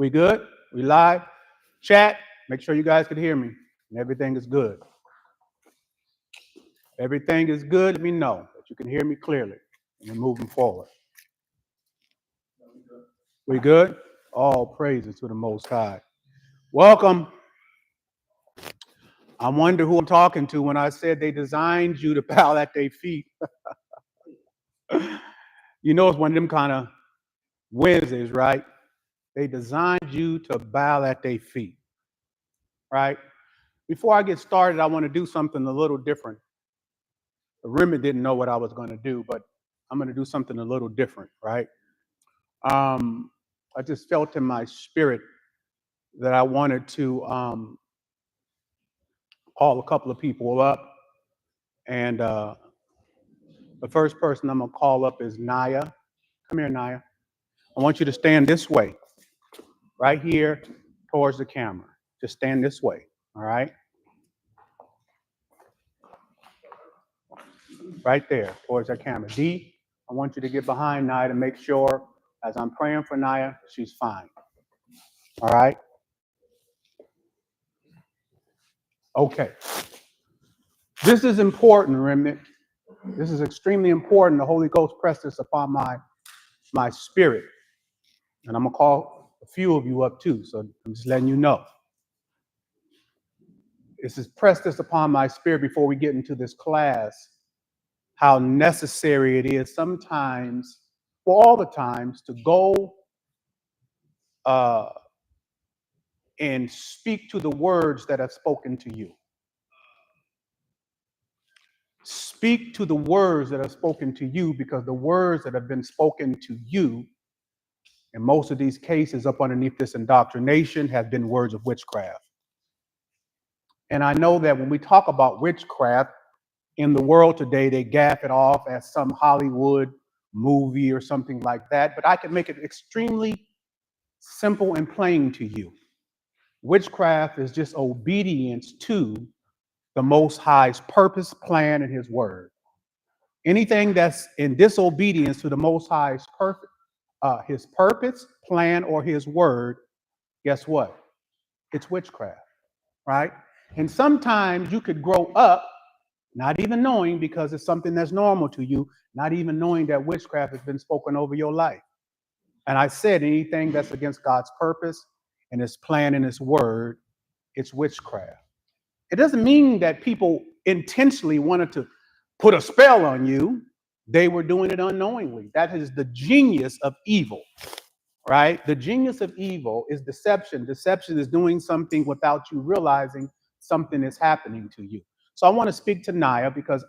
We good? We live? Chat, make sure you guys can hear me and everything is good. Everything is good. Let me know that you can hear me clearly and we're moving forward. We good? All praises to the Most High. Welcome. I wonder who I'm talking to when I said they designed you to bow at their feet. You know, it's one of them kind of Wednesdays, right? They designed you to bow at their feet, right? Before I get started, I want to do something a little different. The Remy didn't know what I was going to do, but I'm going to do something a little different, right? I just felt in my spirit that I wanted to call a couple of people up. And the first person I'm going to call up is Naya. Come here, Naya. I want you to stand this way, right here towards the camera. Just stand this way, all right? Right there towards that camera. D, I want you to get behind Naya to make sure, as I'm praying for Naya, she's fine. All right? Okay. This is important, remnant. This is extremely important. The Holy Ghost pressed this upon my spirit. And I'm going to call a few of you up too, so I'm just letting you know. This is pressed this upon my spirit before we get into this class, how necessary it is sometimes, for all the times, to go and speak to the words that have spoken to you. Speak to the words that have spoken to you, because the words that have been spoken to you, in most of these cases up underneath this indoctrination, have been words of witchcraft. And I know that when we talk about witchcraft in the world today, they gaff it off as some Hollywood movie or something like that. But I can make it extremely simple and plain to you. Witchcraft is just obedience to the Most High's purpose, plan, and His word. Anything that's in disobedience to the Most High's His purpose, plan, or His word, guess what? It's witchcraft, right? And sometimes you could grow up not even knowing, because it's something that's normal to you, not even knowing that witchcraft has been spoken over your life. And I said anything that's against God's purpose and His plan and His word, it's witchcraft. It doesn't mean that people intentionally wanted to put a spell on you. They were doing it unknowingly. That is the genius of evil, right? The genius of evil is deception. Deception is doing something without you realizing something is happening to you. So I want to speak to Naya because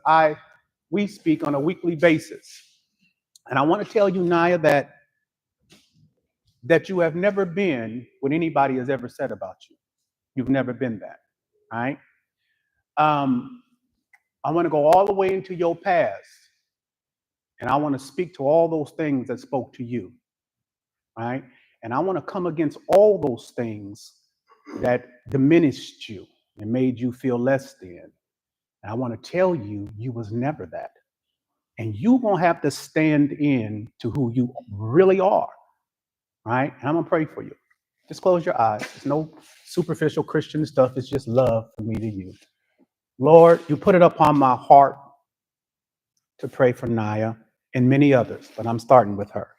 we speak on a weekly basis. And I want to tell you, Naya, that you have never been what anybody has ever said about you. You've never been that, right? I want to go all the way into your past, and I want to speak to all those things that spoke to you, right? And I want to come against all those things that diminished you and made you feel less than. And I want to tell you, you was never that. And you're going to have to stand in to who you really are, right? And I'm going to pray for you. Just close your eyes. There's no superficial Christian stuff. It's just love for me to you. Lord, you put it upon my heart to pray for Naya and many others, but I'm starting with her.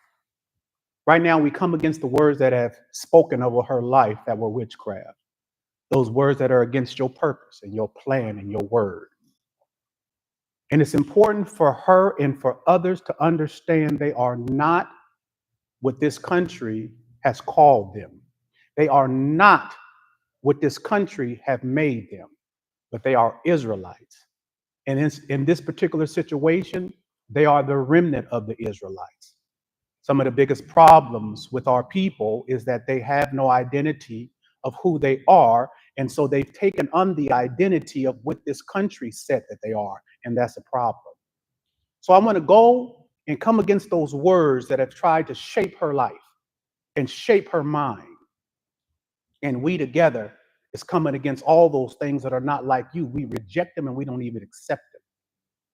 Right now, we come against the words that have spoken over her life that were witchcraft. Those words that are against your purpose and your plan and your word. And it's important for her and for others to understand they are not what this country has called them. They are not what this country have made them, but they are Israelites. And in this particular situation, they are the remnant of the Israelites. Some of the biggest problems with our people is that they have no identity of who they are. And so they've taken on the identity of what this country said that they are. And that's a problem. So I want to go and come against those words that have tried to shape her life and shape her mind. And we together is coming against all those things that are not like you. We reject them and we don't even accept them.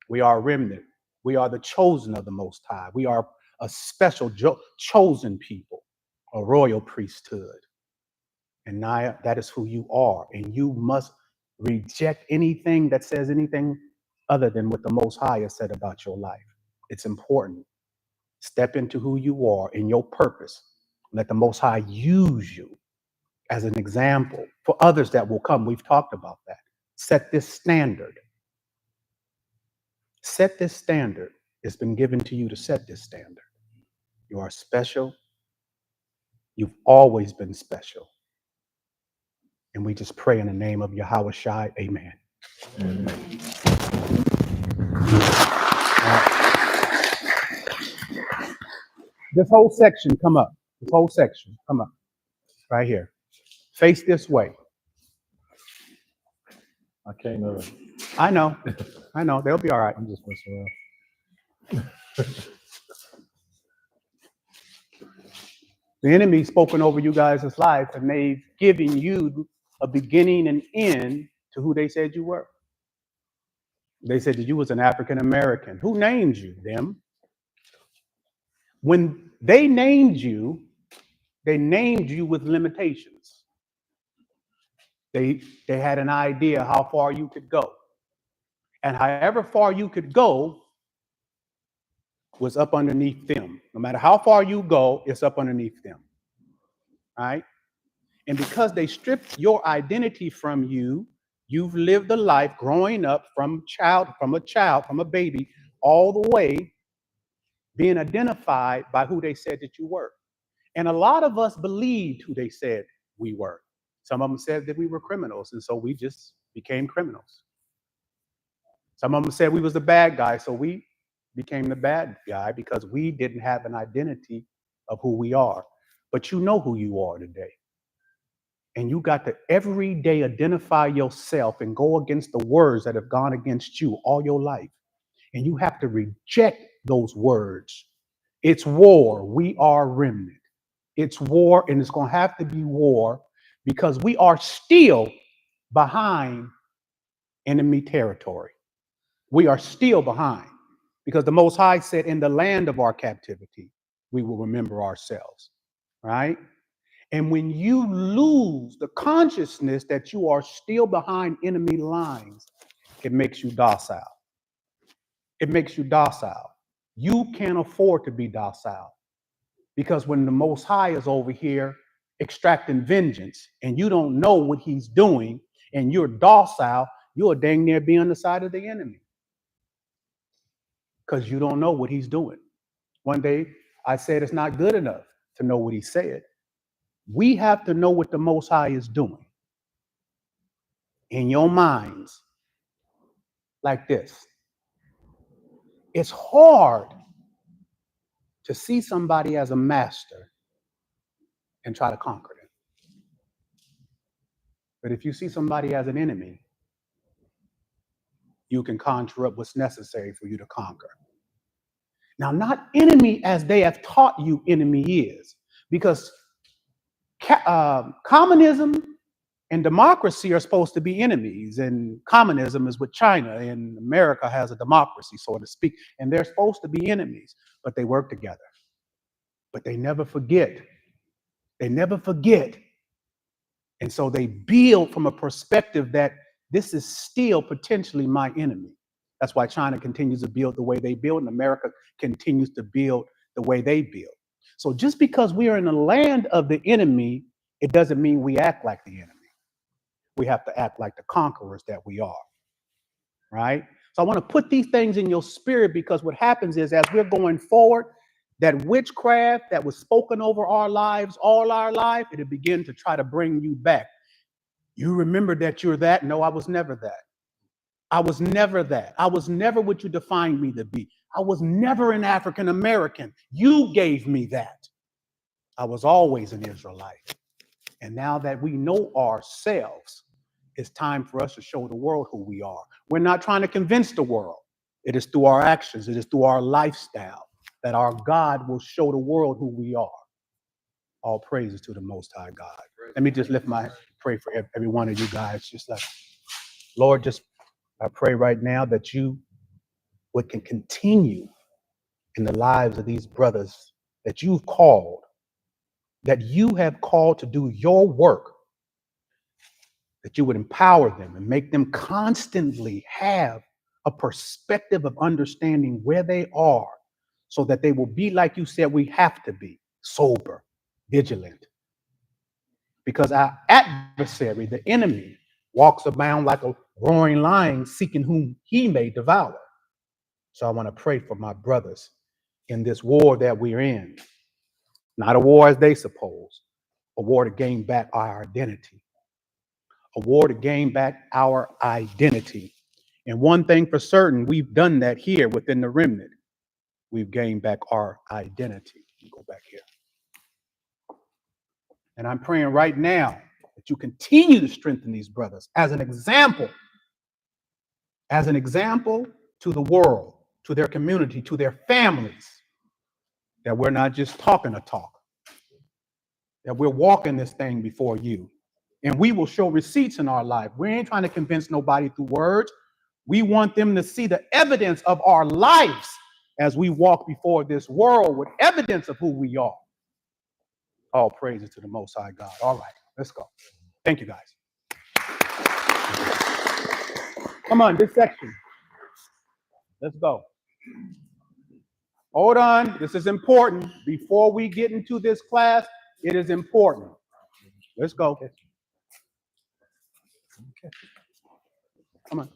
We are a remnant. We are the chosen of the Most High. We are a special chosen people, a royal priesthood. And Naya, that is who you are. And you must reject anything that says anything other than what the Most High has said about your life. It's important. Step into who you are and your purpose. Let the Most High use you as an example for others that will come. We've talked about that. Set this standard. Set this standard. It's been given to you to set this standard. You are special. You've always been special. And we just pray in the name of Yahweh Shai. Amen. This whole section, come up. This whole section, come up. Right here. Face this way. I can't know. I know. I know. They'll be all right. I'm just messing around. The enemy's spoken over you guys' life, and they've given you a beginning and end to who they said you were. They said that you was an African American. Who named you? Them. When they named you with limitations. They had an idea how far you could go. And however far you could go was up underneath them. No matter how far you go, it's up underneath them. Right? And because they stripped your identity from you, you've lived a life growing up from a baby, all the way being identified by who they said that you were. And a lot of us believed who they said we were. Some of them said that we were criminals, and so we just became criminals. Some of them said we was the bad guy, so we became the bad guy because we didn't have an identity of who we are. But you know who you are today. And you got to every day identify yourself and go against the words that have gone against you all your life. And you have to reject those words. It's war. We are remnant. It's war, and it's going to have to be war because we are still behind enemy territory. We are still behind because the Most High said, in the land of our captivity, we will remember ourselves, right? And when you lose the consciousness that you are still behind enemy lines, it makes you docile. It makes you docile. You can't afford to be docile because when the Most High is over here extracting vengeance and you don't know what he's doing and you're docile, you're dang near be on the side of the enemy because you don't know what he's doing. One day I said it's not good enough to know what he said. We have to know what the Most High is doing in your minds like this. It's hard to see somebody as a master and try to conquer them. But if you see somebody as an enemy, you can conjure up what's necessary for you to conquer. Now, not enemy as they have taught you enemy is, because communism and democracy are supposed to be enemies, and communism is with China, and America has a democracy, so to speak, and they're supposed to be enemies, but they work together. But they never forget. They never forget. And so they build from a perspective that this is still potentially my enemy. That's why China continues to build the way they build, and America continues to build the way they build. So just because we are in the land of the enemy, it doesn't mean we act like the enemy. We have to act like the conquerors that we are, right? So I want to put these things in your spirit because what happens is as we're going forward, that witchcraft that was spoken over our lives, all our life, it'll begin to try to bring you back. You remember that you're that? No, I was never that. I was never that. I was never what you defined me to be. I was never an African American. You gave me that. I was always an Israelite. And now that we know ourselves, it's time for us to show the world who we are. We're not trying to convince the world. It is through our actions, it is through our lifestyle that our God will show the world who we are. All praises to the Most High God. Let me just pray for every one of you guys. Just like, Lord, I pray right now that you can continue in the lives of these brothers that you've called, that you have called to do your work that you would empower them and make them constantly have a perspective of understanding where they are so that they will be like you said we have to be, sober, vigilant. Because our adversary, the enemy, walks around like a roaring lion seeking whom he may devour. So I want to pray for my brothers in this war that we're in. Not a war as they suppose, a war to gain back our identity. A war to gain back our identity. And one thing for certain, we've done that here within the remnant. We've gained back our identity. Go back here. And I'm praying right now that you continue to strengthen these brothers as an example to the world, to their community, to their families, that we're not just talking a talk, that we're walking this thing before you. And we will show receipts in our life. We ain't trying to convince nobody through words. We want them to see the evidence of our lives as we walk before this world with evidence of who we are. All praises to the Most High God. All right, let's go. Thank you, guys. Come on, this section. Let's go. Hold on. This is important. Before we get into this class, it is important. Let's go. Come on.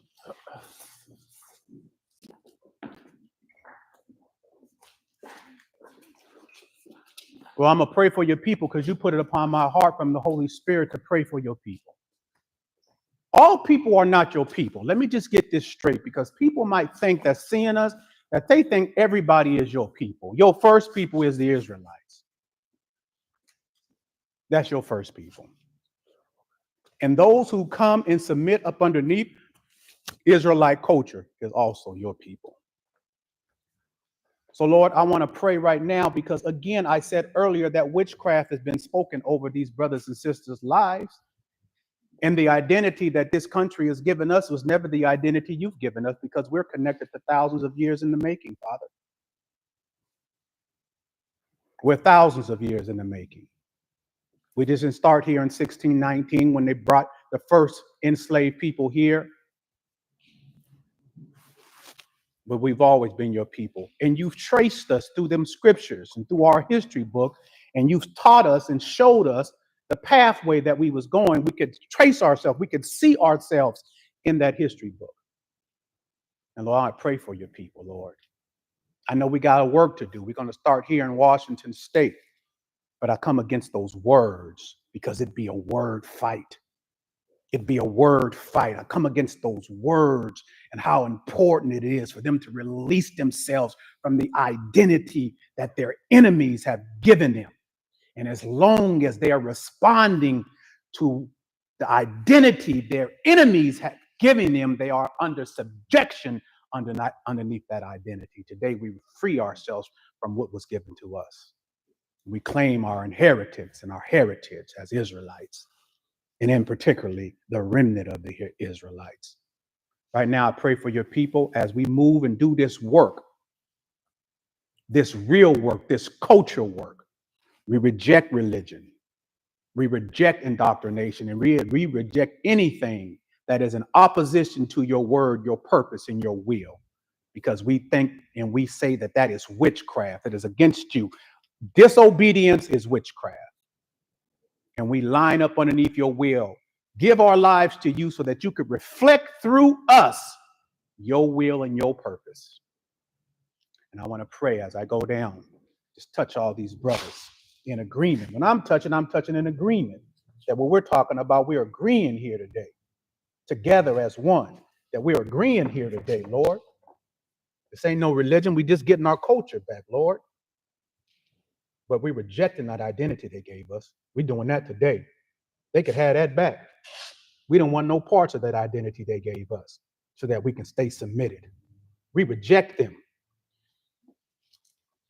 Well, I'm going to pray for your people because you put it upon my heart from the Holy Spirit to pray for your people. All people are not your people. Let me just get this straight, because people might think that seeing us, that they think everybody is your people. Your first people is the Israelites. That's your first people. And those who come and submit up underneath Israelite culture is also your people. So, Lord, I want to pray right now because, again, I said earlier that witchcraft has been spoken over these brothers and sisters' lives. And the identity that this country has given us was never the identity you've given us, because we're connected to thousands of years in the making, Father. We're thousands of years in the making. We didn't start here in 1619 when they brought the first enslaved people here. But we've always been your people. And you've traced us through them scriptures and through our history book. And you've taught us and showed us the pathway that we was going. We could trace ourselves. We could see ourselves in that history book. And Lord, I pray for your people, Lord. I know we got a work to do. We're going to start here in Washington State. But I come against those words because it'd be a word fight. It'd be a word fight. I come against those words and how important it is for them to release themselves from the identity that their enemies have given them. And as long as they are responding to the identity their enemies have given them, they are under subjection underneath that identity. Today, we free ourselves from what was given to us. We claim our inheritance and our heritage as Israelites, and in particularly the remnant of the Israelites. Right now, I pray for your people as we move and do this work, this real work, this culture work. We reject religion. We reject indoctrination, and we reject anything that is in opposition to your word, your purpose, and your will, because we think and we say that that is witchcraft. It is against you. Disobedience is witchcraft. And we line up underneath your will. Give our lives to you so that you could reflect through us your will and your purpose. And I want to pray as I go down. Just touch all these brothers in agreement. When I'm touching in agreement. That what we're talking about, we're agreeing here today. Together as one. That we're agreeing here today, Lord. This ain't no religion. We just getting our culture back, Lord. But we're rejecting that identity they gave us. We're doing that today. They could have that back. We don't want no parts of that identity they gave us so that we can stay submitted. We reject them.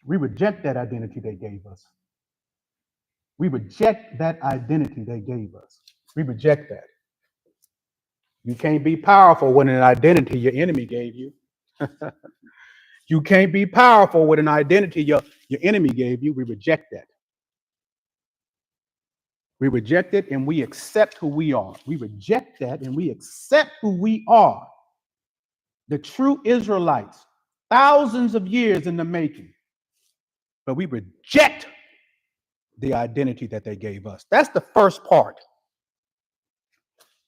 We reject that identity they gave us. We reject that identity they gave us. We reject that. You can't be powerful with an identity your enemy gave you. You can't be powerful with an identity your enemy gave you. We reject that. We reject it and we accept who we are. We reject that and we accept who we are. The true Israelites, thousands of years in the making. But we reject the identity that they gave us. That's the first part.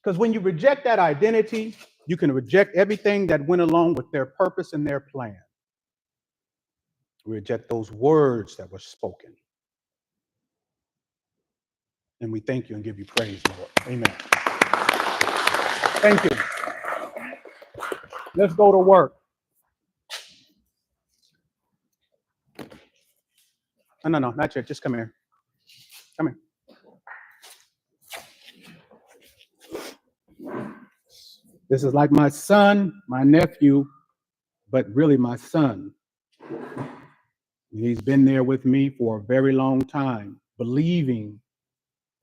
Because when you reject that identity, you can reject everything that went along with their purpose and their plan. We reject those words that were spoken. And we thank you and give you praise, Lord. Amen. Thank you. Let's go to work. No, not yet. Just come here. Come here. This is like my son, my nephew, but really my son. He's been there with me for a very long time, believing,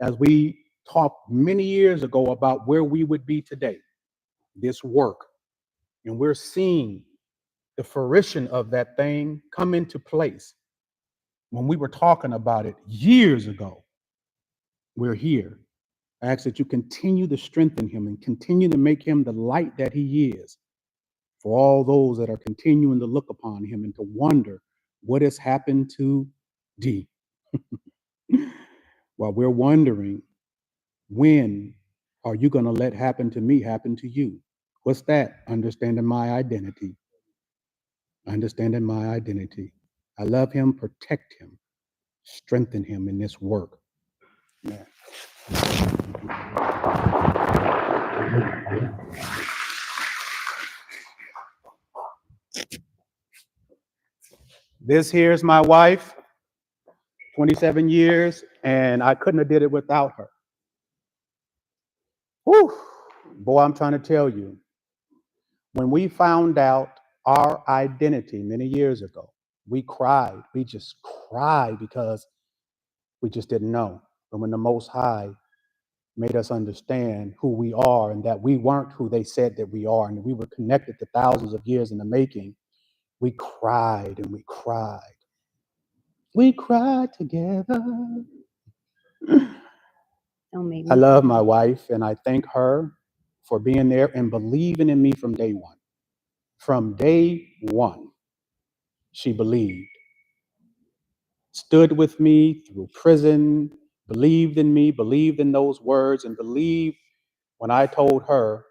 as we talked many years ago about where we would be today, this work. And we're seeing the fruition of that thing come into place. When we were talking about it years ago, we're here. I ask that you continue to strengthen him and continue to make him the light that he is for all those that are continuing to look upon him and to wonder what has happened to D. While we're wondering, when are you going to let happen to me happen to you? What's that? Understanding my identity. Understanding my identity. I love him, protect him, strengthen him in this work. Yeah. This here's my wife, 27 years, and I couldn't have did it without her. Whew. Boy, I'm trying to tell you, when we found out our identity many years ago, we cried. We just cried because we just didn't know. But when the Most High made us understand who we are and that we weren't who they said that we are, and we were connected to thousands of years in the making, we cried and we cried. We cried together. I love my wife, and I thank her for being there and believing in me from day one. From day one, she believed. Stood with me through prison, believed in me, believed in those words, and believed when I told her,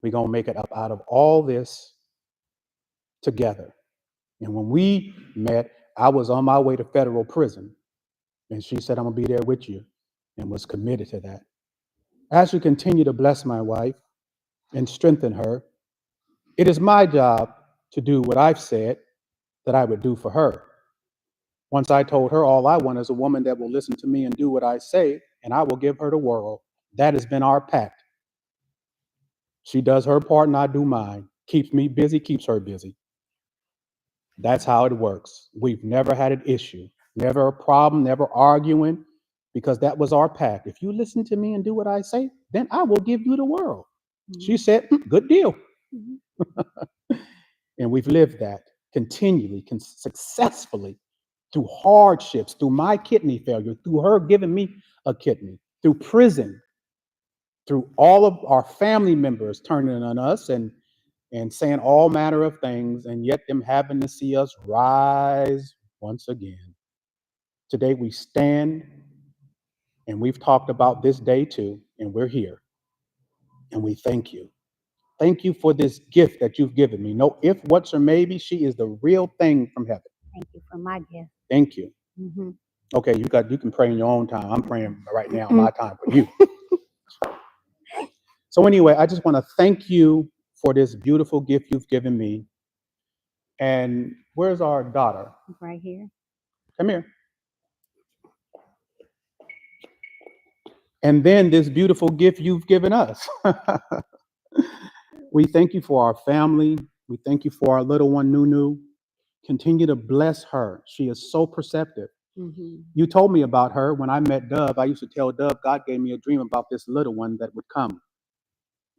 we're going to make it up out of all this together. And when we met, I was on my way to federal prison. And she said, I'm going to be there with you, and was committed to that. As you continue to bless my wife and strengthen her, it is my job to do what I've said that I would do for her. Once I told her all I want is a woman that will listen to me and do what I say, and I will give her the world. That has been our pact. She does her part and I do mine. Keeps me busy, keeps her busy. That's how it works. We've never had an issue, never a problem, never arguing, because that was our pact. If you listen to me and do what I say, then I will give you the world. She said, good deal. And we've lived that continually, successfully, through hardships, through my kidney failure, through her giving me a kidney, through prison, through all of our family members turning on us and saying all manner of things, and yet them having to see us rise once again. Today we stand, and we've talked about this day too, and we're here. And we thank you. Thank you for this gift that you've given me. No if, whats, or maybe. She is the real thing from heaven. Thank you for my gift. Thank you. Mm-hmm. Okay, you can pray in your own time. I'm praying right now, my time for you. So anyway, I just want to thank you for this beautiful gift you've given me. And where's our daughter? Right here. Come here. And then this beautiful gift you've given us. We thank you for our family. We thank you for our little one, Nunu. Continue to bless her. She is so perceptive. Mm-hmm. You told me about her when I met Dove. I used to tell Dove, God gave me a dream about this little one that would come.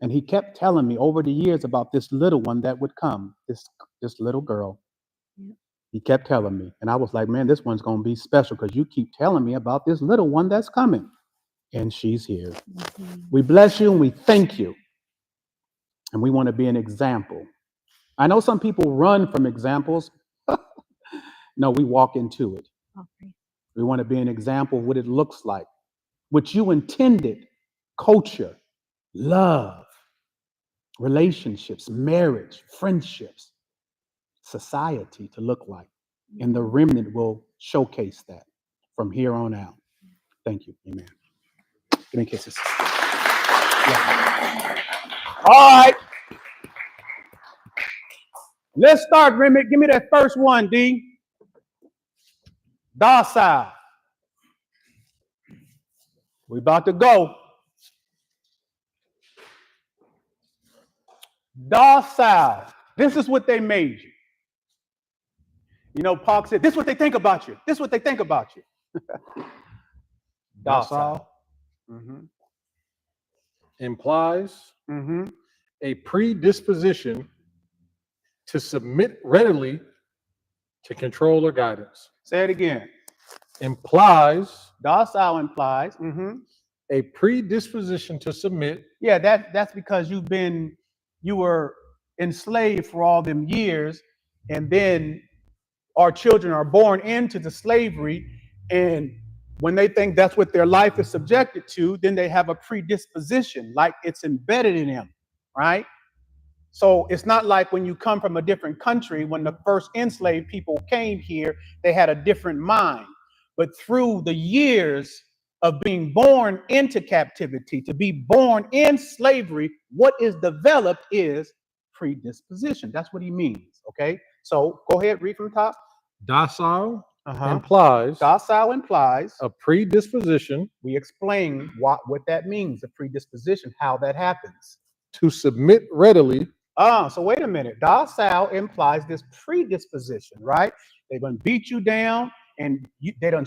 And he kept telling me over the years about this little one that would come, this little girl. Yep. He kept telling me. And I was like, man, this one's going to be special because you keep telling me about this little one that's coming. And she's here. We bless you and we thank you. And we want to be an example. I know some people run from examples. No, we walk into it. Okay. We want to be an example of what it looks like, what you intended, culture, love, relationships, marriage, friendships, society to look like. And the remnant will showcase that from here on out. Thank you. Amen. Give me kisses. Yeah. All right. Let's start, Remit. Give me that first one, D. Docile. We about to go. Docile. This is what they made you. You know, Park said, this is what they think about you. This is what they think about you. Docile. Implies Mm-hmm. a predisposition to submit readily to control or guidance. Say it again. Implies Docile implies. a predisposition to submit. Yeah, that's because you were enslaved for all them years, and then our children are born into the slavery, and when they think that's what their life is subjected to, then they have a predisposition, like it's embedded in them, right? So it's not like when you come from a different country, when the first enslaved people came here, they had a different mind. But through the years of being born into captivity, to be born in slavery, what is developed is predisposition. That's what he means, okay? So go ahead, read from the top. Docile Uh-huh. implies Docile implies, a predisposition we explain what that means, a predisposition, how that happens. to submit readily. So wait a minute. Docile implies this predisposition, right? They're gonna beat you down, and they done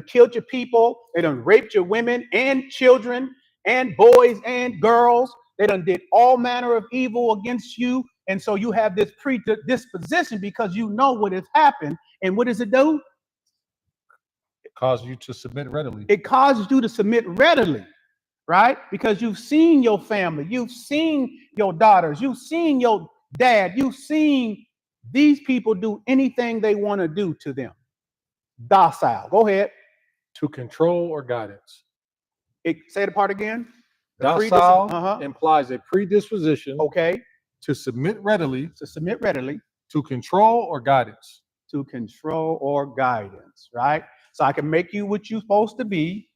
killed your people, they done raped your women and children and boys and girls. They done did all manner of evil against you, and so you have this predisposition because you know what has happened. And what does it do? Cause you to submit readily. It causes you to submit readily. Right? Because you've seen your family, you've seen your daughters, you've seen your dad, you've seen these people do anything they want to do to them. Docile. Go ahead. To control or guidance. Say the part again. Docile implies a predisposition Okay. to submit readily. To submit readily. To control or guidance. To control or guidance, right? So I can make you what you're supposed to be.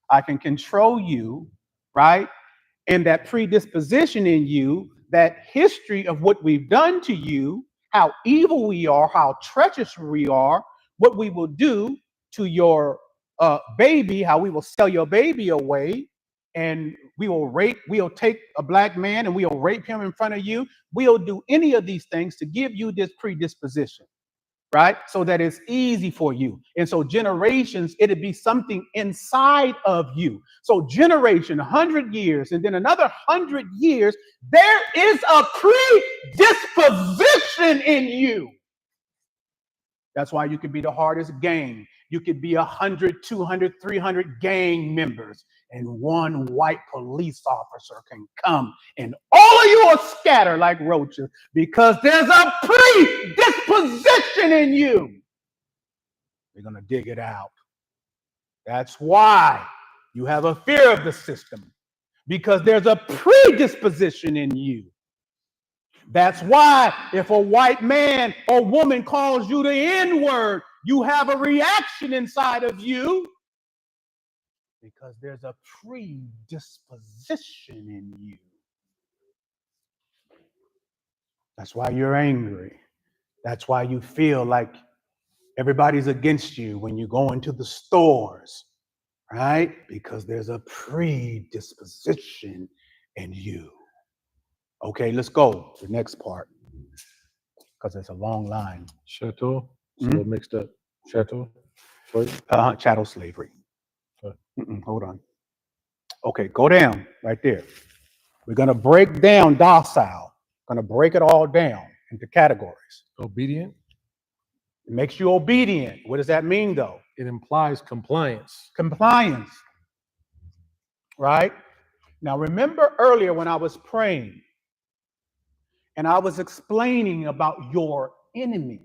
I can control you, right? And that predisposition in you, that history of what we've done to you, how evil we are, how treacherous we are, what we will do to your baby, how we will sell your baby away, and we'll take a black man and we'll rape him in front of you. We'll do any of these things to give you this predisposition, right? So that it's easy for you. And so generations, it'd be something inside of you. So generation, 100 years, and then another 100 years, there is a predisposition in you. That's why you could be the hardest gang. You could be 100, 200, 300 gang members, and one white police officer can come, and all of you are scattered like roaches because there's a predisposition in you. They're going to dig it out. That's why you have a fear of the system, because there's a predisposition in you. That's why if a white man or woman calls you the N-word, you have a reaction inside of you, because there's a predisposition in you. That's why you're angry. That's why you feel like everybody's against you when you go into the stores, right? Because there's a predisposition in you. Okay, let's go to the next part, because it's a long line. Chattel. It's a little mixed up. Chattel. Chattel slavery. Hold on. Okay, go down right there. We're going to break down docile. Going to break it all down into categories. Obedient. It makes you obedient. What does that mean, though? It implies compliance. Compliance, right? Now, remember earlier when I was praying and I was explaining about your enemy.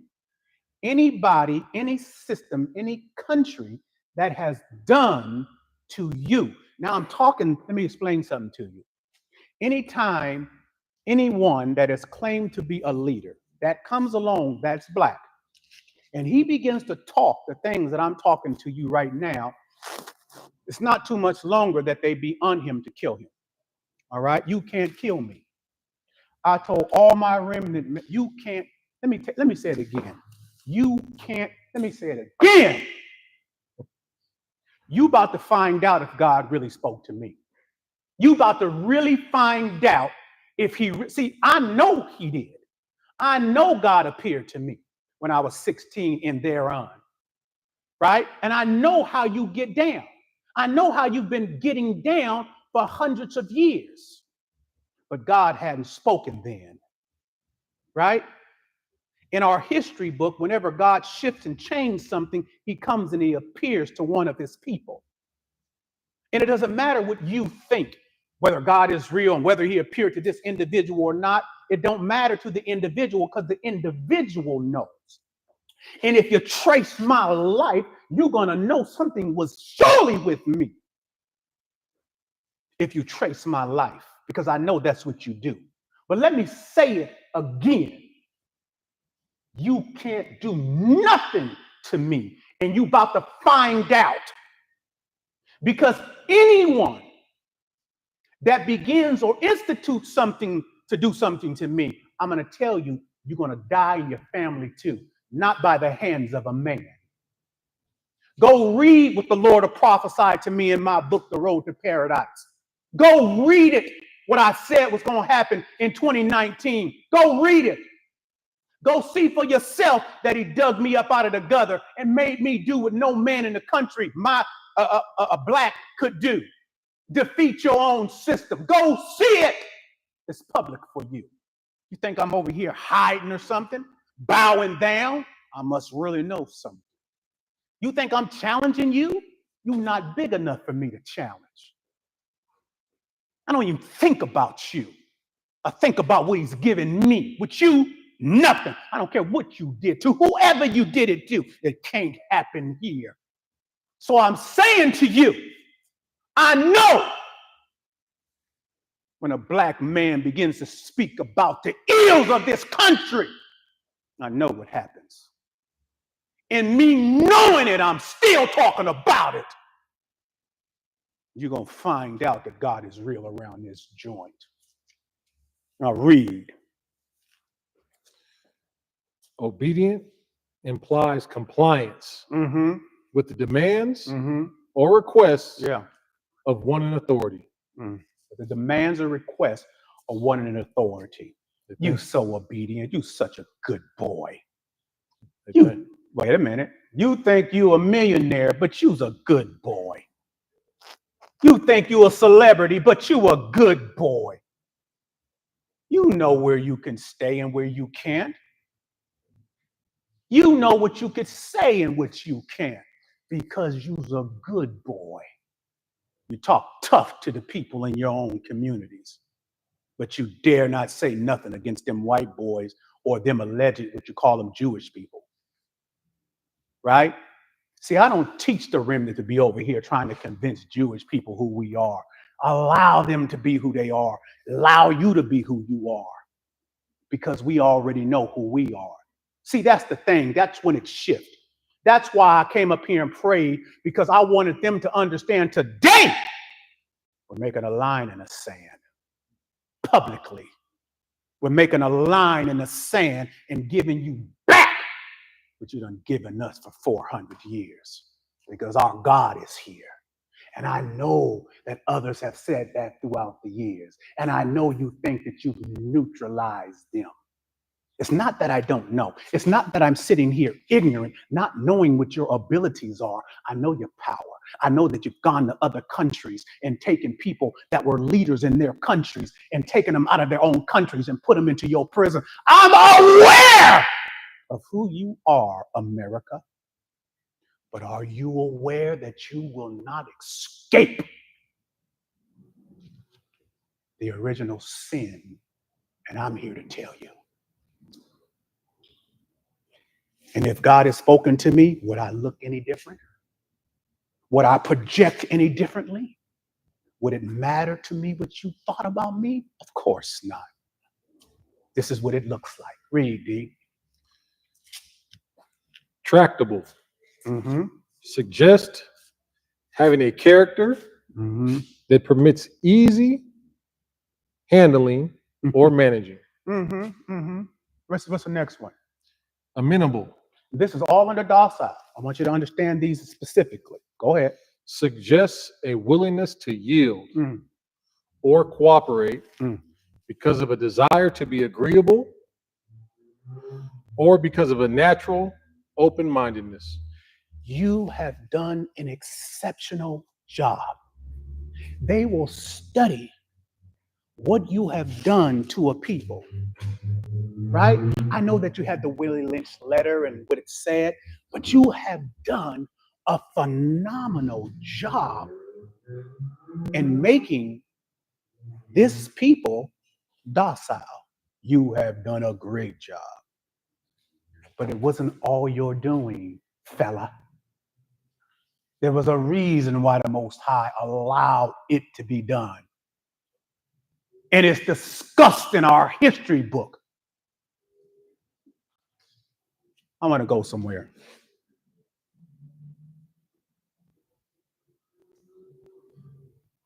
Anybody, any system, any country that has done to you. Now I'm talking, let me explain something to you. Anytime anyone that is claimed to be a leader that comes along that's black, and he begins to talk the things that I'm talking to you right now, it's not too much longer that they be on him to kill him. All right? You can't kill me. I told all my remnant, you can't, let me say it again. You can't, let me say it again. You about to find out if God really spoke to me. You about to really find out if see, I know he did. I know God appeared to me when I was 16 and thereon, right? And I know how you get down. I know how you've been getting down for hundreds of years, but God hadn't spoken then, right? In our history book, whenever God shifts and changes something, he comes and he appears to one of his people. And it doesn't matter what you think, whether God is real and whether he appeared to this individual or not. It don't matter to the individual because the individual knows. And if you trace my life, you're going to know something was surely with me. If you trace my life, because I know that's what you do. But let me say it again. You can't do nothing to me, and you about to find out. Because anyone that begins or institutes something to do something to me, I'm going to tell you, you're going to die in your family too, not by the hands of a man. Go read what the Lord had prophesied to me in my book, The Road to Paradise. Go read it, what I said was going to happen in 2019. Go read it. Go see for yourself that he dug me up out of the gutter and made me do what no man in the country, a black, could do. Defeat your own system. Go see it. It's public for you. You think I'm over here hiding or something? Bowing down? I must really know something. You think I'm challenging you? You're not big enough for me to challenge. I don't even think about you. I think about what he's given me. With you, nothing. I don't care what you did to whoever you did it to. It can't happen here. So I'm saying to you, I know when a black man begins to speak about the ills of this country, I know what happens. And me knowing it, I'm still talking about it. You're going to find out that God is real around this joint. Now read. Obedient implies compliance with the demands or requests of one in authority. The demands or requests of one in authority. You so obedient. You such a good boy. You, wait a minute. You think you a millionaire, but you's a good boy. You think you a celebrity, but you a good boy. You know where you can stay and where you can't. You know what you could say and what you can't because you's a good boy. You talk tough to the people in your own communities, but you dare not say nothing against them white boys or them alleged, what you call them, Jewish people. Right? See, I don't teach the remnant to be over here trying to convince Jewish people who we are. Allow them to be who they are. Allow you to be who you are because we already know who we are. See, that's the thing. That's when it shifts. That's why I came up here and prayed, because I wanted them to understand today we're making a line in the sand publicly. We're making a line in the sand and giving you back what you done given us for 400 years, because our God is here. And I know that others have said that throughout the years. And I know you think that you've neutralized them. It's not that I don't know. It's not that I'm sitting here ignorant, not knowing what your abilities are. I know your power. I know that you've gone to other countries and taken people that were leaders in their countries and taken them out of their own countries and put them into your prison. I'm aware of who you are, America. But are you aware that you will not escape the original sin? And I'm here to tell you. And if God has spoken to me, would I look any different? Would I project any differently? Would it matter to me what you thought about me? Of course not. This is what it looks like. Read, D. Tractable. Mm-hmm. Suggest having a character Mm-hmm. that permits easy handling or managing. Mm-hmm. Mm-hmm. What's the next one? Amenable. This is all under docile. I want you to understand these specifically. Go ahead. Suggests a willingness to yield Mm. or cooperate Mm. because of a desire to be agreeable or because of a natural open-mindedness. You have done an exceptional job. They will study what you have done to a people, right? I know that you had the Willie Lynch letter and what it said, but you have done a phenomenal job in making this people docile. You have done a great job. But it wasn't all your doing, fella. There was a reason why the Most High allowed it to be done. And it's discussed in our history book. I want to go somewhere.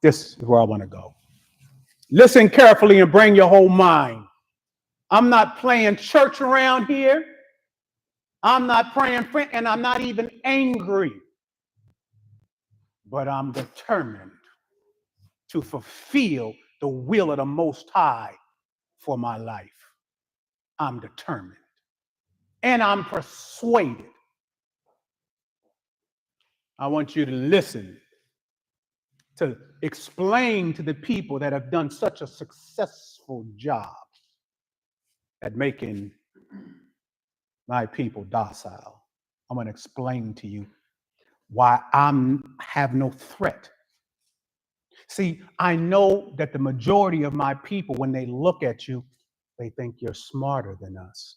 This is where I want to go. Listen carefully and bring your whole mind. I'm not playing church around here. I'm not praying, and I'm not even angry. But I'm determined to fulfill the will of the Most High for my life. I'm determined. And I'm persuaded. I want you to listen, to explain to the people that have done such a successful job at making my people docile. I'm going to explain to you why I have no threat. See, I know that the majority of my people, when they look at you, they think you're smarter than us.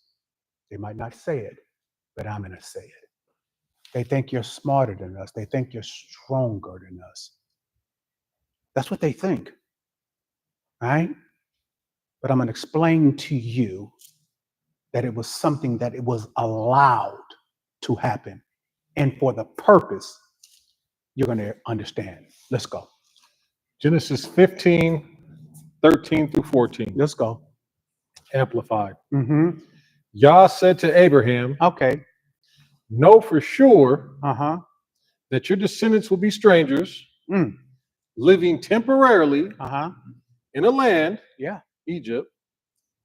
They might not say it, but I'm going to say it. They think you're smarter than us. They think you're stronger than us. That's what they think, right? But I'm going to explain to you that it was something that it was allowed to happen. And for the purpose, you're going to understand. Let's go. Genesis 15, 13 through 14. Let's go. Amplified. Mm-hmm. Yah said to Abraham, Okay. know for sure Uh-huh. that your descendants will be strangers, Mm. living temporarily Uh-huh. in a land, Yeah. Egypt,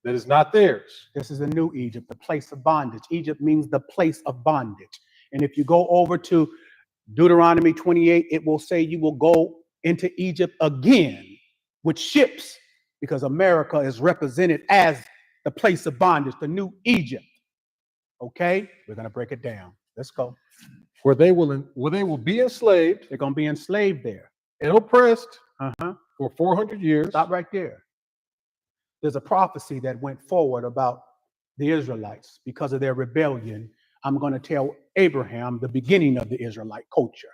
that is not theirs. This is the new Egypt, the place of bondage. Egypt means the place of bondage. And if you go over to Deuteronomy 28, it will say you will go into Egypt again with ships, because America is represented as the place of bondage, the new Egypt. Okay? We're going to break it down. Let's go. Where they will be enslaved They're going to be enslaved there. and oppressed Uh-huh. for 400 years. Stop right there. There's a prophecy that went forward about the Israelites. Because of their rebellion, I'm going to tell Abraham the beginning of the Israelite culture.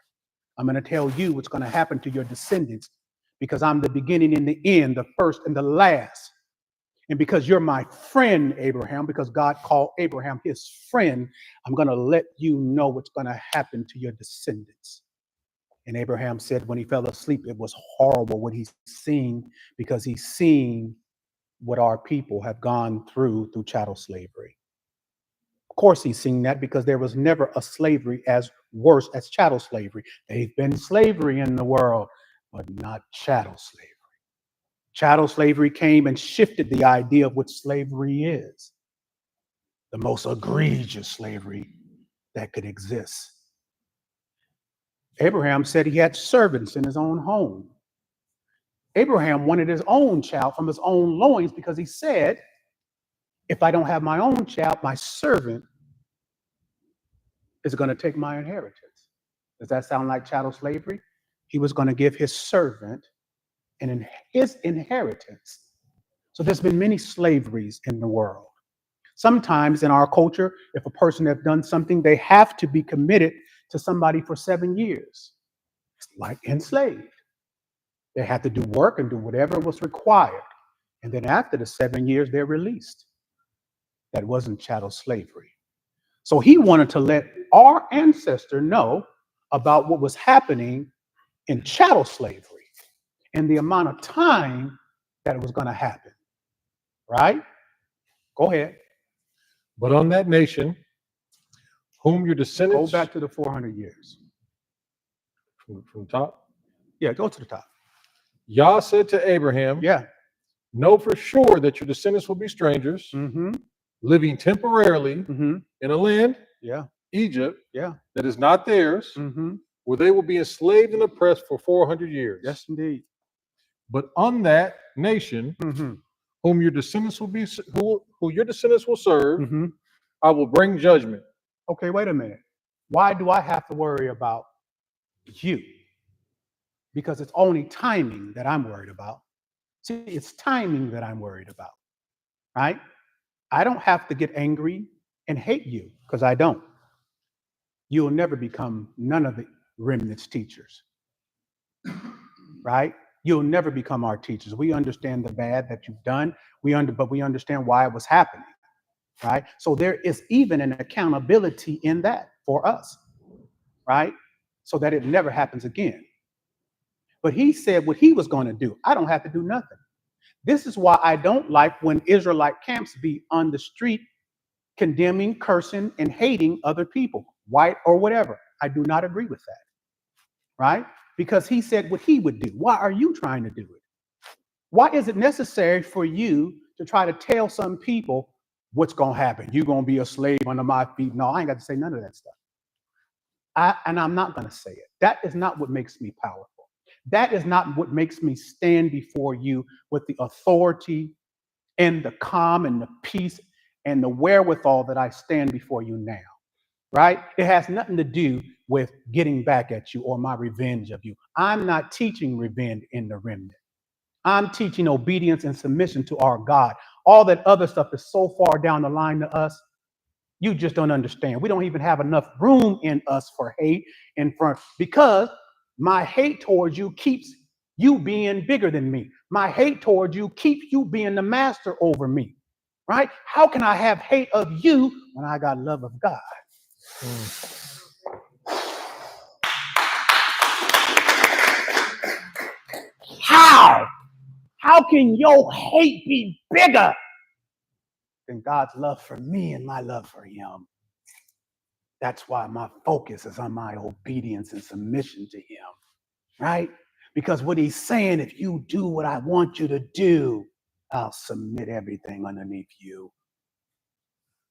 I'm going to tell you what's going to happen to your descendants, because I'm the beginning and the end, the first and the last. And because you're my friend, Abraham, because God called Abraham his friend, I'm going to let you know what's going to happen to your descendants. And Abraham said when he fell asleep, it was horrible what he's seen, because he's seen what our people have gone through chattel slavery. Of course, he's seen that, because there was never a slavery as worse as chattel slavery. There's been slavery in the world, but not chattel slavery. Chattel slavery came and shifted the idea of what slavery is. The most egregious slavery that could exist. Abraham said he had servants in his own home. Abraham wanted his own child from his own loins, because he said, if I don't have my own child, my servant is going to take my inheritance. Does that sound like chattel slavery? He was going to give his servant his inheritance. So there's been many slaveries in the world. Sometimes in our culture, if a person has done something, they have to be committed to somebody for 7 years. It's like enslaved. They had to do work and do whatever was required. And then after the 7 years, they're released. That wasn't chattel slavery. So he wanted to let our ancestor know about what was happening in chattel slavery and the amount of time that it was going to happen. Right? Go ahead. But on that nation, whom your Go descendants back to the 400 years. from top, Yeah, go to the top. Yah said to Abraham, Yeah. know for sure that your descendants will be strangers, Mm-hmm. living temporarily Mm-hmm. in a land, Yeah. Egypt, Yeah. that is not theirs, Mm-hmm. where they will be enslaved and oppressed for 400 years. Yes, indeed. But on that nation, Mm-hmm. whom your descendants will be, who your descendants will serve, Mm-hmm. I will bring judgment. Okay, wait a minute. Why do I have to worry about you? Because it's only timing that I'm worried about. See, it's timing that I'm worried about, right? I don't have to get angry and hate you because I don't. You'll never become none of the remnant's teachers, right? You'll never become our teachers. We understand the bad that you've done. But we understand why it was happening, right? So there is even an accountability in that for us, right? So that it never happens again. But he said what he was going to do. I don't have to do nothing. This is why I don't like when Israelite camps be on the street condemning, cursing, and hating other people, white or whatever. I do not agree with that, right? Because he said what he would do. Why are you trying to do it? Why is it necessary for you to try to tell some people what's going to happen? You're going to be a slave under my feet. No, I ain't got to say none of that stuff. And I'm not going to say it. That is not what makes me powerful. That is not what makes me stand before you with the authority and the calm and the peace and the wherewithal that I stand before you now, right? It has nothing to do with getting back at you or my revenge of you. I'm not teaching revenge in the remnant. I'm teaching obedience and submission to our God. All that other stuff is so far down the line to us. You just don't understand. We don't even have enough room in us for hate and for because my hate towards you keeps you being bigger than me. My hate towards you keeps you being the master over me. Right? How can I have hate of you when I got love of God? How? How can your hate be bigger than God's love for me and my love for him? That's why my focus is on my obedience and submission to him, right? Because what he's saying, if you do what I want you to do, I'll submit everything underneath you,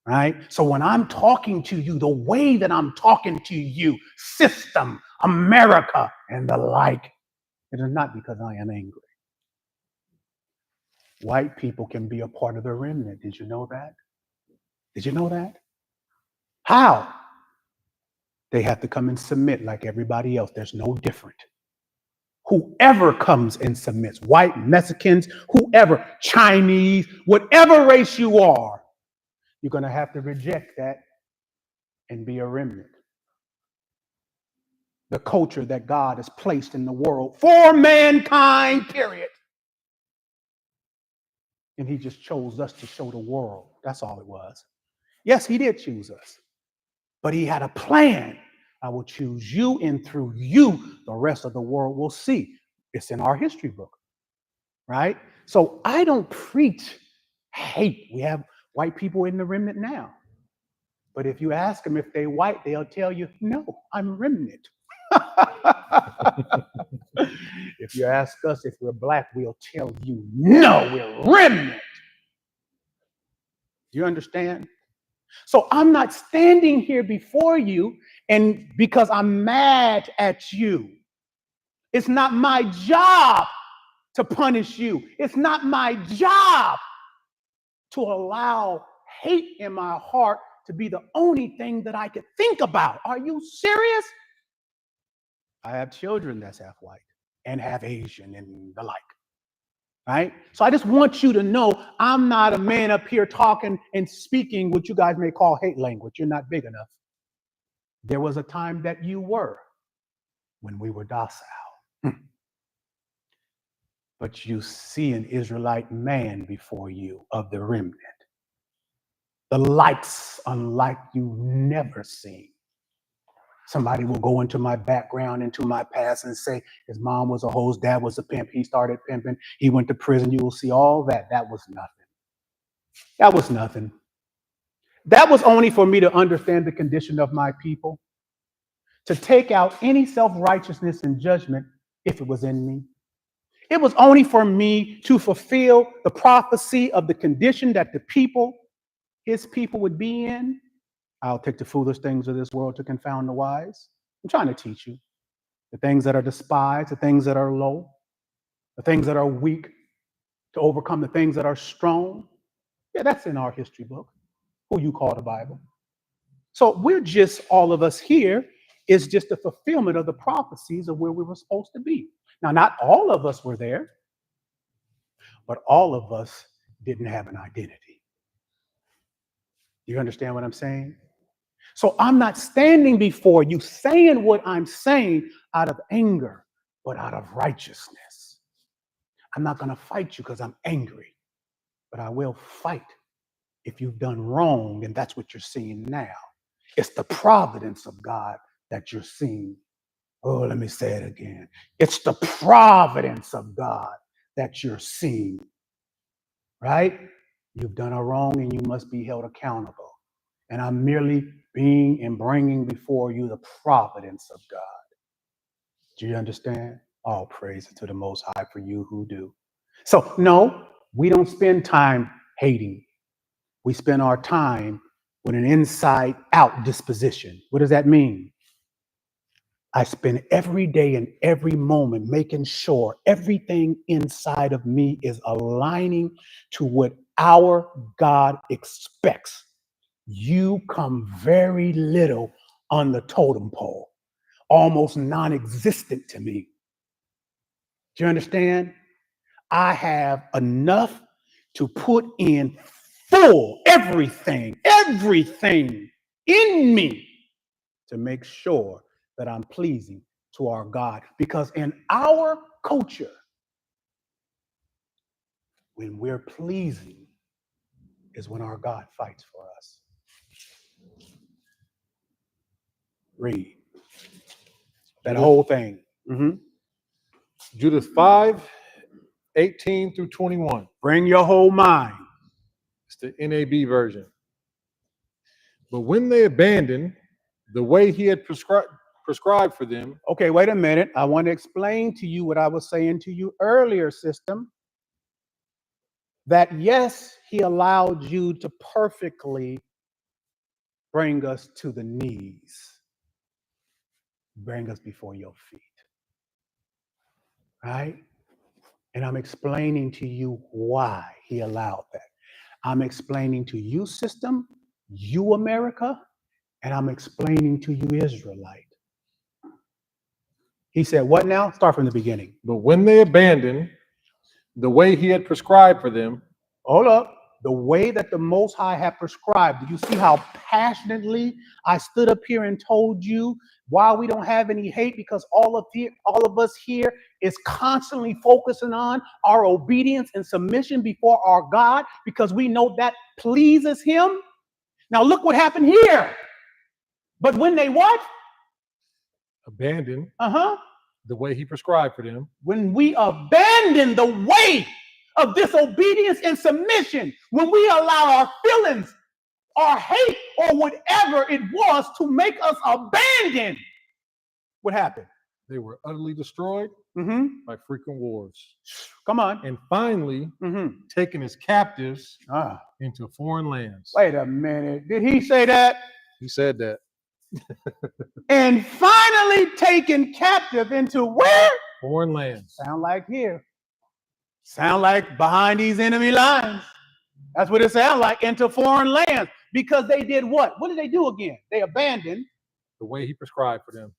right? So when I'm talking to you, the way that I'm talking to you, system, America, and the like, it is not because I am angry. White people can be a part of the remnant. Did you know that? Did you know that? How? They have to come and submit like everybody else. There's no different. Whoever comes and submits, white, Mexicans, whoever, Chinese, whatever race you are, you're going to have to reject that and be a remnant. The culture that God has placed in the world for mankind, period. And he just chose us to show the world. That's all it was. Yes, he did choose us, but he had a plan. I will choose you, and through you, the rest of the world will see. It's in our history book, right? So I don't preach hate. We have white people in the remnant now. But if you ask them if they're white, they'll tell you, no, I'm remnant. If you ask us if we're black, we'll tell you, no, we're remnant. Do you understand? So I'm not standing here before you and because I'm mad at you. It's not my job to punish you. It's not my job to allow hate in my heart to be the only thing that I could think about. Are you serious? I have children that's half white and half Asian and the like. Right? So I just want you to know I'm not a man up here talking and speaking what you guys may call hate language. You're not big enough. There was a time that you were when we were docile. But you see an Israelite man before you of the remnant. The lights unlike you never seen. Somebody will go into my background, into my past and say, his mom was a hoe, his dad was a pimp, he started pimping, he went to prison. You will see all that. That was nothing. That was nothing. That was only for me to understand the condition of my people, to take out any self-righteousness and judgment if it was in me. It was only for me to fulfill the prophecy of the condition that the people, his people, would be in. I'll take the foolish things of this world to confound the wise. I'm trying to teach you the things that are despised, the things that are low, the things that are weak, to overcome the things that are strong. Yeah, that's in our history book, who you call the Bible. So we're just, all of us here is just a fulfillment of the prophecies of where we were supposed to be. Now, not all of us were there, but all of us didn't have an identity. Do you understand what I'm saying? So I'm not standing before you saying what I'm saying out of anger, but out of righteousness. I'm not going to fight you because I'm angry, but I will fight if you've done wrong, and that's what you're seeing now. It's the providence of God that you're seeing. Oh, let me say it again. It's the providence of God that you're seeing, right? You've done a wrong and you must be held accountable. And I'm merely being and bringing before you the providence of God. Do you understand? All praise to the Most High for you who do. So, no, we don't spend time hating. We spend our time with an inside-out disposition. What does that mean? I spend every day and every moment making sure everything inside of me is aligning to what our God expects. You come very little on the totem pole, almost non-existent to me. Do you understand? I have enough to put in full everything in me to make sure that I'm pleasing to our God. Because in our culture, when we're pleasing is when our God fights for us. Read that whole thing. Judith 5:18 through 21. Bring your whole mind. It's the NAB version. But when they abandoned the way he had prescribed for them. Okay, wait a minute. I want to explain to you what I was saying to you earlier, system. That yes, he allowed you to perfectly bring us to the knees, bring us before your feet, right? And I'm explaining to you why he allowed that. I'm explaining to you, system, you, America, and I'm explaining to you, Israelite. He said, what now? Start from the beginning. But when they abandoned the way he had prescribed for them. Hold up. The way that the Most High had prescribed. Do you see how passionately I stood up here and told you why we don't have any hate? Because all of us here is constantly focusing on our obedience and submission before our God, because we know that pleases him. Now look what happened here. But when they what? Abandoned the way he prescribed for them. When we abandon the way of disobedience and submission, when we allow our feelings, our hate, or whatever it was to make us abandon, what happened? They were utterly destroyed by frequent wars. Come on. And finally, taken as captives into foreign lands. Wait a minute. Did he say that? He said that. And finally taken captive into where? Foreign lands. Sound like here. Sound like behind these enemy lines. That's what it sounds like, into foreign lands. because they did what? What did they do again? They abandoned. the way he prescribed for them.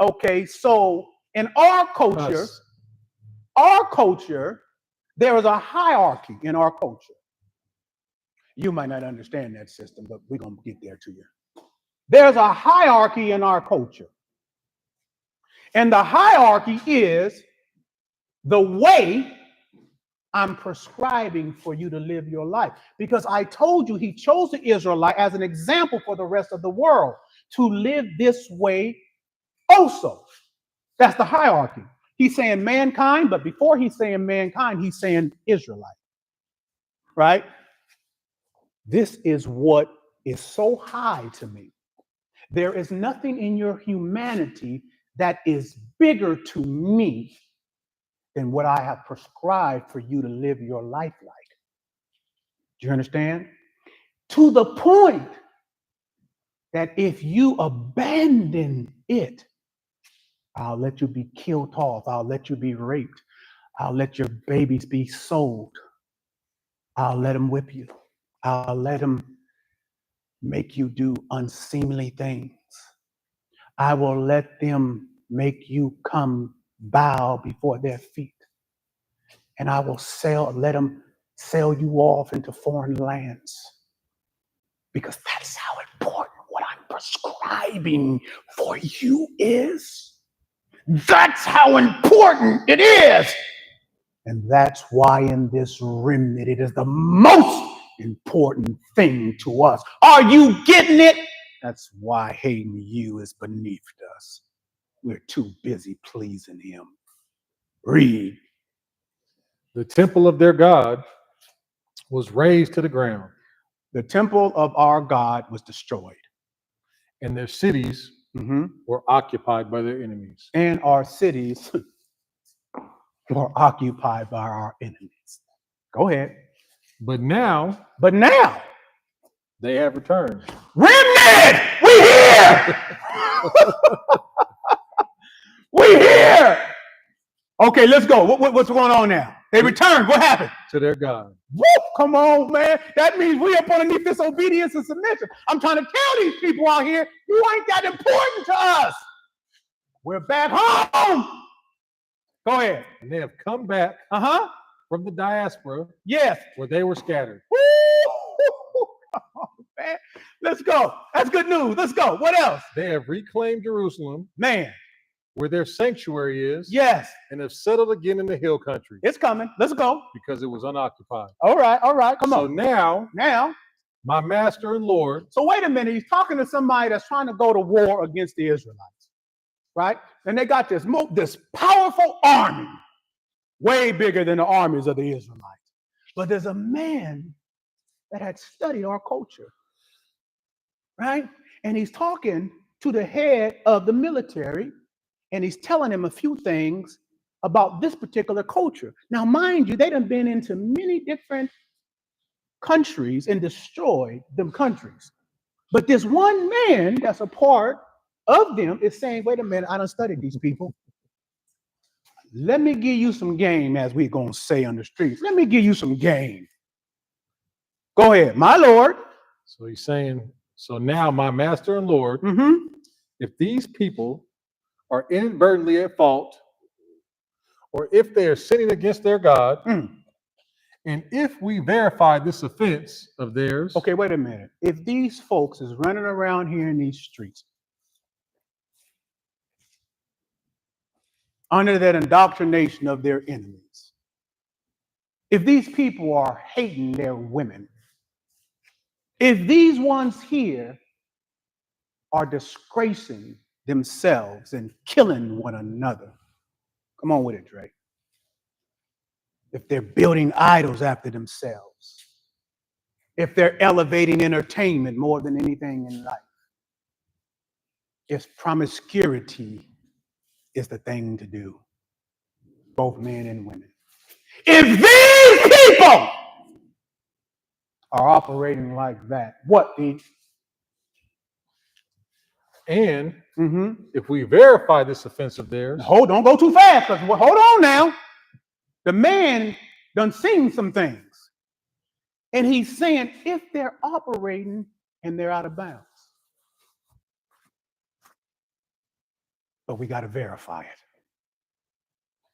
Okay, so in our Us. culture, there is a hierarchy in our culture. You might not understand that system, but we're going to get there to you. There's a hierarchy in our culture. And the hierarchy is the way I'm prescribing for you to live your life. Because I told you he chose the Israelite as an example for the rest of the world to live this way also. That's the hierarchy. He's saying mankind, but before he's saying mankind, he's saying Israelite. Right? This is what is so high to me. There is nothing in your humanity that is bigger to me than what I have prescribed for you to live your life like. Do you understand? To the point that if you abandon it, I'll let you be killed off. I'll let you be raped. I'll let your babies be sold. I'll let them whip you. I'll let them make you do unseemly things. I will let them make you come bow before their feet. And I will let them sell you off into foreign lands. Because that's how important what I'm prescribing for you is. That's how important it is. And that's why in this remnant, it is the most important thing to us. Are you getting it? That's why hating you is beneath us. We're too busy pleasing him. Read. The temple of their God was razed to the ground, The temple of our God was destroyed. and their cities were occupied by their enemies. And our cities were occupied by our enemies. Go ahead. But now But now, they have returned. remnant, we here. We here. Okay, let's go. What's going on now? They returned. What happened? To their God. Woo, come on, man. That means we up underneath this obedience and submission. I'm trying to tell these people out here, you ain't that important to us. We're back home. Go ahead. And they have come back from the diaspora, Yes. where they were scattered. Woo! Oh, man. Let's go. That's good news. Let's go. What else? They have reclaimed Jerusalem, Man. where their sanctuary is, Yes. and have settled again in the hill country. It's coming. Let's go. Because it was unoccupied. All right. Come So on. now, my master and Lord. So wait a minute. He's talking to somebody that's trying to go to war against the Israelites, right? And they got this powerful army, way bigger than the armies of the Israelites. But there's a man that had studied our culture, right? And he's talking to the head of the military, and he's telling him a few things about this particular culture. Now, mind you, they done been into many different countries and destroyed them countries. But this one man that's a part of them is saying, wait a minute, I done studied these people. Let me give you some game, as we're going to say on the streets. Let me give you some game. Go ahead, my Lord. So he's saying, so now my master and Lord, if these people are inadvertently at fault, or if they are sinning against their God, and if we verify this offense of theirs. Okay, wait a minute. If these folks is running around here in these streets under that indoctrination of their enemies, if these people are hating their women, if these ones here are disgracing themselves and killing one another, come on with it, Dre. If they're building idols after themselves, if they're elevating entertainment more than anything in life, if promiscuity is the thing to do, both men and women. If these people are operating like that, what, D? And if we verify this offense of theirs. Don't go too fast, because hold on now. The man done seen some things. And he's saying, if they're operating and they're out of bounds. But we got to verify it.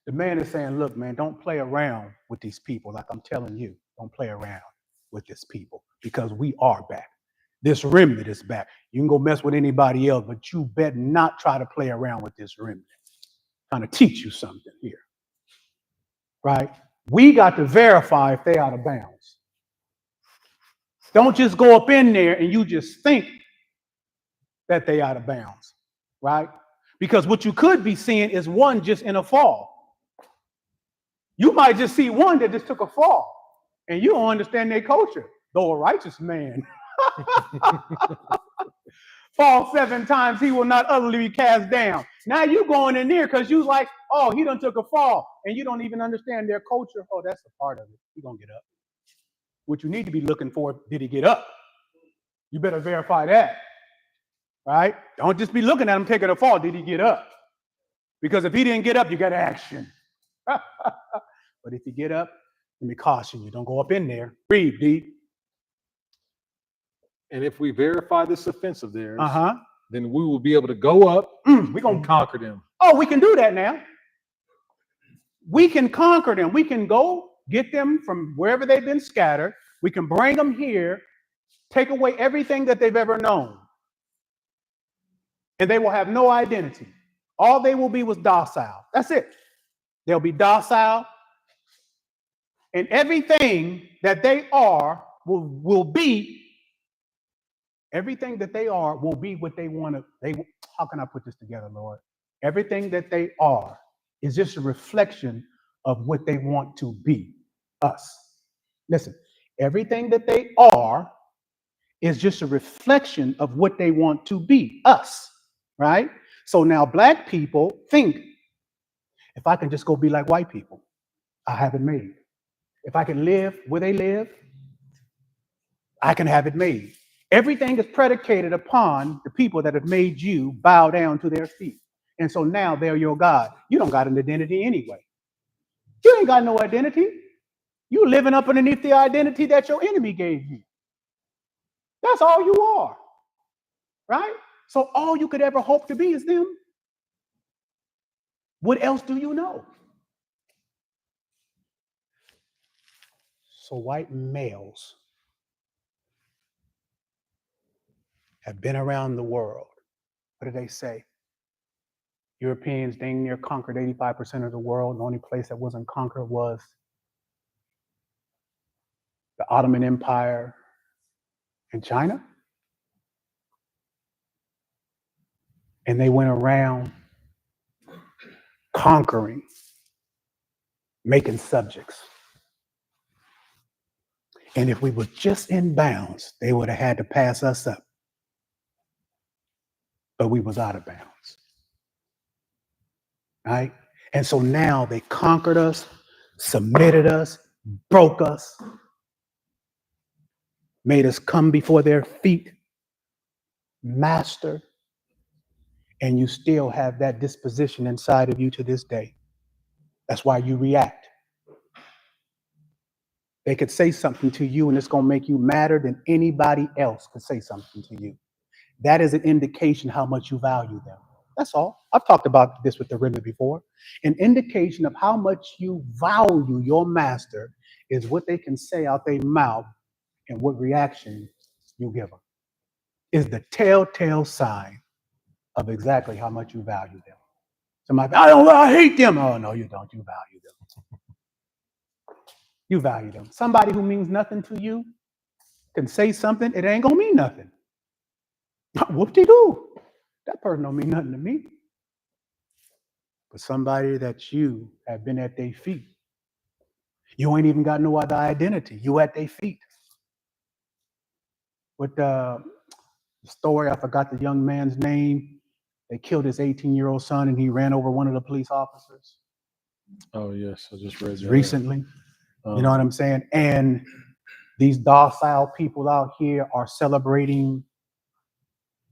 The man is saying, look, man, don't play around with these people. Like I'm telling you, don't play around with this people because we are back. This remnant is back. You can go mess with anybody else, but you better not try to play around with this remnant. I'm trying to teach you something here, right? We got to verify if they're out of bounds. Don't just go up in there and you just think that they're out of bounds, right? Because what you could be seeing is one just in a fall. You might just see one that just took a fall, and you don't understand their culture. Though a righteous man fall 7 times, he will not utterly be cast down. Now you going in there because you like, oh, he done took a fall, and you don't even understand their culture. Oh, that's a part of it. He's going to get up. What you need to be looking for, did he get up? You better verify that, right? Don't just be looking at him taking a fall. Did he get up? Because if he didn't get up, you got action. But if you get up, let me caution you, don't go up in there. Read, D. And if we verify this offense of theirs, then we will be able to go up we're gonna conquer them. Oh, we can do that now. We can conquer them. We can go get them from wherever they've been scattered. We can bring them here, take away everything that they've ever known. And they will have no identity. All they will be was docile. That's it. They'll be docile. And everything that they are will be, everything that they are will be what they want to, how can I put this together, Lord? Everything that they are is just a reflection of what they want to be, us. Listen, everything that they are is just a reflection of what they want to be, us, right? So now black people think, if I can just go be like white people, I have it made. If I can live where they live, I can have it made. Everything is predicated upon the people that have made you bow down to their feet. And so now they're your God. You don't got an identity anyway. You ain't got no identity. You living up underneath the identity that your enemy gave you. That's all you are, right? So all you could ever hope to be is them. What else do you know? So white males have been around the world. What do they say? Europeans dang near conquered 85% of the world. The only place that wasn't conquered was the Ottoman Empire and China. And they went around conquering, making subjects. And if we were just in bounds, they would have had to pass us up. But we was out of bounds. Right? And so now they conquered us, submitted us, broke us, made us come before their feet, master, and you still have that disposition inside of you to this day. That's why you react. They could say something to you and it's going to make you madder than anybody else could say something to you. That is an indication how much you value them. That's all. I've talked about this with the remnant before. An indication of how much you value your master is what they can say out their mouth and what reaction you give them. Is the telltale sign of exactly how much you value them. Somebody, I hate them. Oh, no, you don't. You value them. You value them. Somebody who means nothing to you can say something, it ain't gonna mean nothing. Whoop-de-doo. That person don't mean nothing to me. But somebody that you have been at their feet, you ain't even got no other identity. You at their feet. With the story, I forgot the young man's name. They killed his 18-year-old son and he ran over one of the police officers. Oh, yes. I just read that. Recently. You know what I'm saying? And these docile people out here are celebrating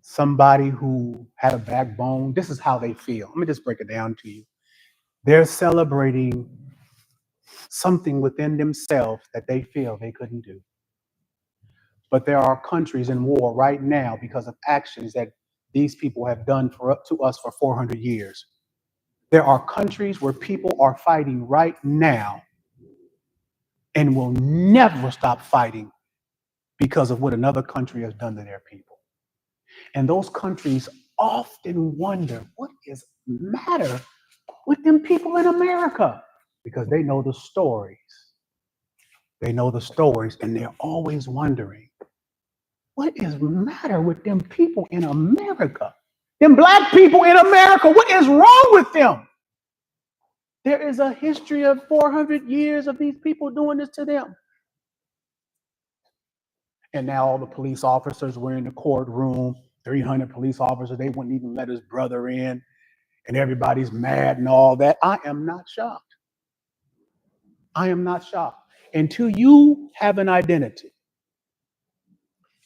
somebody who had a backbone. This is how they feel. Let me just break it down to you. They're celebrating something within themselves that they feel they couldn't do. But there are countries in war right now because of actions that these people have done to us for 400 years. There are countries where people are fighting right now and will never stop fighting because of what another country has done to their people. And those countries often wonder, what is the matter with them people in America? Because they know the stories. They know the stories, and they're always wondering, what is the matter with them people in America? Them black people in America, what is wrong with them? There is a history of 400 years of these people doing this to them. And now all the police officers were in the courtroom, 300 police officers, they wouldn't even let his brother in, and everybody's mad and all that. I am not shocked. I am not shocked. Until you have an identity,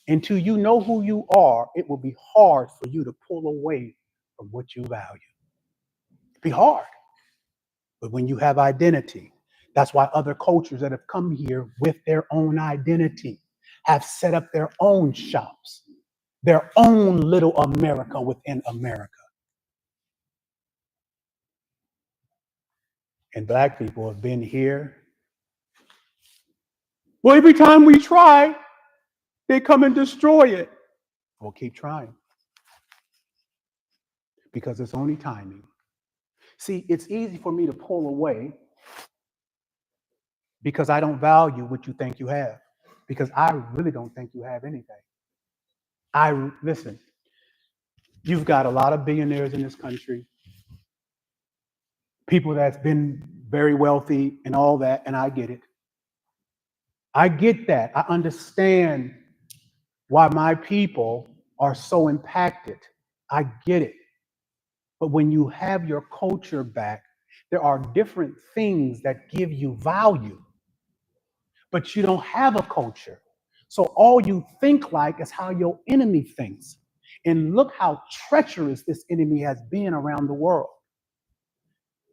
until you know who you are, it will be hard for you to pull away from what you value. It'll be hard. But when you have identity, that's why other cultures that have come here with their own identity have set up their own shops, their own little America within America. And black people have been here. Well, every time we try, they come and destroy it. We'll keep trying. Because it's only timing. See, it's easy for me to pull away because I don't value what you think you have. Because I really don't think you have anything. Listen, you've got a lot of billionaires in this country, people that's been very wealthy and all that, and I get it. I get that. I understand why my people are so impacted. I get it. But when you have your culture back, there are different things that give you value. But you don't have a culture. So all you think like is how your enemy thinks. And look how treacherous this enemy has been around the world.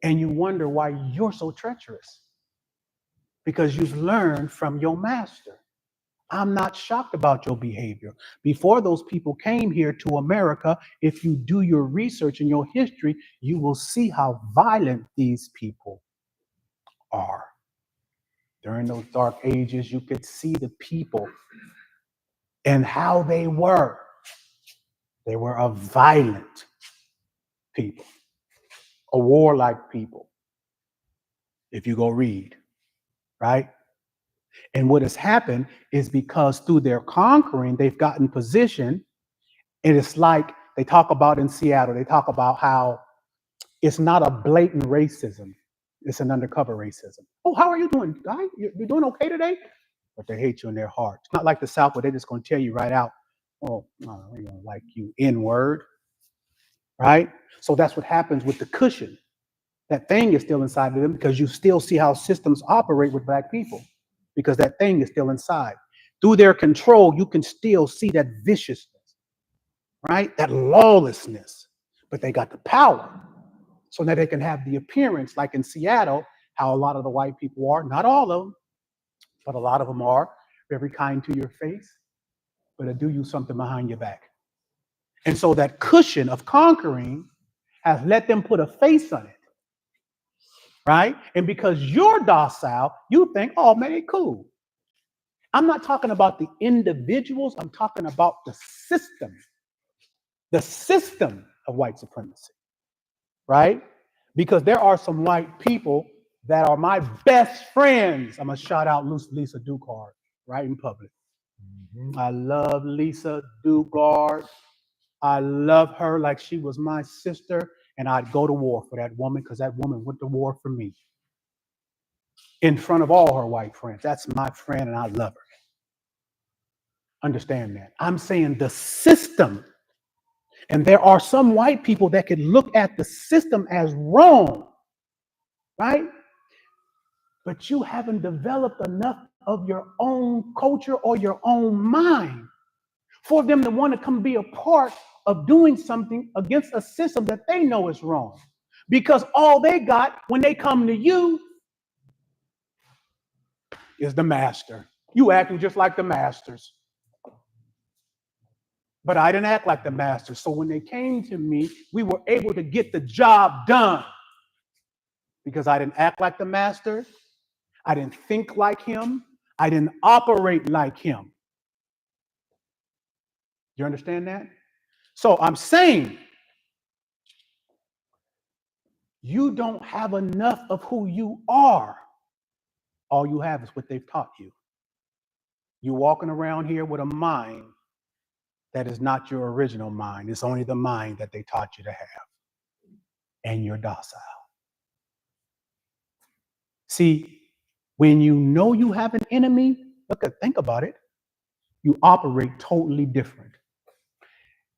And you wonder why you're so treacherous. Because you've learned from your master. I'm not shocked about your behavior. Before those people came here to America, if you do your research and your history, you will see how violent these people are. During those dark ages, you could see the people and how they were. They were a violent people, a warlike people, if you go read, right? And what has happened is because through their conquering, they've gotten position. And it's like they talk about in Seattle, they talk about how it's not a blatant racism. It's an undercover racism. Oh, how are you doing, guy? You're doing okay today? But they hate you in their heart. It's not like the South where they're just going to tell you right out, oh, no, we don't like you, N-word, right? So that's what happens with the cushion. That thing is still inside of them because you still see how systems operate with black people because that thing is still inside. Through their control, you can still see that viciousness, right? That lawlessness, but they got the power so that they can have the appearance like in Seattle, how a lot of the white people are, not all of them, but a lot of them are very kind to your face, but they'll do you something behind your back. And so that cushion of conquering has let them put a face on it. Right? And because you're docile, you think, oh man, they cool. I'm not talking about the individuals, I'm talking about the system of white supremacy, right? Because there are some white people that are my best friends. I'm gonna shout out Lisa Dugard right in public. I love Lisa Dugard. I love her like she was my sister, and I'd go to war for that woman because that woman went to war for me. In front of all her white friends. That's my friend and I love her. Understand that. I'm saying the system. And there are some white people that could look at the system as wrong, right? But you haven't developed enough of your own culture or your own mind for them to want to come be a part of doing something against a system that they know is wrong. Because all they got when they come to you is the master. You acting just like the masters. But I didn't act like the master. So when they came to me, we were able to get the job done because I didn't act like the master. I didn't think like him. I didn't operate like him. You understand that? So I'm saying you don't have enough of who you are. All you have is what they've taught you. You're walking around here with a mind that is not your original mind. It's only the mind that they taught you to have. And you're docile. See, when you know you have an enemy, think about it, you operate totally different.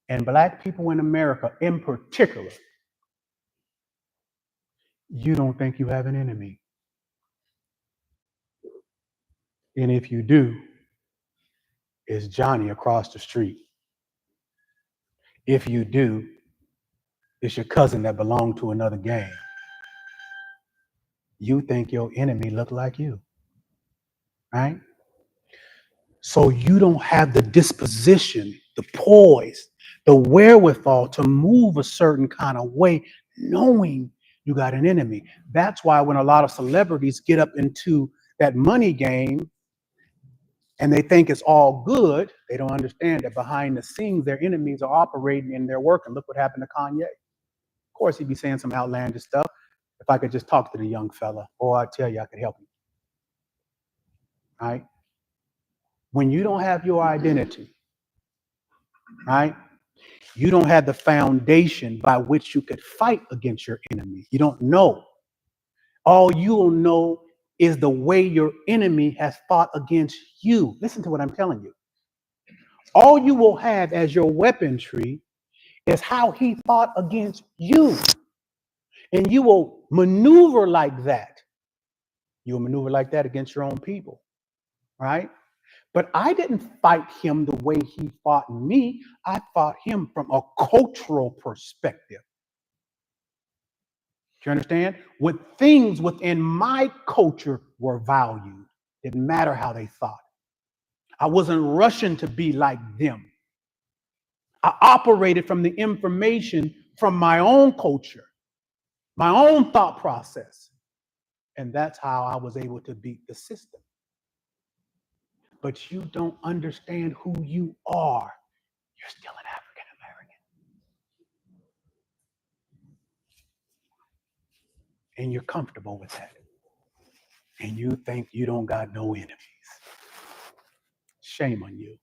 And Black people in America in particular, you don't think you have an enemy. And if you do, it's Johnny across the street. If you do, it's your cousin that belonged to another gang. You think your enemy look like you, right? So you don't have the disposition, the poise, the wherewithal to move a certain kind of way, knowing you got an enemy. That's why when a lot of celebrities get up into that money game and they think it's all good, they don't understand that behind the scenes, their enemies are operating in their work. And look what happened to Kanye. Of course, he'd be saying some outlandish stuff. If I could just talk to the young fella, I tell you, I could help him. Right? When you don't have your identity, right? You don't have the foundation by which you could fight against your enemy. You don't know. All you will know is the way your enemy has fought against you. Listen to what I'm telling you. All you will have as your weaponry is how he fought against you. And you will maneuver like that. You'll maneuver like that against your own people, right? But I didn't fight him the way he fought me. I fought him from a cultural perspective. Do you understand? What things within my culture were valued. Didn't matter how they thought. I wasn't rushing to be like them. I operated from the information from my own culture, my own thought process. And that's how I was able to beat the system. But you don't understand who you are. You're still an African American. And you're comfortable with that. And you think you don't got no enemies. Shame on you.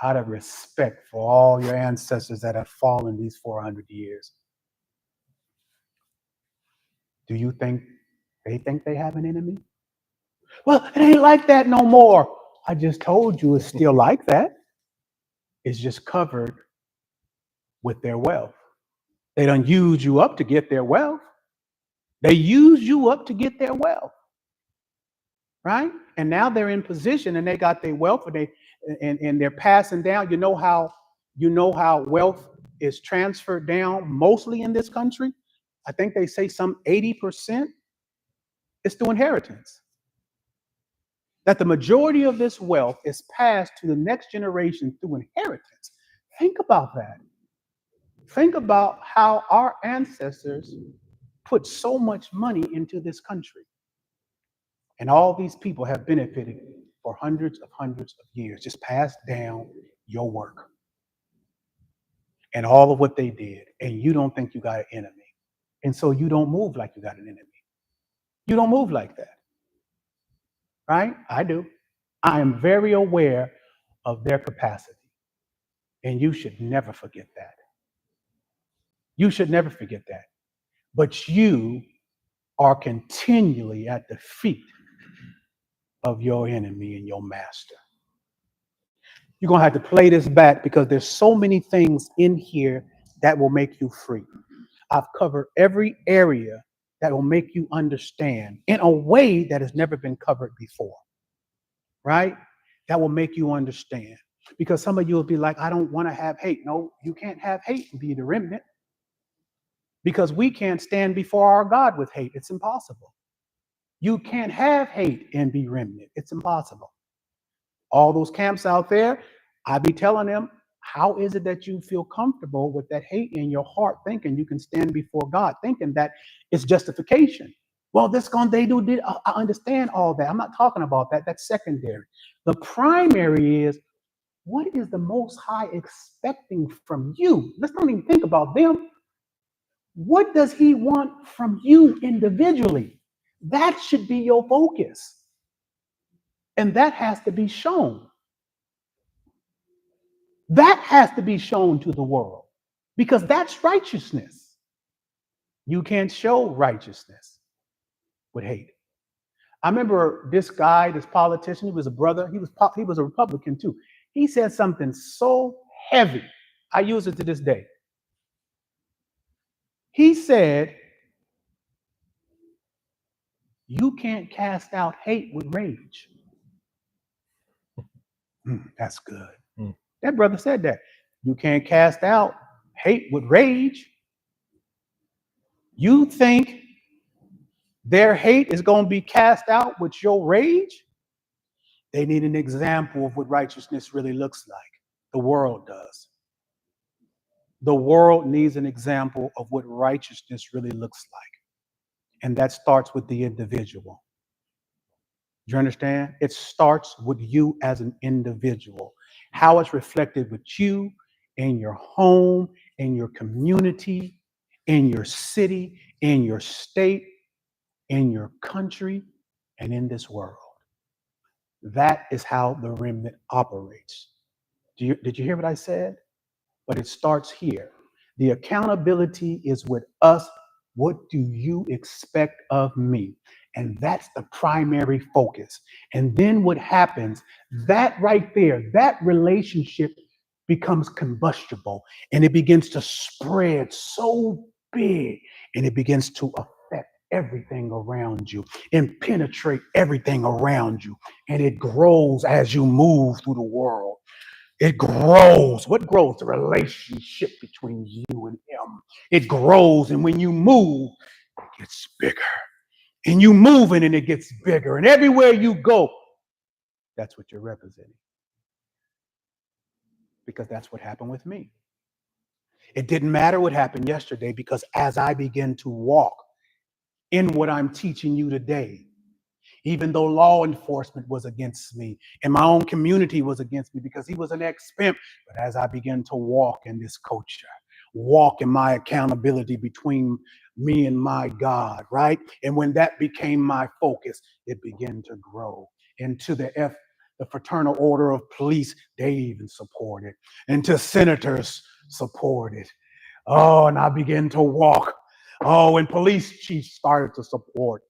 Out of respect for all your ancestors that have fallen these 400 years. Do you think they have an enemy? Well, it ain't like that no more. I just told you it's still like that. It's just covered with their wealth. They done use you up to get their wealth. They use you up to get their wealth. Right? And now they're in position and they got their wealth and they're passing down. You know how wealth is transferred down mostly in this country? I think they say some 80% is through inheritance. That the majority of this wealth is passed to the next generation through inheritance. Think about that. Think about how our ancestors put so much money into this country. And all these people have benefited for hundreds of years, just passed down your work and all of what they did. And you don't think you got an enemy. And so you don't move like you got an enemy. You don't move like that. Right? I do. I am very aware of their capacity. And you should never forget that. You should never forget that. But you are continually at the feet of your enemy and your master. You're going to have to play this back because there's so many things in here that will make you free. I've covered every area that will make you understand in a way that has never been covered before, right? That will make you understand. Because some of you will be like, I don't want to have hate. No, you can't have hate and be the remnant. Because we can't stand before our God with hate. It's impossible. You can't have hate and be remnant. It's impossible. All those camps out there, I be telling them, How is it that you feel comfortable with that hate in your heart, thinking you can stand before God, thinking that it's justification? Well, I understand all that. I'm not talking about that. That's secondary. The primary is, what is the Most High expecting from you? Let's not even think about them. What does he want from you individually? That should be your focus. And that has to be shown. That has to be shown to the world because that's righteousness. You can't show righteousness with hate. I remember this guy, this politician, he was a brother. He was a Republican too. He said something so heavy. I use it to this day. He said, you can't cast out hate with rage. That's good. That brother said that. You can't cast out hate with rage. You think their hate is going to be cast out with your rage? They need an example of what righteousness really looks like. The world does. The world needs an example of what righteousness really looks like. And that starts with the individual. Do you understand? It starts with you as an individual. How it's reflected with you in your home, in your community, in your city, in your state, in your country, and in this world. That is how the remnant operates. Did you hear what I said? But it starts here. The accountability is with us. What do you expect of me? And that's the primary focus. And then what happens, that right there, that relationship becomes combustible and it begins to spread so big and it begins to affect everything around you and penetrate everything around you. And it grows as you move through the world. It grows. What grows? The relationship between you and him. It grows, and when you move, it gets bigger. And you moving, and it gets bigger. And everywhere you go, that's what you're representing. Because that's what happened with me. It didn't matter what happened yesterday, because as I begin to walk in what I'm teaching you today, even though law enforcement was against me and my own community was against me because he was an ex-pimp. But as I began to walk in this culture, walk in my accountability between me and my God, right? And when that became my focus, it began to grow into the Fraternal Order of Police. They even supported, into senators supported. Oh, and I began to walk. Oh, and police chiefs started to support.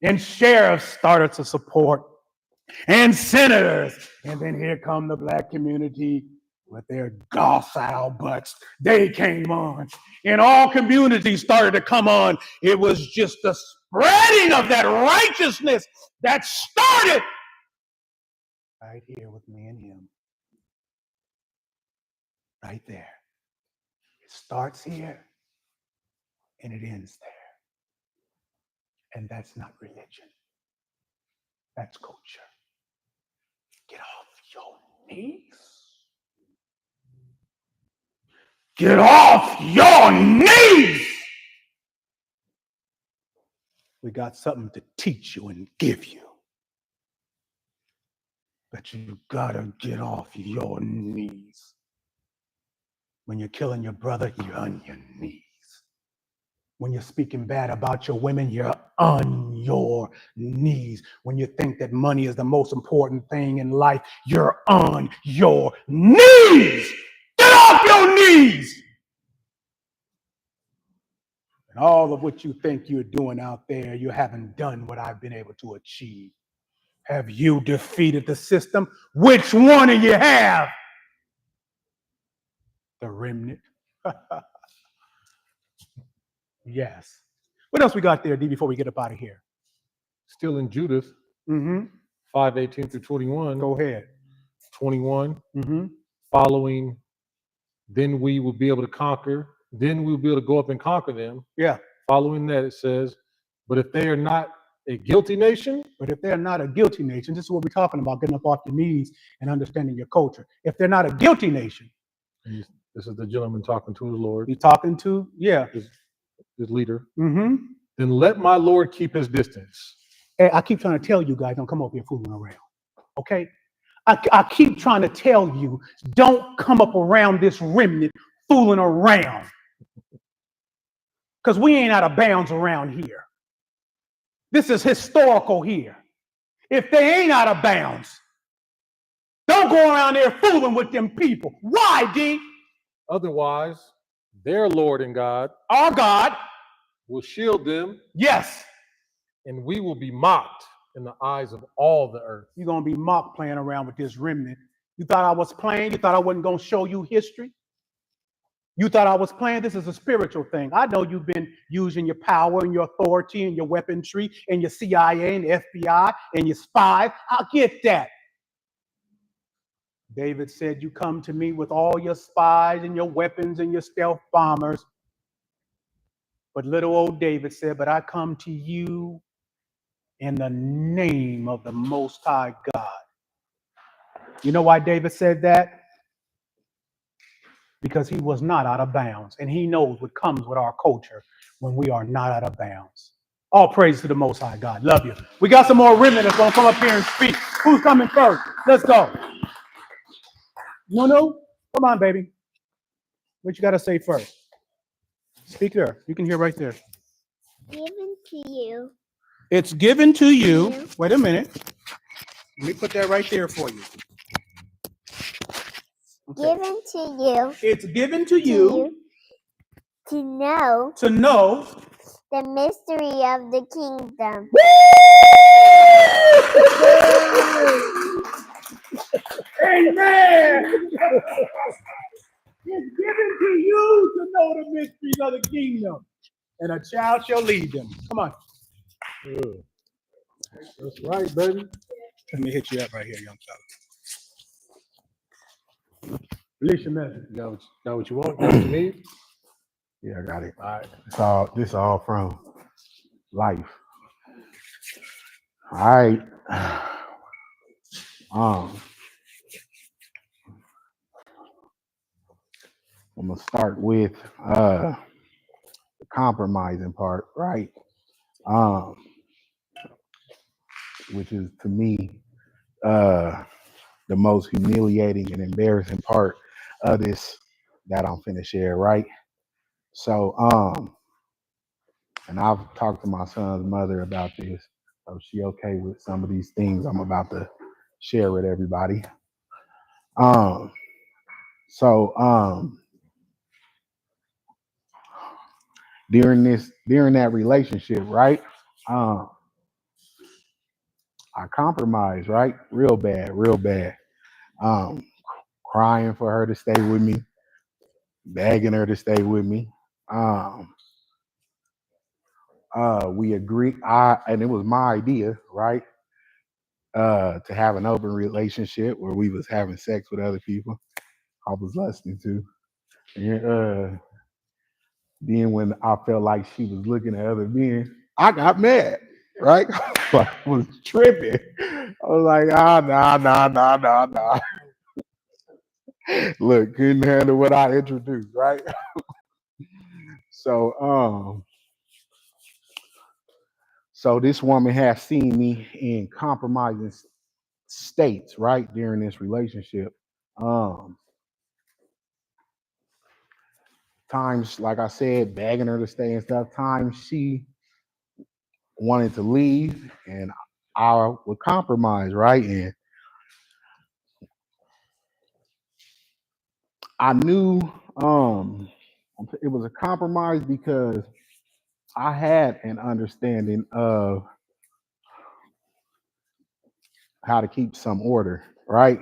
And sheriffs started to support, and senators. And then here come the black community with their docile butts. They came on, and all communities started to come on. It was just the spreading of that righteousness that started right here with me and him. Right there. It starts here, and it ends there. And that's not religion. That's culture. Get off your knees. Get off your knees. We got something to teach you and give you. But you gotta get off your knees. When you're killing your brother, you're on your knees. When you're speaking bad about your women, you're on your knees. When you think that money is the most important thing in life, you're on your knees. Get off your knees. And all of what you think you're doing out there, you haven't done what I've been able to achieve. Have you defeated the system? Which one of you have? The remnant. Yes. What else we got there, D, before we get up out of here? Still in Judith, 5:18 through 21. Go ahead. 21. Following, then we will be able to conquer. Then we'll be able to go up and conquer them. Yeah. Following that, it says, but if they are not a guilty nation. But if they're not a guilty nation, this is what we're talking about, getting up off your knees and understanding your culture. If they're not a guilty nation, This is the gentleman talking to his Lord, He's talking to, his leader. Mm-hmm. Then let my Lord keep his distance. Hey, I keep trying to tell you guys, don't come up here fooling around. Okay? I keep trying to tell you, don't come up around this remnant fooling around. Because we ain't out of bounds around here. This is historical here. If they ain't out of bounds, don't go around there fooling with them people. Why, D? Otherwise, their Lord and God, Our God, will shield them, yes. and we will be mocked in the eyes of all the earth. You're going to be mocked playing around with this remnant. You thought I was playing? You thought I wasn't going to show you history? You thought I was playing? This is a spiritual thing. I know you've been using your power and your authority and your weaponry and your CIA and the FBI and your spies. I get that. David said, you come to me with all your spies and your weapons and your stealth bombers. But little old David said, but I come to you in the name of the Most High God. You know why David said that? Because he was not out of bounds. And he knows what comes with our culture when we are not out of bounds. All praise to the Most High God. Love you. We got some more women that's going to come up here and speak. Who's coming first? Let's go. No. Come on, baby. What you got to say first? Speak there. You can hear right there. Given to you. It's given to you. Wait a minute. Let me put that right there for you. Okay. Given to you. It's given to you to know the mystery of the kingdom. Amen. It's given to you to know the mysteries of the kingdom, and a child shall lead them. Come on. Good. That's right, baby. Let me hit you up right here, young fella. Release your message. Got what you want? Got what you need? Yeah, I got it. All right. This all from life. All right. I'm gonna start with the compromising part, right? Which is to me the most humiliating and embarrassing part of this that I'm finna share, right? So, and I've talked to my son's mother about this. So she okay with some of these things I'm about to share with everybody. So during that relationship, right? I compromised, right? Real bad. Crying for her to stay with me, begging her to stay with me. We agreed, and it was my idea, right? To have an open relationship where we was having sex with other people. I was lusting to. And then when I felt like she was looking at other men, I got mad, right? I was tripping. I was like, nah. Look, couldn't handle what I introduced, right? So this woman has seen me in compromising states, right, during this relationship. Times, like I said, begging her to stay and stuff. Times she wanted to leave and I would compromise, right? And I knew it was a compromise because I had an understanding of how to keep some order, right?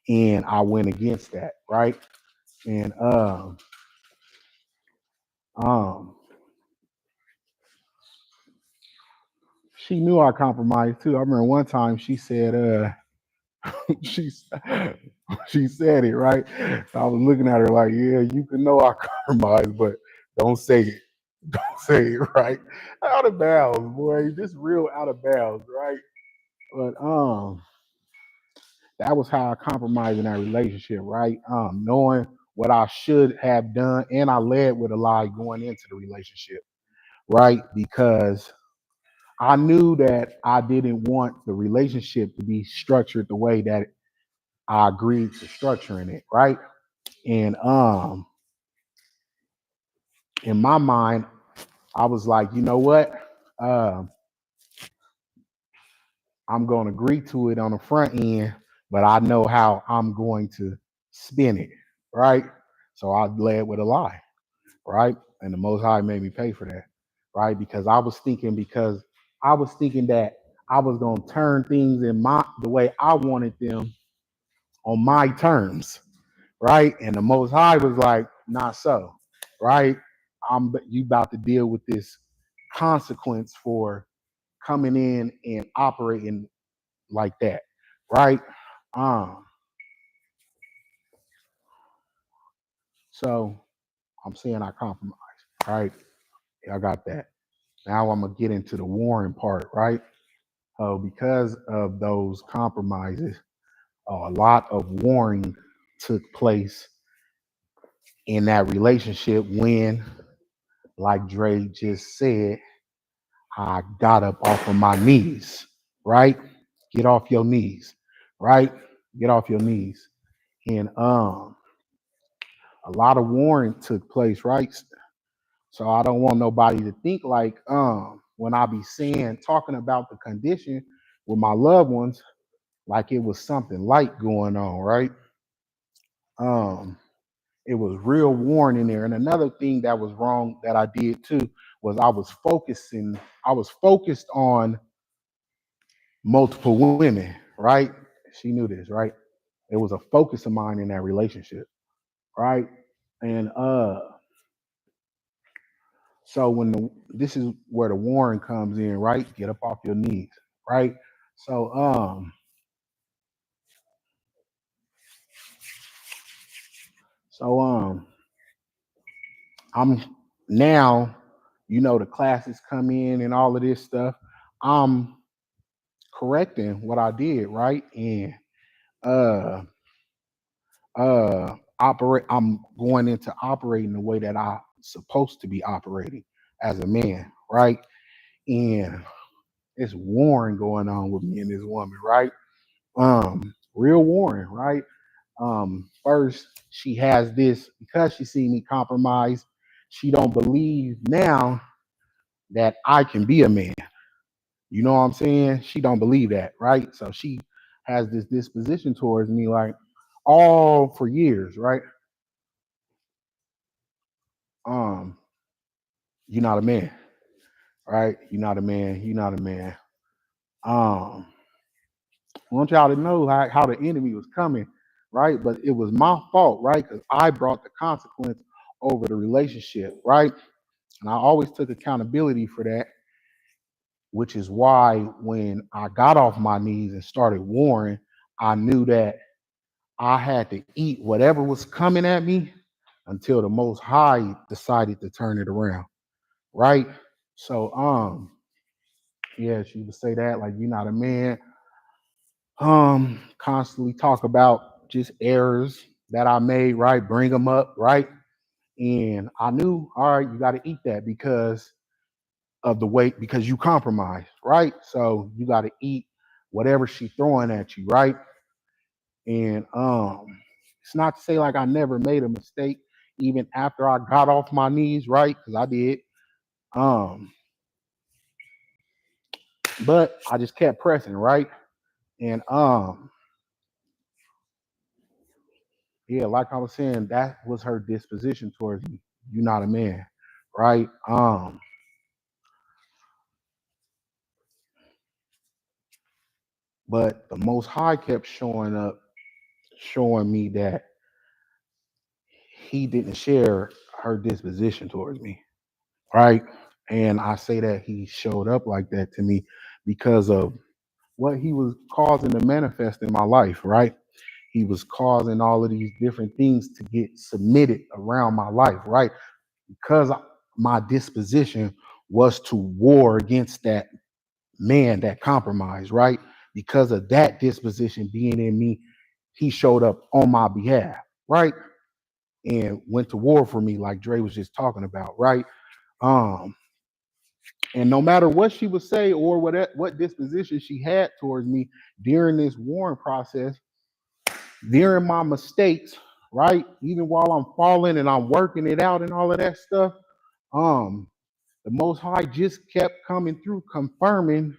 And I went against that, right? And she knew I compromised too. I remember one time she said, she said it, right? I was looking at her like, yeah, you can know I compromised, but don't say it. Don't say it, right? Out of bounds, boy. Just real out of bounds, right? But that was how I compromised in that relationship, right? Knowing what I should have done, and I led with a lie going into the relationship, right? Because I knew that I didn't want the relationship to be structured the way that I agreed to structuring it, right? And in my mind, I was like, you know what? I'm going to agree to it on the front end, but I know how I'm going to spin it, right? So I led with a lie, right? And the Most High made me pay for that, right? Because I was thinking that I was going to turn things in the way I wanted them on my terms, right? And the Most High was like, not so, right? You about to deal with this consequence for coming in and operating like that, right? Um, so I'm saying I compromise, right? I got that. Now I'm gonna get into the warring part, right? Because of those compromises, a lot of warring took place in that relationship when, like Dre just said, I got up off of my knees, right? Get off your knees, right? Get off your knees. And a lot of warring took place, right? So I don't want nobody to think like when I be talking about the condition with my loved ones, like it was something light going on, right? Um, it was real warring in there. And another thing that was wrong that I did too was I was focused on multiple women, right? She knew this, right? It was a focus of mine in that relationship, right? And so this is where the warring comes in, right? Get up off your knees, right? So I'm now, the classes come in and all of this stuff. I'm correcting what I did, right? And uh I'm going into operating the way that I'm supposed to be operating as a man, right? And it's warring going on with me and this woman, right? Real warring, right? First she has this because she see me compromise. She don't believe now that I can be a man. You know what I'm saying? She don't believe that, right? So she has this disposition towards me, like all for years, right? Um, you're not a man, right? You're not a man. You're not a man. I want y'all to know how the enemy was coming, right? But it was my fault, right? Because I brought the consequence over the relationship, right? And I always took accountability for that, which is why when I got off my knees and started warring, I knew that I had to eat whatever was coming at me until the Most High decided to turn it around, right? So, yeah, she would say that like you're not a man. Constantly talk about just errors that I made, right? Bring them up, right? And I knew, all right, you got to eat that because of the weight, because you compromised, right? So you got to eat whatever she throwing at you, right? And it's not to say like I never made a mistake, even after I got off my knees, right? Because I did. Um, but I just kept pressing, right? And yeah, like I was saying, that was her disposition towards me. You're not a man, right? But the Most High kept showing up, showing me that he didn't share her disposition towards me, right? And I say that he showed up like that to me because of what he was causing to manifest in my life, right? He was causing all of these different things to get submitted around my life, right? Because my disposition was to war against that man that compromised, right? Because of that disposition being in me, he showed up on my behalf, right? and went to war for me, like Dre was just talking about, right? And no matter what she would say or what disposition she had towards me during this warring process, during my mistakes, right? Even while I'm falling and I'm working it out and all of that stuff, the Most High just kept coming through, confirming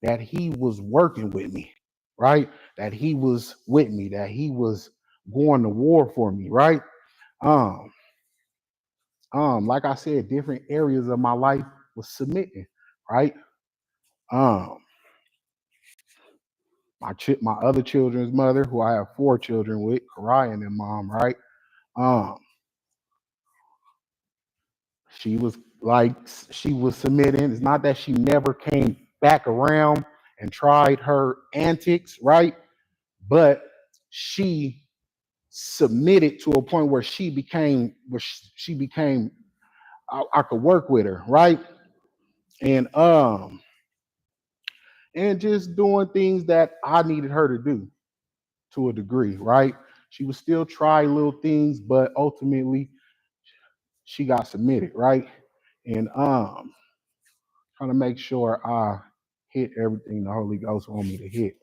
that He was working with me, right? That He was with me, that He was going to war for me, right? Like I said, different areas of my life was submitting, right? My other children's mother, who I have 4 children with, Kariah and mom, right? She was submitting. It's not that she never came back around and tried her antics, right? But she submitted to a point where I could work with her, right? And just doing things that I needed her to do to a degree, right? She would still try little things, but ultimately she got submitted, right? And trying to make sure I hit everything the Holy Ghost want me to hit.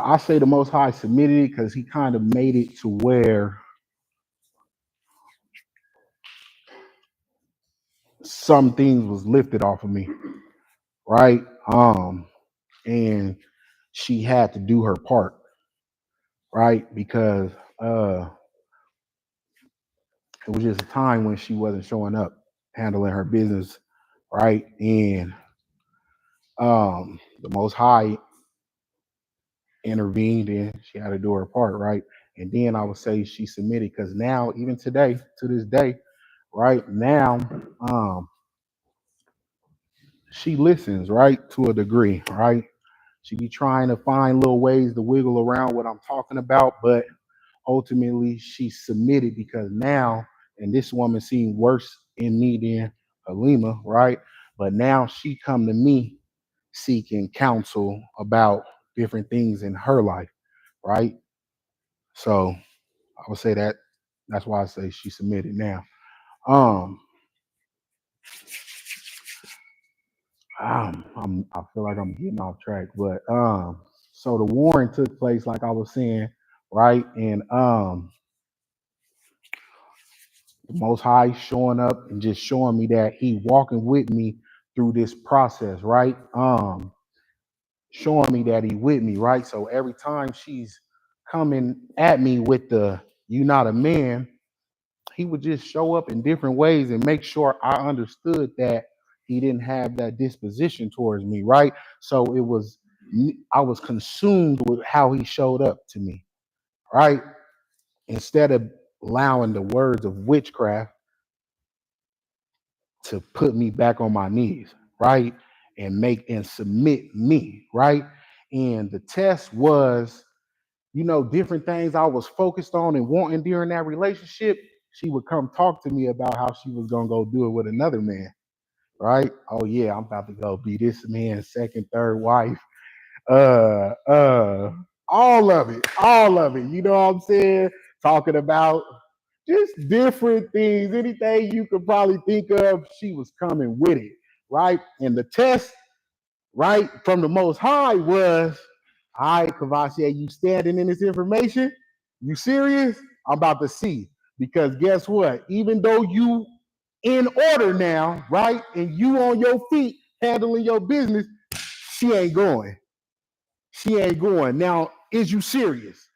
I say the Most High submitted it because He kind of made it to where some things was lifted off of me, right? And she had to do her part, right? Because it was just a time when she wasn't showing up, handling her business, right? And the Most High intervened and she had to do her part, right? And then I would say she submitted because now, even today, to this day, right now, she listens, right, to a degree, right? She be trying to find little ways to wiggle around what I'm talking about, but ultimately she submitted because now, and this woman seen worse in me than Halima, right? But now she come to me seeking counsel about different things in her life, right? So I would say that's why I say she submitted now. I feel like I'm getting off track, but so the warring took place, like I was saying, right? And the Most High showing up and just showing me that He walking with me through this process, right? Showing me that He with me, right? So every time she's coming at me with the "you not a man," He would just show up in different ways and make sure I understood that He didn't have that disposition towards me, right? So I was consumed with how He showed up to me, right? Instead of allowing the words of witchcraft to put me back on my knees, right? And submit me, right? And the test was, different things I was focused on and wanting during that relationship. She would come talk to me about how she was gonna go do it with another man, right? Oh yeah, I'm about to go be this man's second, third wife. Uh, uh, all of it. You know what I'm saying? Talking about just different things, anything you could probably think of, she was coming with it, right? And the test, right, from the Most High was, all right, Kavasi, you standing in this information? You serious? I'm about to see. Because guess what? Even though you in order now, right, and you on your feet handling your business, she ain't going. She ain't going. Now, is you serious?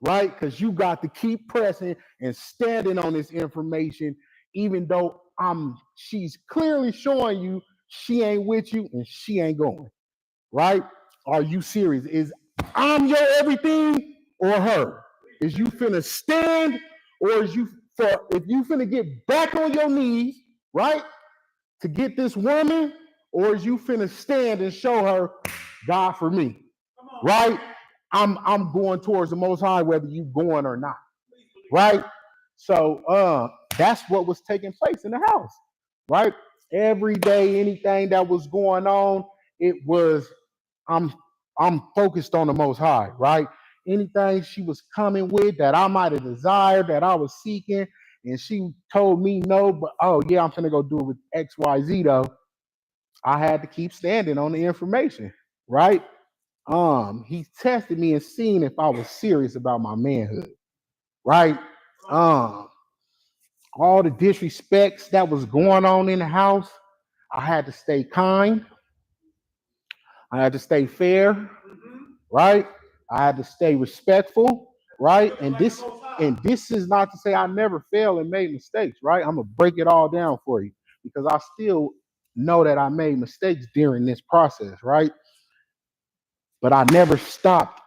Right? Because you got to keep pressing and standing on this information, even though she's clearly showing you she ain't with you and she ain't going. Right? Are you serious? Is I'm your everything or her? Is you finna stand or if you finna get back on your knees, right? To get this woman, or is you finna stand and show her God for me? Right? I'm going towards the Most High, whether you going or not. Right? So that's what was taking place in the house. Right? Every day, anything that was going on, it was I'm focused on the Most High, right? Anything she was coming with that I might have desired, that I was seeking, and she told me no, but oh yeah, I'm gonna go do it with XYZ though. I had to keep standing on the information, right? He tested me and seen if I was serious about my manhood, right? All the disrespects that was going on in the house, I had to stay kind. I had to stay fair, right? I had to stay respectful, right? And this is not to say I never failed and made mistakes, right? I'm gonna break it all down for you because I still know that I made mistakes during this process, right? But I never stopped.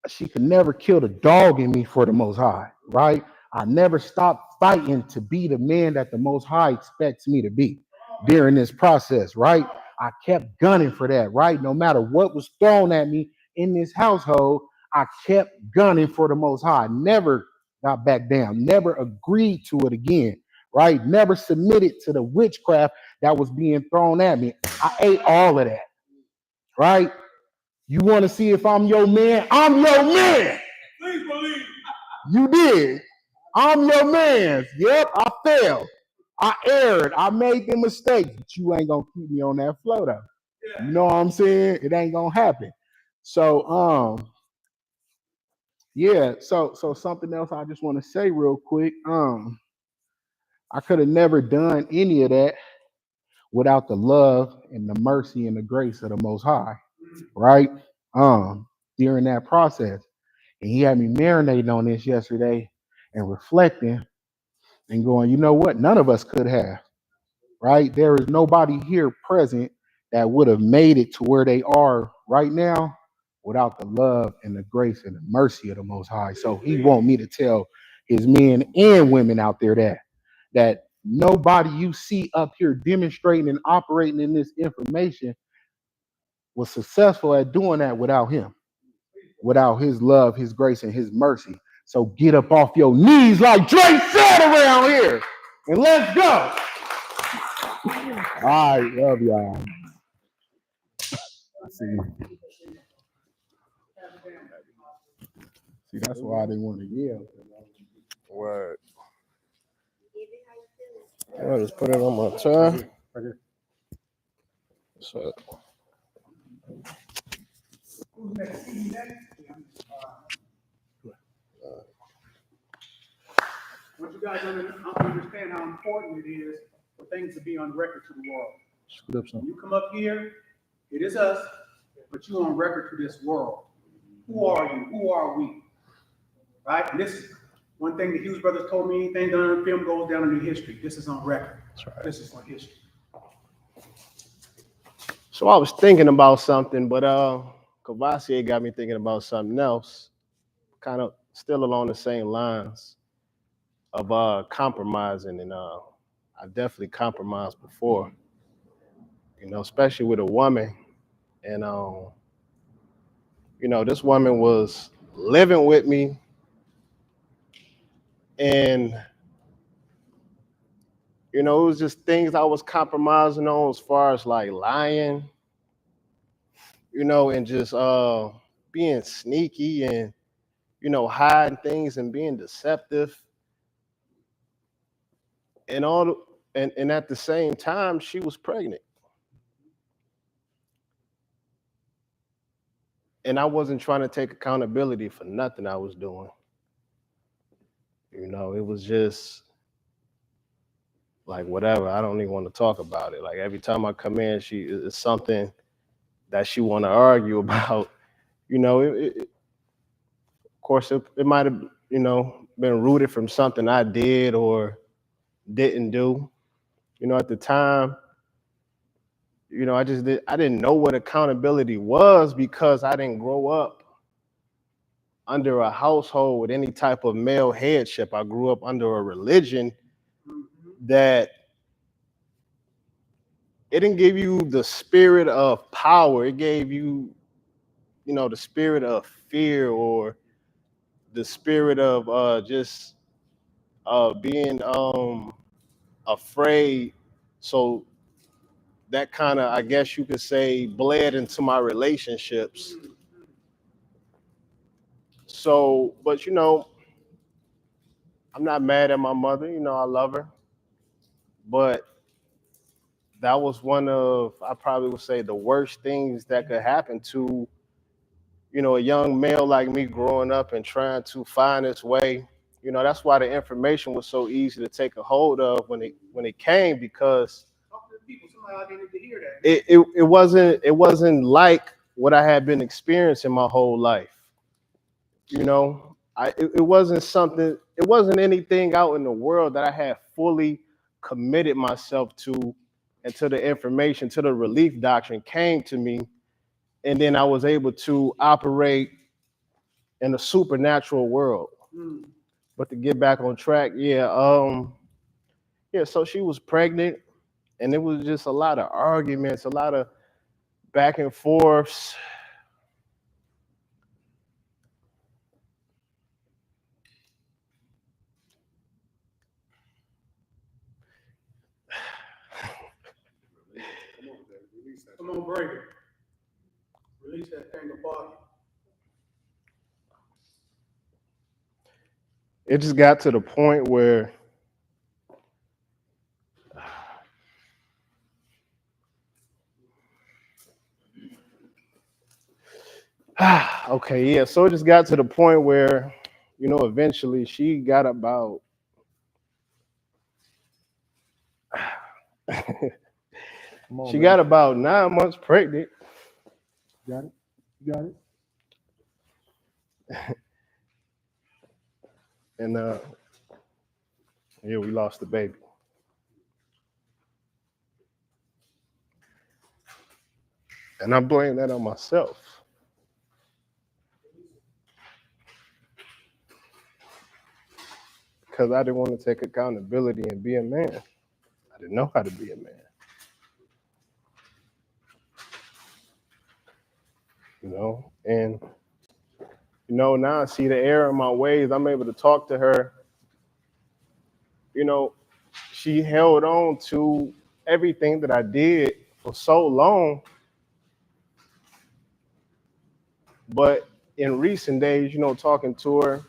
She could never kill the dog in me for the Most High, right? I never stopped fighting to be the man that the Most High expects me to be during this process, right? I kept gunning for that, right? No matter what was thrown at me in this household, I kept gunning for the Most High. Never got back down, never agreed to it again, right? Never submitted to the witchcraft that was being thrown at me. I ate all of that, right? You want to see if I'm your man? I'm your man. Please believe. You did. I'm your man. Yep, I failed. I erred. I made the mistakes, but you ain't gonna keep me on that flow though. Yeah. You know what I'm saying? It ain't gonna happen. So yeah, so something else I just want to say real quick. I could have never done any of that without the love and the mercy and the grace of the Most High, right? During that process. And he had me marinating on this yesterday and reflecting and going, you know what? None of us could have, right? There is nobody here present that would have made it to where they are right now without the love and the grace and the mercy of the Most High. So he want me to tell his men and women out there that nobody you see up here demonstrating and operating in this information was successful at doing that without him, without his love, his grace, and his mercy. So get up off your knees like Drake said around here and let's go. All right, love y'all. See, that's why I didn't want to yell. Word. I'll just put it on my tongue. So, Once you guys understand how important it is for things to be on record to the world. When you come up here, it is us, but you're on record to this world. Who are you? Who are we? Right? And this is one thing the Hughes brothers told me, anything done in film goes down into history. This is on record. That's right. This is for history. so I was thinking about something, but Kavasi got me thinking about something else, kind of still along the same lines of compromising. And I definitely compromised before, especially with a woman. And, this woman was living with me. And, it was just things I was compromising on as far as like lying, and just being sneaky and, hiding things and being deceptive. And and at the same time, she was pregnant. And I wasn't trying to take accountability for nothing I was doing. It was just like whatever. I don't even want to talk about it. Like every time I come in, it's something that she want to argue about. Of course, it might have, been rooted from something I did or didn't do. At the time, I didn't know what accountability was because I didn't grow up under a household with any type of male headship. I grew up under a religion that it didn't give you the spirit of power. It gave you, the spirit of fear or the spirit of just being afraid. So that kind of, I guess you could say, bled into my relationships. So, but you know, I'm not mad at my mother. You know, I love her. But that was one of, I probably would say, the worst things that could happen to, you know, a young male like me growing up and trying to find his way. You know, that's why the information was so easy to take a hold of when it came, because it wasn't like what I had been experiencing my whole life. You know, it wasn't anything out in the world that I had fully committed myself to until the information, to the relief doctrine came to me. And then I was able to operate in a supernatural world. But to get back on track, so she was pregnant, and it was just a lot of arguments, a lot of back and forths. Come on, break it. Release that thing apart. It just got to the point where so it just got to the point where, you know, eventually she got about she got about 9 months pregnant. Got it? You got it? And we lost the baby. And I blame that on myself. Because I didn't want to take accountability and be a man. I didn't know how to be a man. You know, and you know, now I see the error in my ways. I'm able to talk to her. You know, she held on to everything that I did for so long. But in recent days, you know, talking to her,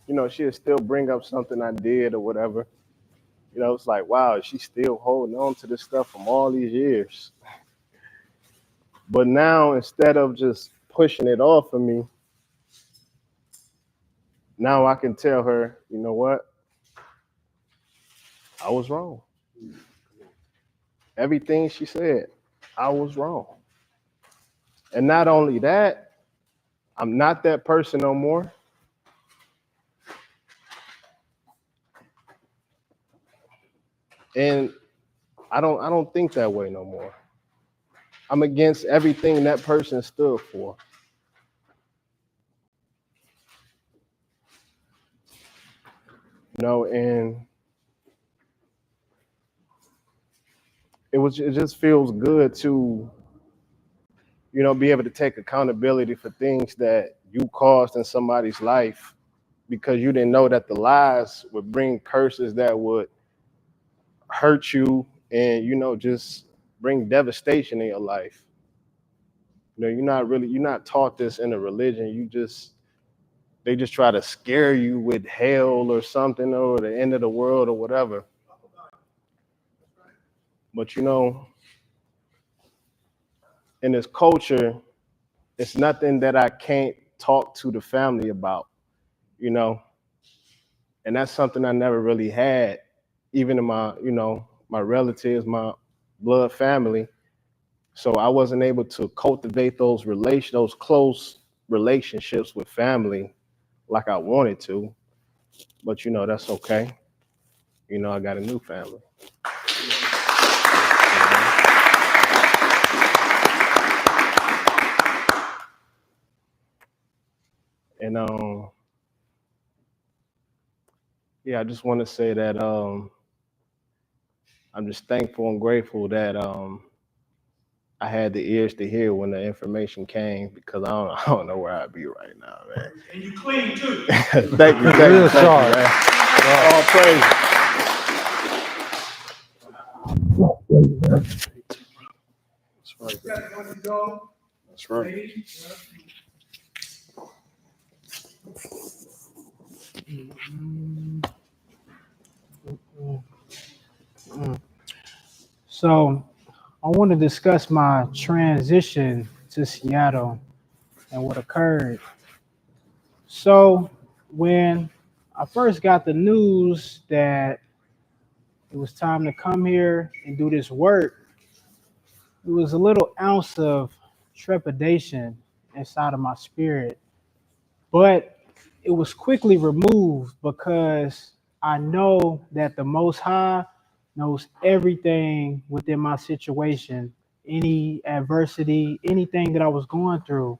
you know, she'll still bring up something I did or whatever. You know, it's like, wow, she's still holding on to this stuff from all these years. But now, instead of just pushing it off of me, now I can tell her, you know what? I was wrong. Everything she said, I was wrong. And not only that, I'm not that person no more. And I don't think that way no more. I'm against everything that person stood for. You know, and it just feels good to, you know, be able to take accountability for things that you caused in somebody's life because you didn't know that the lies would bring curses that would hurt you and, you know, just bring devastation in your life. You know, you're not taught this in a religion. They just try to scare you with hell or something or the end of the world or whatever. But, you know, in this culture, it's nothing that I can't talk to the family about, you know, and that's something I never really had, even in my, you know, my relatives, my blood family. So I wasn't able to cultivate those close relationships with family like I wanted to, but you know, that's okay. You know, I got a new family. And I just want to say that I'm just thankful and grateful that I had the ears to hear when the information came, because I don't know where I'd be right now, man. And you clean too. Thank you, man. All praise. That's right. So I want to discuss my transition to Seattle and what occurred. So when I first got the news that it was time to come here and do this work, it was a little ounce of trepidation inside of my spirit, but it was quickly removed because I know that the Most High knows everything within my situation, any adversity, anything that I was going through.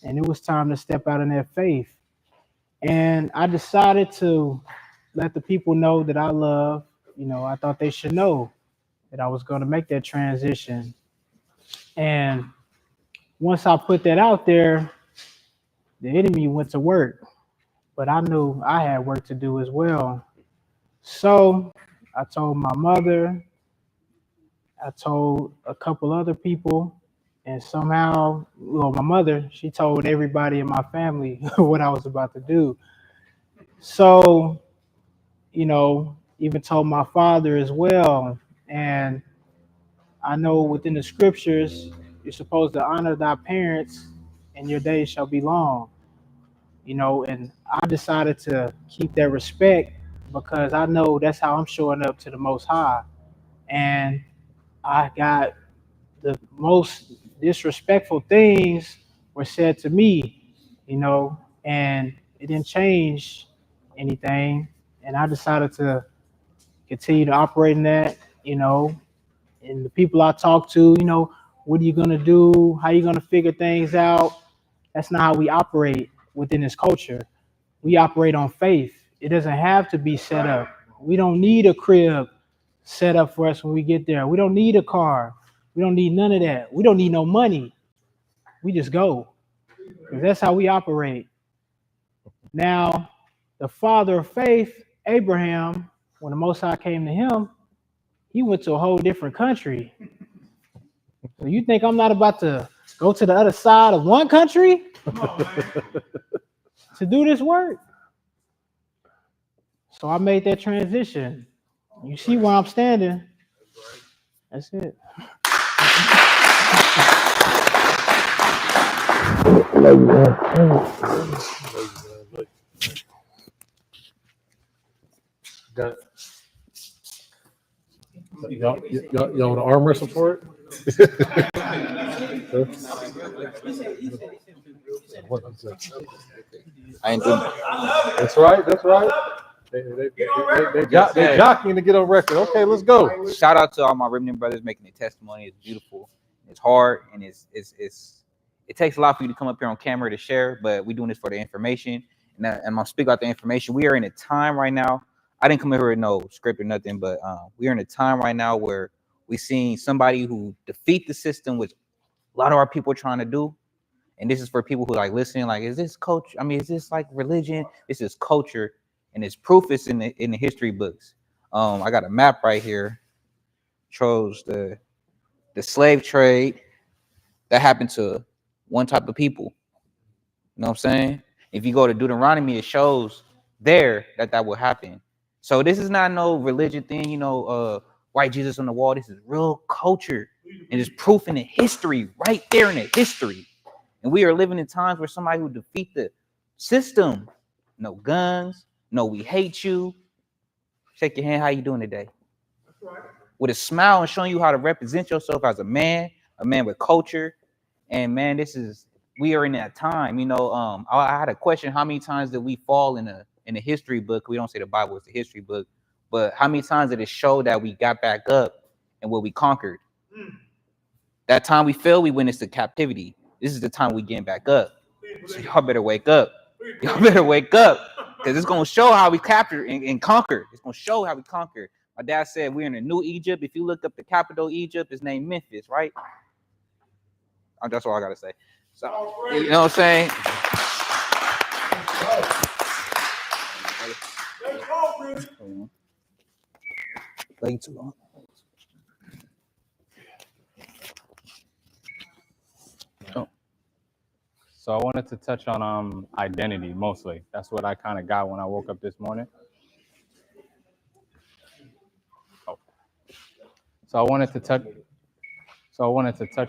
And it was time to step out in that faith. And I decided to let the people know that I love. I thought they should know that I was going to make that transition. And once I put that out there, the enemy went to work. But I knew I had work to do as well. So I told my mother, I told a couple other people, and somehow, well, my mother, she told everybody in my family what I was about to do. So, even told my father as well. And I know within the scriptures, you're supposed to honor thy parents and your days shall be long. And I decided to keep that respect because I know that's how I'm showing up to the Most High. And I got the most disrespectful things were said to me, and it didn't change anything. And I decided to continue to operate in that, and the people I talk to, what are you going to do? How are you going to figure things out? That's not how we operate within this culture. We operate on faith. It doesn't have to be set up. We don't need a crib set up for us when we get there. We don't need a car. We don't need none of that. We don't need no money. We just go. Because that's how we operate. Now, the father of faith, Abraham, when the Most High came to him, he went to a whole different country. So you think I'm not about to go to the other side of one country to do this work? So I made that transition. You see where I'm standing. That's it. Got y'all want to arm wrestle for it? I ain't doing it. That's right. That's right. They jockeying to get on record. Okay, let's go. Shout out to all my remnant brothers making the testimony. It's beautiful. It's hard, and it takes a lot for you to come up here on camera to share. But we're doing this for the information, and I'm gonna speak about the information. We are in a time right now. I didn't come here with no script or nothing, but we are in a time right now where we're seeing somebody who defeat the system, which a lot of our people are trying to do. And this is for people who like listening. Like, is this culture? I mean, is this like religion? This is culture. And its proof is in the history books. I got a map right here. Shows the slave trade that happened to one type of people. You know what I'm saying? If you go to Deuteronomy, it shows there that will happen. So this is not no religion thing, white Jesus on the wall. This is real culture. And it's proof in the history, right there in the history. And we are living in times where somebody who defeat the system, no guns, no, we hate you. Shake your hand. How you doing today? That's right. With a smile and showing you how to represent yourself as a man with culture. And man, we are in that time. I had a question: how many times did we fall in a history book? We don't say the Bible is the history book, but how many times did it show that we got back up and what we conquered? That time we fell, we went into captivity. This is the time we getting back up. So y'all better wake up. Y'all better wake up. Because it's going to show how we captured and conquered. It's going to show how we conquered. My dad said we're in a new Egypt. If you look up the capital Egypt, it's named Memphis, right? That's all I got to say. So, you know what I'm saying? Thank you too long. So I wanted to touch on identity mostly. That's what I kind of got when I woke up this morning. Oh. So I wanted to touch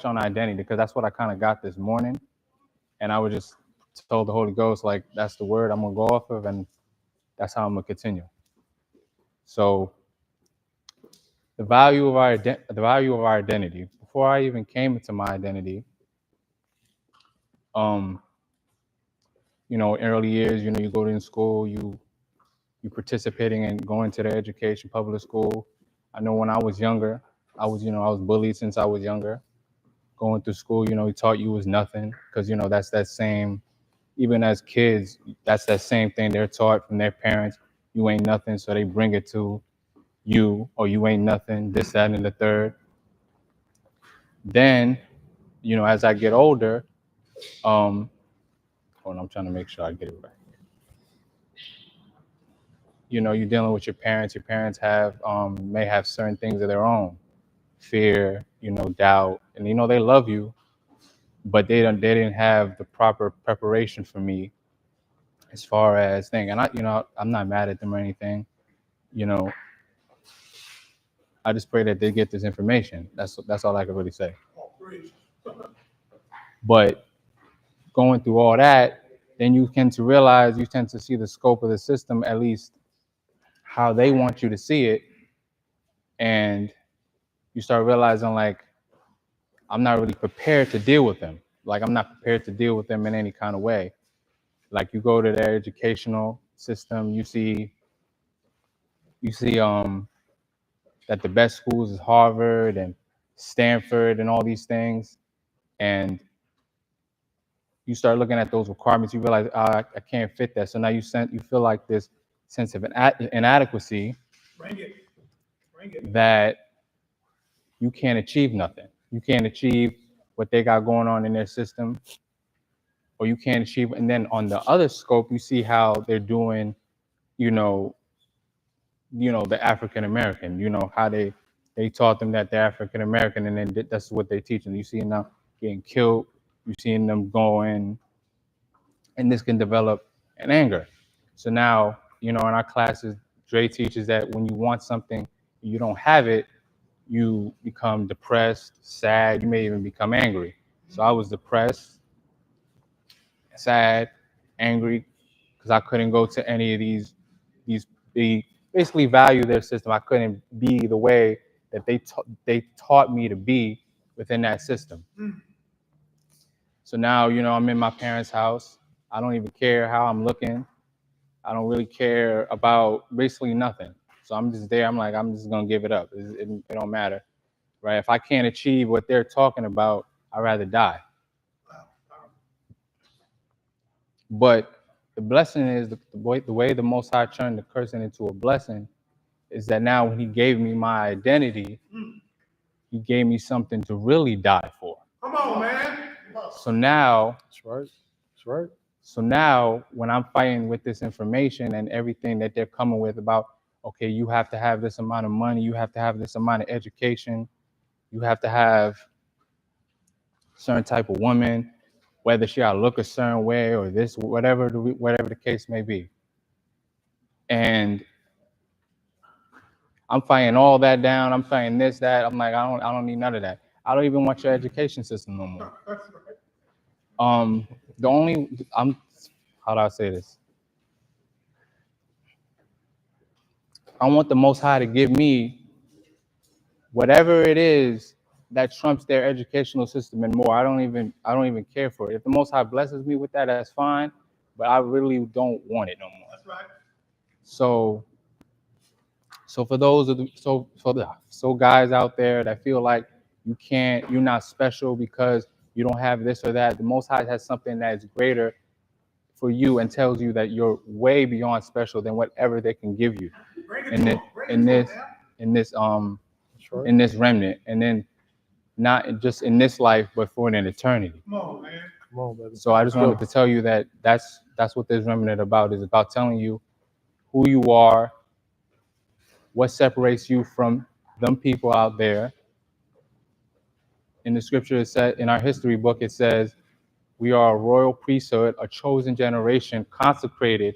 on identity because that's what I kind of got this morning, and I was just told the Holy Ghost, like, that's the word I'm gonna go off of, and that's how I'm gonna continue. So the value of our identity. Before I even came into my identity, you know, early years, you know, you go to school, you participating in going to the education, public school. I know when I was younger, I was bullied since I was younger. Going through school, you know, he taught you was nothing because, you know, that's that same, even as kids, that's that same thing they're taught from their parents. You ain't nothing, so they bring it to you, or you ain't nothing, this, that, and the third. Then, you know, as I get older, hold on, I'm trying to make sure I get it right. You know, you're dealing with your parents. Your parents have may have certain things of their own, fear, you know, doubt, and you know they love you, but they didn't have the proper preparation for me as far as thing. And I'm not mad at them or anything. You know, I just pray that they get this information. That's all I can really say. But going through all that, then you tend to see the scope of the system, at least how they want you to see it, and you start realizing, like, I'm not really prepared to deal with them. Like, I'm not prepared to deal with them in any kind of way. Like, you go to their educational system, you see that the best schools is Harvard and Stanford and all these things, and you start looking at those requirements, you realize, I can't fit that. So now you feel like this sense of inadequacy. Bring it. That you can't achieve nothing. You can't achieve what they got going on in their system, or you can't achieve. And then on the other scope, you see how they're doing, you know, the African American, you know, how they taught them that they're African American, and then that's what they teach them. You see them now getting killed. You seeing them going, and this can develop an anger. So now, you know, in our classes, Dre teaches that when you want something, you don't have it, you become depressed, sad, you may even become angry. So I was depressed, sad, angry, because I couldn't go to any of these they basically value their system. I couldn't be the way that they taught me to be within that system. So now, you know, I'm in my parents' house. I don't even care how I'm looking. I don't really care about basically nothing. So I'm just there. I'm like, I'm just gonna give it up. It don't matter, right? If I can't achieve what they're talking about, I'd rather die. But the blessing is the way the Most High turned the cursing into a blessing is that now when He gave me my identity, He gave me something to really die for. Come on, man. So now, That's right. That's right. So now when I'm fighting with this information and everything that they're coming with about, okay, you have to have this amount of money, you have to have this amount of education, you have to have certain type of woman, whether she ought to look a certain way or this, whatever the case may be. And I'm fighting all that down. I'm fighting this, that. I'm like, I don't need none of that. I don't even want your education system no more. How do I say this? I want the Most High to give me whatever it is that trumps their educational system and more. I don't even care for it. If the Most High blesses me with that, that's fine. But I really don't want it no more. That's right. So for those of the guys out there that feel like you're not special because you don't have this or that, the Most High has something that is greater for you and tells you that you're way beyond special than whatever they can give you in this remnant, and then not just in this life but for an eternity. Come on, man. Come on, baby. So I just wanted to tell you that that's what this remnant is about telling you who you are, what separates you from them people out there. In the scripture, it said, in our history book, it says We are a royal priesthood, a chosen generation, consecrated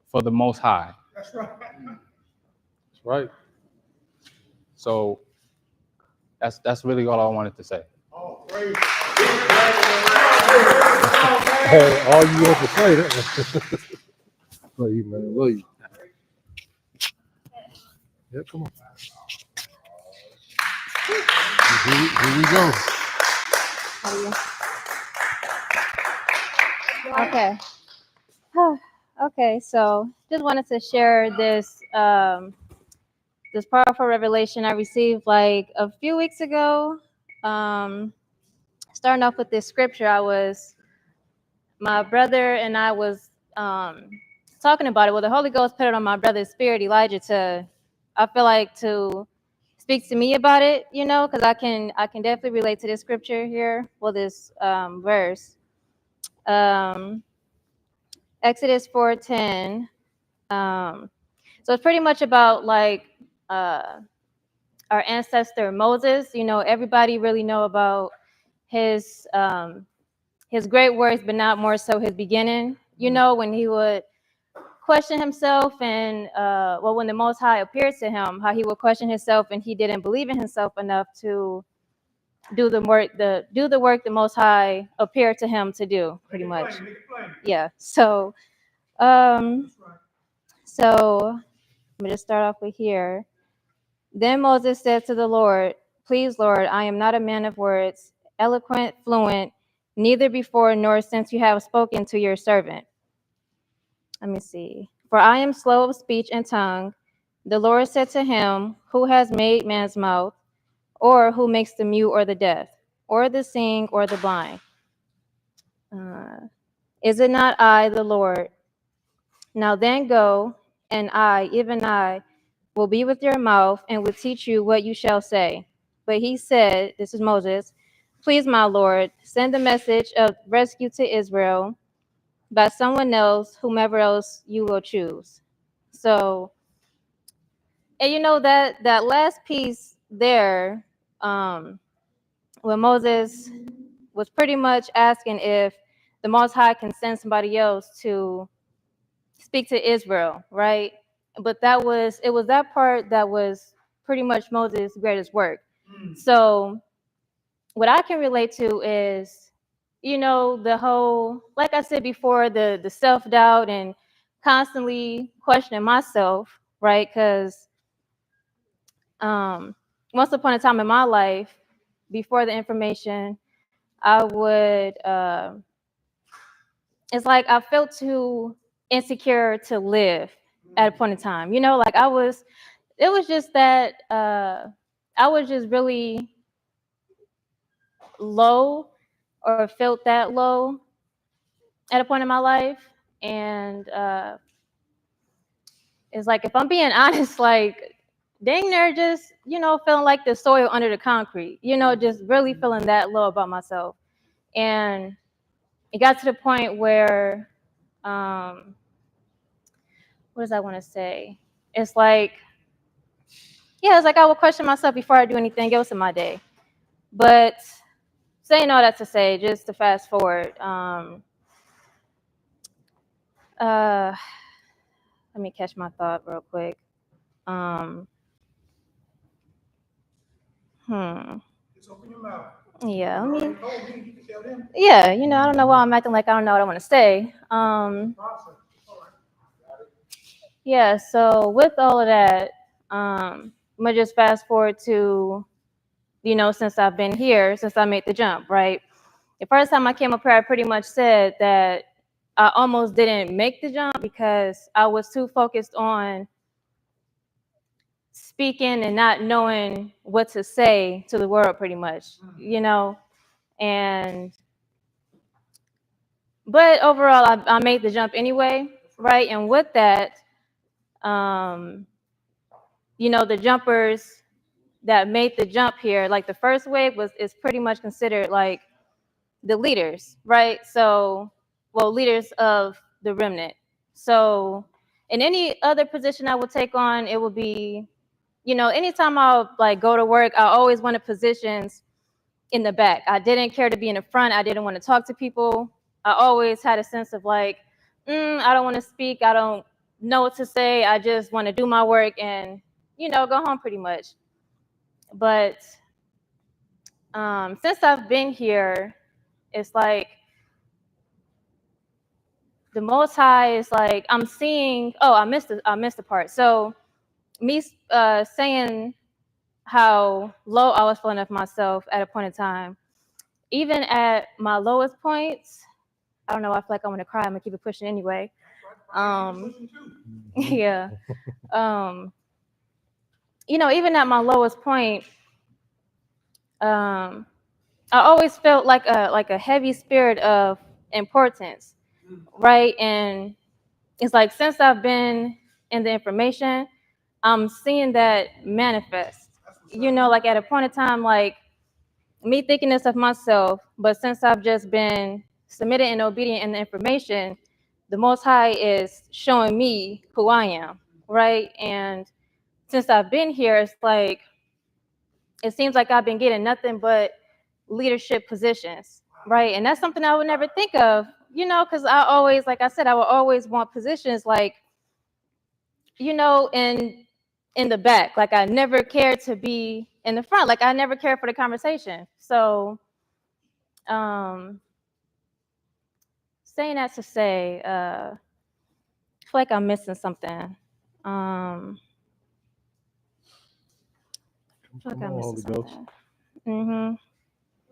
for the Most High. That's right. So that's really all I wanted to say. Oh, praise. All you want to say. Love you, man. Love you. Yeah, come on. Here we go. Okay. Okay, so just wanted to share this this powerful revelation I received like a few weeks ago. Starting off with this scripture, my brother and I was talking about it. Well, the Holy Ghost put it on my brother's spirit, Elijah, I feel like to speak to me about it, you know, because I can definitely relate to this scripture here. Well, this verse. Exodus 4:10. So it's pretty much about like our ancestor Moses. You know, everybody really know about his great works, but not more so his beginning. You know, when he would question himself and when the Most High appeared to him, how he would question himself and he didn't believe in himself enough to do the work the Most High appeared to him to do, pretty much. Yeah. So let me just start off with here. Then Moses said to the Lord, "Please, Lord, I am not a man of words, eloquent, fluent, neither before nor since you have spoken to your servant." Let me see. "For I am slow of speech and tongue." The Lord said to him, "Who has made man's mouth? Or who makes the mute or the deaf, or the seeing or the blind? Is it not I, the Lord? Now then go, and I, even I, will be with your mouth and will teach you what you shall say." But he said, this is Moses, "Please, my Lord, send the message of rescue to Israel by someone else, whomever else you will choose." So, and you know that last piece there, when Moses was pretty much asking if the Most High can send somebody else to speak to Israel, right? But it was that part that was pretty much Moses' greatest work. So what I can relate to is, you know, the whole, like I said before, the self-doubt and constantly questioning myself, right? Because once upon a time in my life, before the information, I would, it's like I felt too insecure to live at a point in time. You know, like it was just that I was just really low or felt that low at a point in my life. And it's like, if I'm being honest, like dang near just, you know, feeling like the soil under the concrete, you know, just really feeling that low about myself. And it got to the point where, what does I want to say? It's like, yeah, it's like I would question myself before I do anything else in my day. But saying all that to say, just to fast forward, let me catch my thought real quick. Just open your mouth. Yeah, You already told me, you can tell them. yeah, you know, I don't know why I'm acting like I don't know what I want to say. Yeah, so with all of that, I'm gonna just fast forward to, you know, since I've been here, since I made the jump, right? The first time I came up here, I pretty much said that I almost didn't make the jump because I was too focused on speaking and not knowing what to say to the world, pretty much, you know. But overall, I made the jump anyway, right? And with that, you know, the jumpers that made the jump here, like the first wave is pretty much considered like the leaders, right? So, well, leaders of the remnant. So in any other position I would take on, it would be, you know, anytime I'll like go to work, I always wanted positions in the back. I didn't care to be in the front. I didn't want to talk to people. I always had a sense of like, I don't want to speak. I don't know what to say. I just want to do my work and, go home pretty much. But since I've been here, it's like the Most High is like, I'm seeing, I missed the part. So me saying how low I was feeling of myself at a point in time, even at my lowest points, I don't know, I feel like I want to cry. I'm gonna keep it pushing anyway. Yeah. Even at my lowest point, I always felt like a heavy spirit of importance, right? And it's like since I've been in the information, I'm seeing that manifest. Like at a point in time, like me thinking this of myself, but since I've just been submitted and obedient in the information, the Most High is showing me who I am, right? And since I've been here, it's like it seems like I've been getting nothing but leadership positions, right? And that's something I would never think of, because I always, like I said, I would always want positions like, in the back. Like I never cared to be in the front. Like I never cared for the conversation. So saying that to say, I feel like I'm missing something. I feel like I'm missing something. Mm-hmm.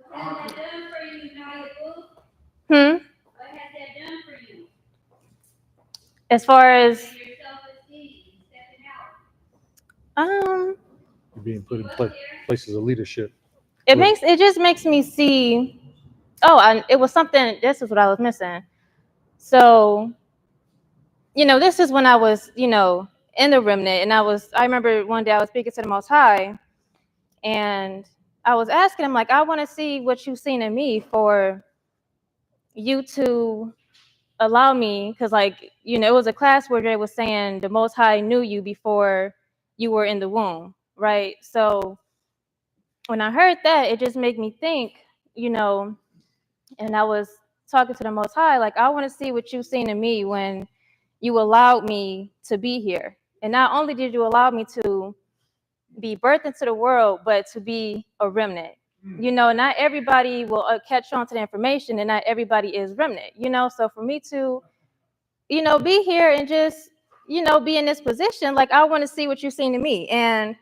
What has that done for you, Naya? What has that done for you? As far as your self-esteem, stepping out. Being put in places of leadership. It just makes me see. It was something. This is what I was missing. So, this is when I was, in the remnant, and I remember one day I was speaking to the Most High, and I was asking him, like, I want to see what you've seen in me for you to allow me, because, like, it was a class where Dre was saying the Most High knew you before you were in the womb, right? So when I heard that, it just made me think, and I was talking to the Most High, like, I want to see what you've seen in me when you allowed me to be here. And not only did you allow me to be birthed into the world, but to be a remnant. Not everybody will catch on to the information, and not everybody is remnant, So for me to, be here and just, be in this position, like, I want to see what you've seen in me. And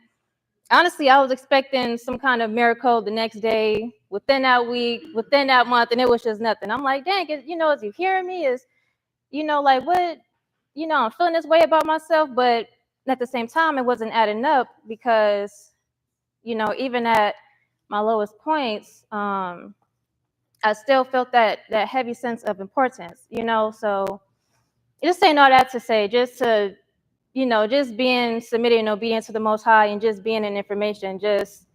honestly, I was expecting some kind of miracle the next day, within that week, within that month, and it was just nothing. I'm like, dang, is you hearing me? Is, like, what, I'm feeling this way about myself, but at the same time, it wasn't adding up because, even at my lowest points, I still felt that heavy sense of importance, So just saying all that to say, just to, just being submitted and obedient to the Most High, and just being in information, just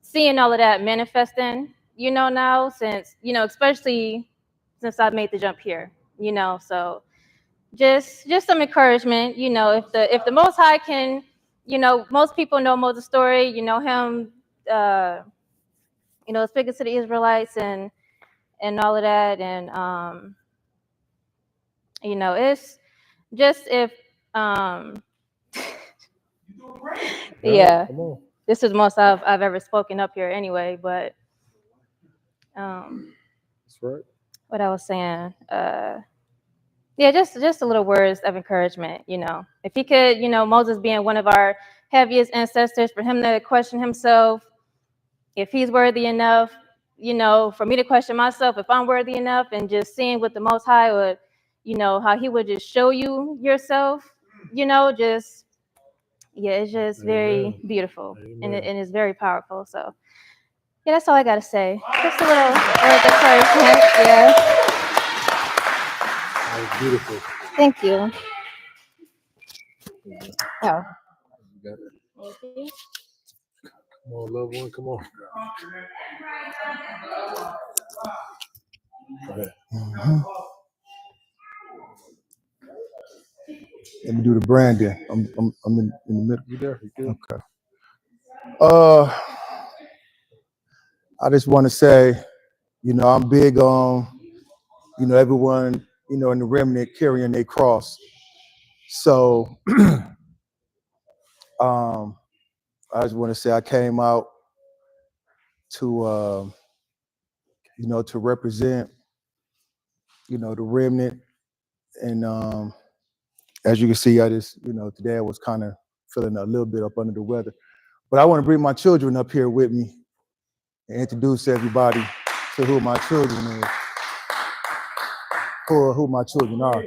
seeing all of that manifesting, now since, especially since I've made the jump here, So just some encouragement, if the Most High can, most people know Moses' story, him, speaking to the Israelites and all of that, and it's just if yeah, this is the most I've ever spoken up here anyway, but That's right. what I was saying, yeah, just a little words of encouragement, if he could, Moses being one of our heaviest ancestors, for him to question himself, if he's worthy enough, for me to question myself if I'm worthy enough, and just seeing what the Most High would, how he would just show you yourself, just, yeah, it's just very beautiful. And it's very powerful. So yeah, that's all I gotta say. Just a little word of encouragement. Yeah. That was beautiful. Thank you. Oh. You got it. Come on, loved one, come on. Go ahead. Let me do the branding. I'm in the middle. You there? You good? Okay. I just want to say, I'm big on, everyone, in the remnant carrying their cross. So I just want to say I came out to, to represent, the remnant. And as you can see, I just, today I was kind of feeling a little bit up under the weather. But I want to bring my children up here with me and introduce everybody to who my children is, or who my children are.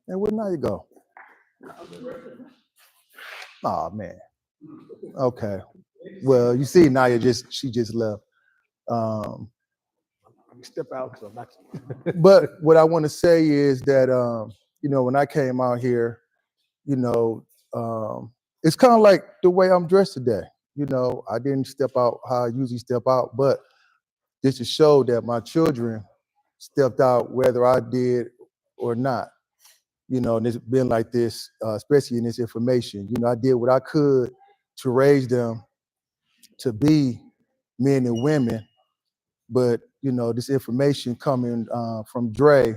And where now you go? Oh man. Okay. Well, you see, Naya she just left. Step out. But what I want to say is that when I came out here, it's kind of like the way I'm dressed today. I didn't step out how I usually step out, but this to show that my children stepped out whether I did or not. And it's been like this, especially in this information. I did what I could to raise them to be men and women, but this information coming from Dre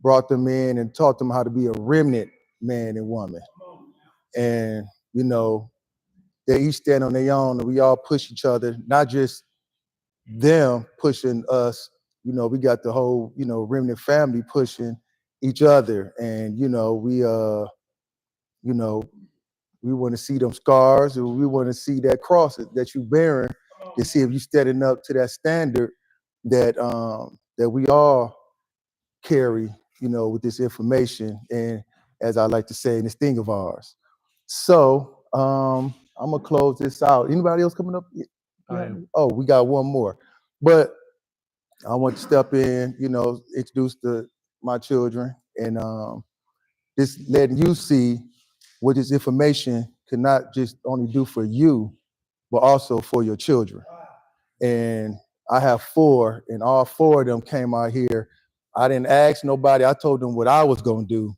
brought them in and taught them how to be a remnant man and woman. And they each stand on their own, and we all push each other, not just them pushing us. We got the whole remnant family pushing each other, and we want to see them scars, or we want to see that cross that you bearing, to see if you standing up to that standard that that we all carry, with this information, and as I like to say, in this thing of ours. So I'm gonna close this out. Anybody else coming up? Oh, we got one more, but I want to step in, introduce my children, and just letting you see what this information can not just only do for you, but also for your children. And I have 4, and all 4 of them came out here. I didn't ask nobody. I told them what I was going to do.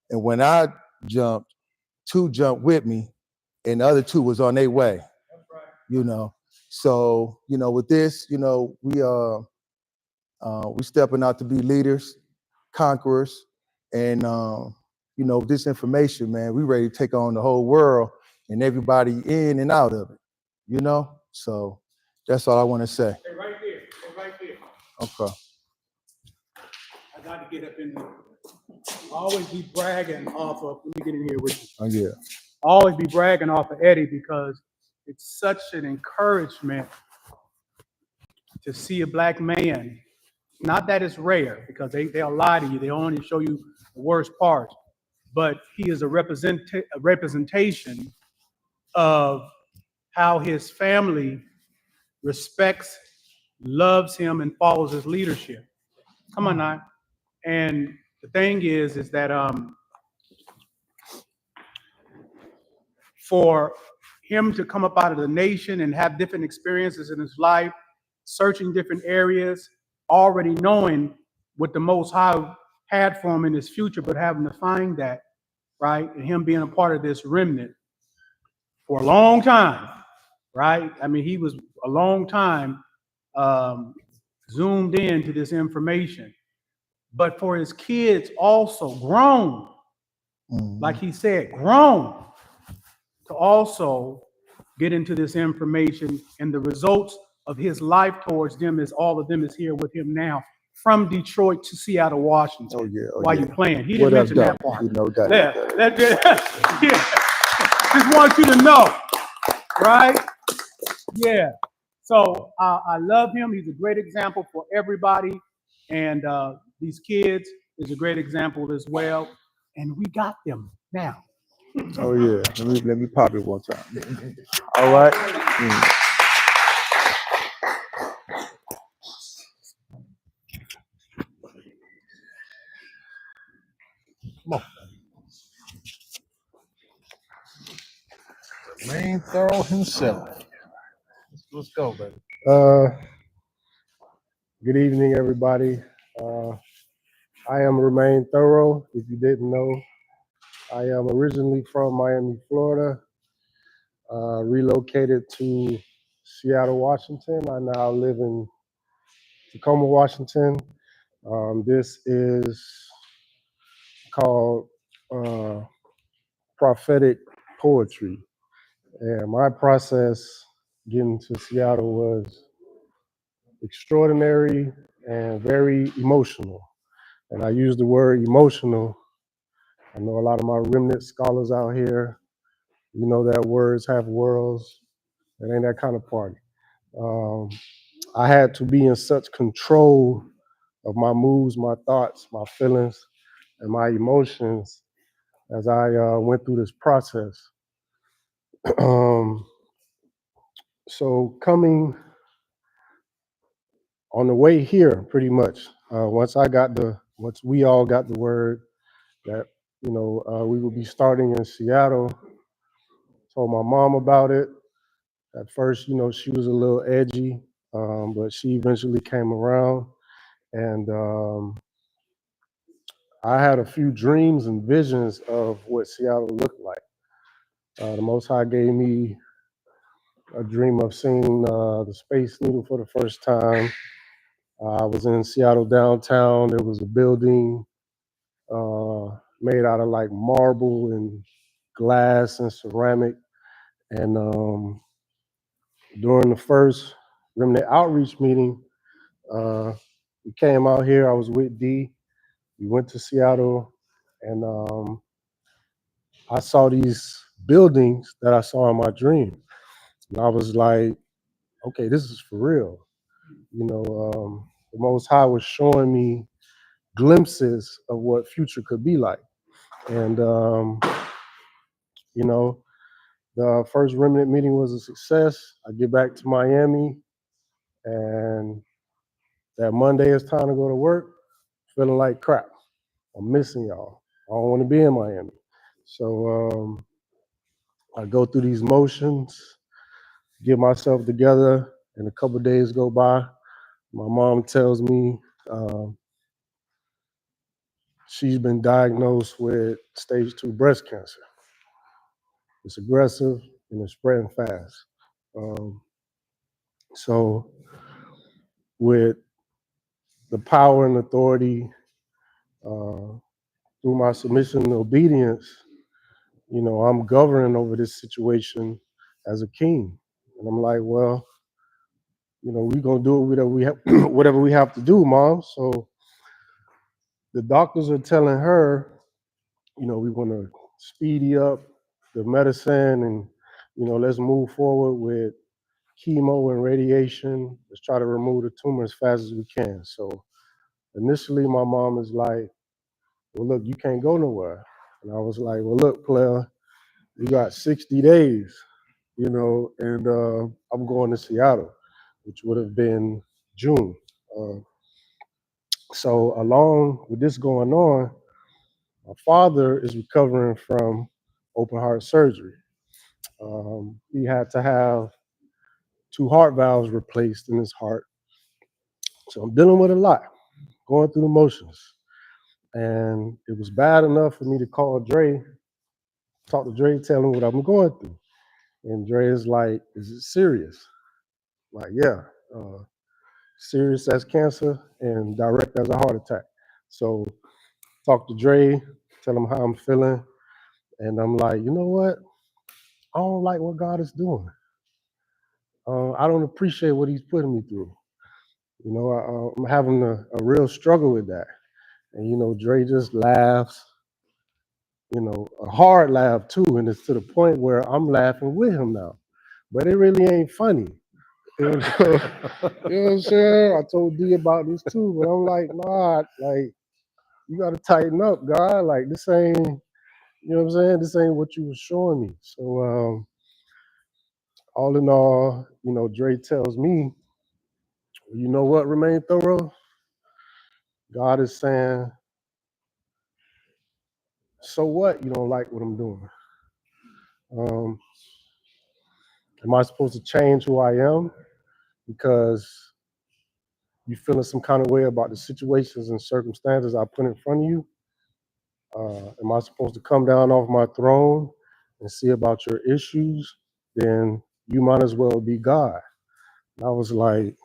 And when I jumped, 2 jumped with me, and the other 2 was on their way. So, with this, we stepping out to be leaders, conquerors, and this information, man, we ready to take on the whole world and everybody in and out of it. So that's all I want to say. Stay right there. Stay right there. Okay. I got to get up in there. Always be bragging off of. Let me get in here with you. Oh yeah. Always be bragging off of Eddie, because it's such an encouragement to see a black man. Not that it's rare, because they'll lie to you. They only show you the worst parts. But he is a representation of how his family respects, loves him, and follows his leadership. Come on now. And the thing is that for him to come up out of the nation and have different experiences in his life, searching different areas, already knowing what the Most High had for him in his future, but having to find that, right? And him being a part of this remnant for a long time, right? I mean, he was a long time zoomed in to this information. But for his kids also grown, like he said, grown, to also get into this information, and the results of his life towards them is all of them is here with him now, from Detroit to Seattle, Washington. Oh yeah. While you playing, he didn't mention that part. That. Yeah. Just want you to know, right? Yeah. So I love him. He's a great example for everybody, and these kids is a great example as well. And we got them now. Oh yeah. Let me pop it one time. All right. Come on. Main thorough himself. Let's go, baby. Good evening, everybody. I am Remain Thorough. If you didn't know, I am originally from Miami, Florida. Relocated to Seattle, Washington. I now live in Tacoma, Washington. This is called prophetic poetry. And my process getting to Seattle was extraordinary and very emotional. And I use the word emotional. I know a lot of my remnant scholars out here, you know that words have worlds. It ain't that kind of party. I had to be in such control of my moods, my thoughts, my feelings, and my emotions as I went through this process. So coming on the way here, pretty much, once we all got the word that, we would be starting in Seattle, told my mom about it. At first, she was a little edgy, but she eventually came around. And I had a few dreams and visions of what Seattle looked like. The Most High gave me a dream of seeing the Space Needle for the first time. I was in Seattle downtown. There was a building made out of like marble and glass and ceramic. And during the first Remnant Outreach meeting, we came out here. I was with D. We went to Seattle, and I saw these buildings that I saw in my dream. And I was like, okay, this is for real. The Most High was showing me glimpses of what future could be like. And, the first remnant meeting was a success. I get back to Miami, and that Monday it's time to go to work, feeling like crap. I'm missing y'all. I don't want to be in Miami. So I go through these motions, get myself together, and a couple of days go by. My mom tells me she's been diagnosed with stage 2 breast cancer. It's aggressive and it's spreading fast. So with the power and authority through my submission and obedience, I'm governing over this situation as a king. And I'm like, well, we're gonna do whatever whatever we have to do, Mom. So the doctors are telling her, we want to speedy up the medicine and, let's move forward with chemo and radiation. Let's try to remove the tumor as fast as we can. So initially my mom is like, well, look, you can't go nowhere. And I was like, well, look, player, you got 60 days, and I'm going to Seattle, which would have been June. So along with this going on, my father is recovering from open heart surgery. He had to have 2 heart valves replaced in his heart. So I'm dealing with a lot, going through the motions. And it was bad enough for me to call Dre, talk to Dre, tell him what I'm going through. And Dre is like, is it serious? I'm like, yeah, serious as cancer and direct as a heart attack. So talk to Dre, tell him how I'm feeling. And I'm like, you know what? I don't like what God is doing. I don't appreciate what he's putting me through. I'm having a real struggle with that. And, Dre just laughs, a hard laugh too. And it's to the point where I'm laughing with him now. But it really ain't funny. You know what I'm saying? I told D about this too, but I'm like, nah, like, you got to tighten up, God. Like, this ain't, you know what I'm saying? This ain't what you were showing me. So, all in all, Dre tells me, you know what, Remain Thorough? God is saying, so what? You don't like what I'm doing. Am I supposed to change who I am because you feeling some kind of way about the situations and circumstances I put in front of you? Am I supposed to come down off my throne and see about your issues then you might as well be God. And I was like,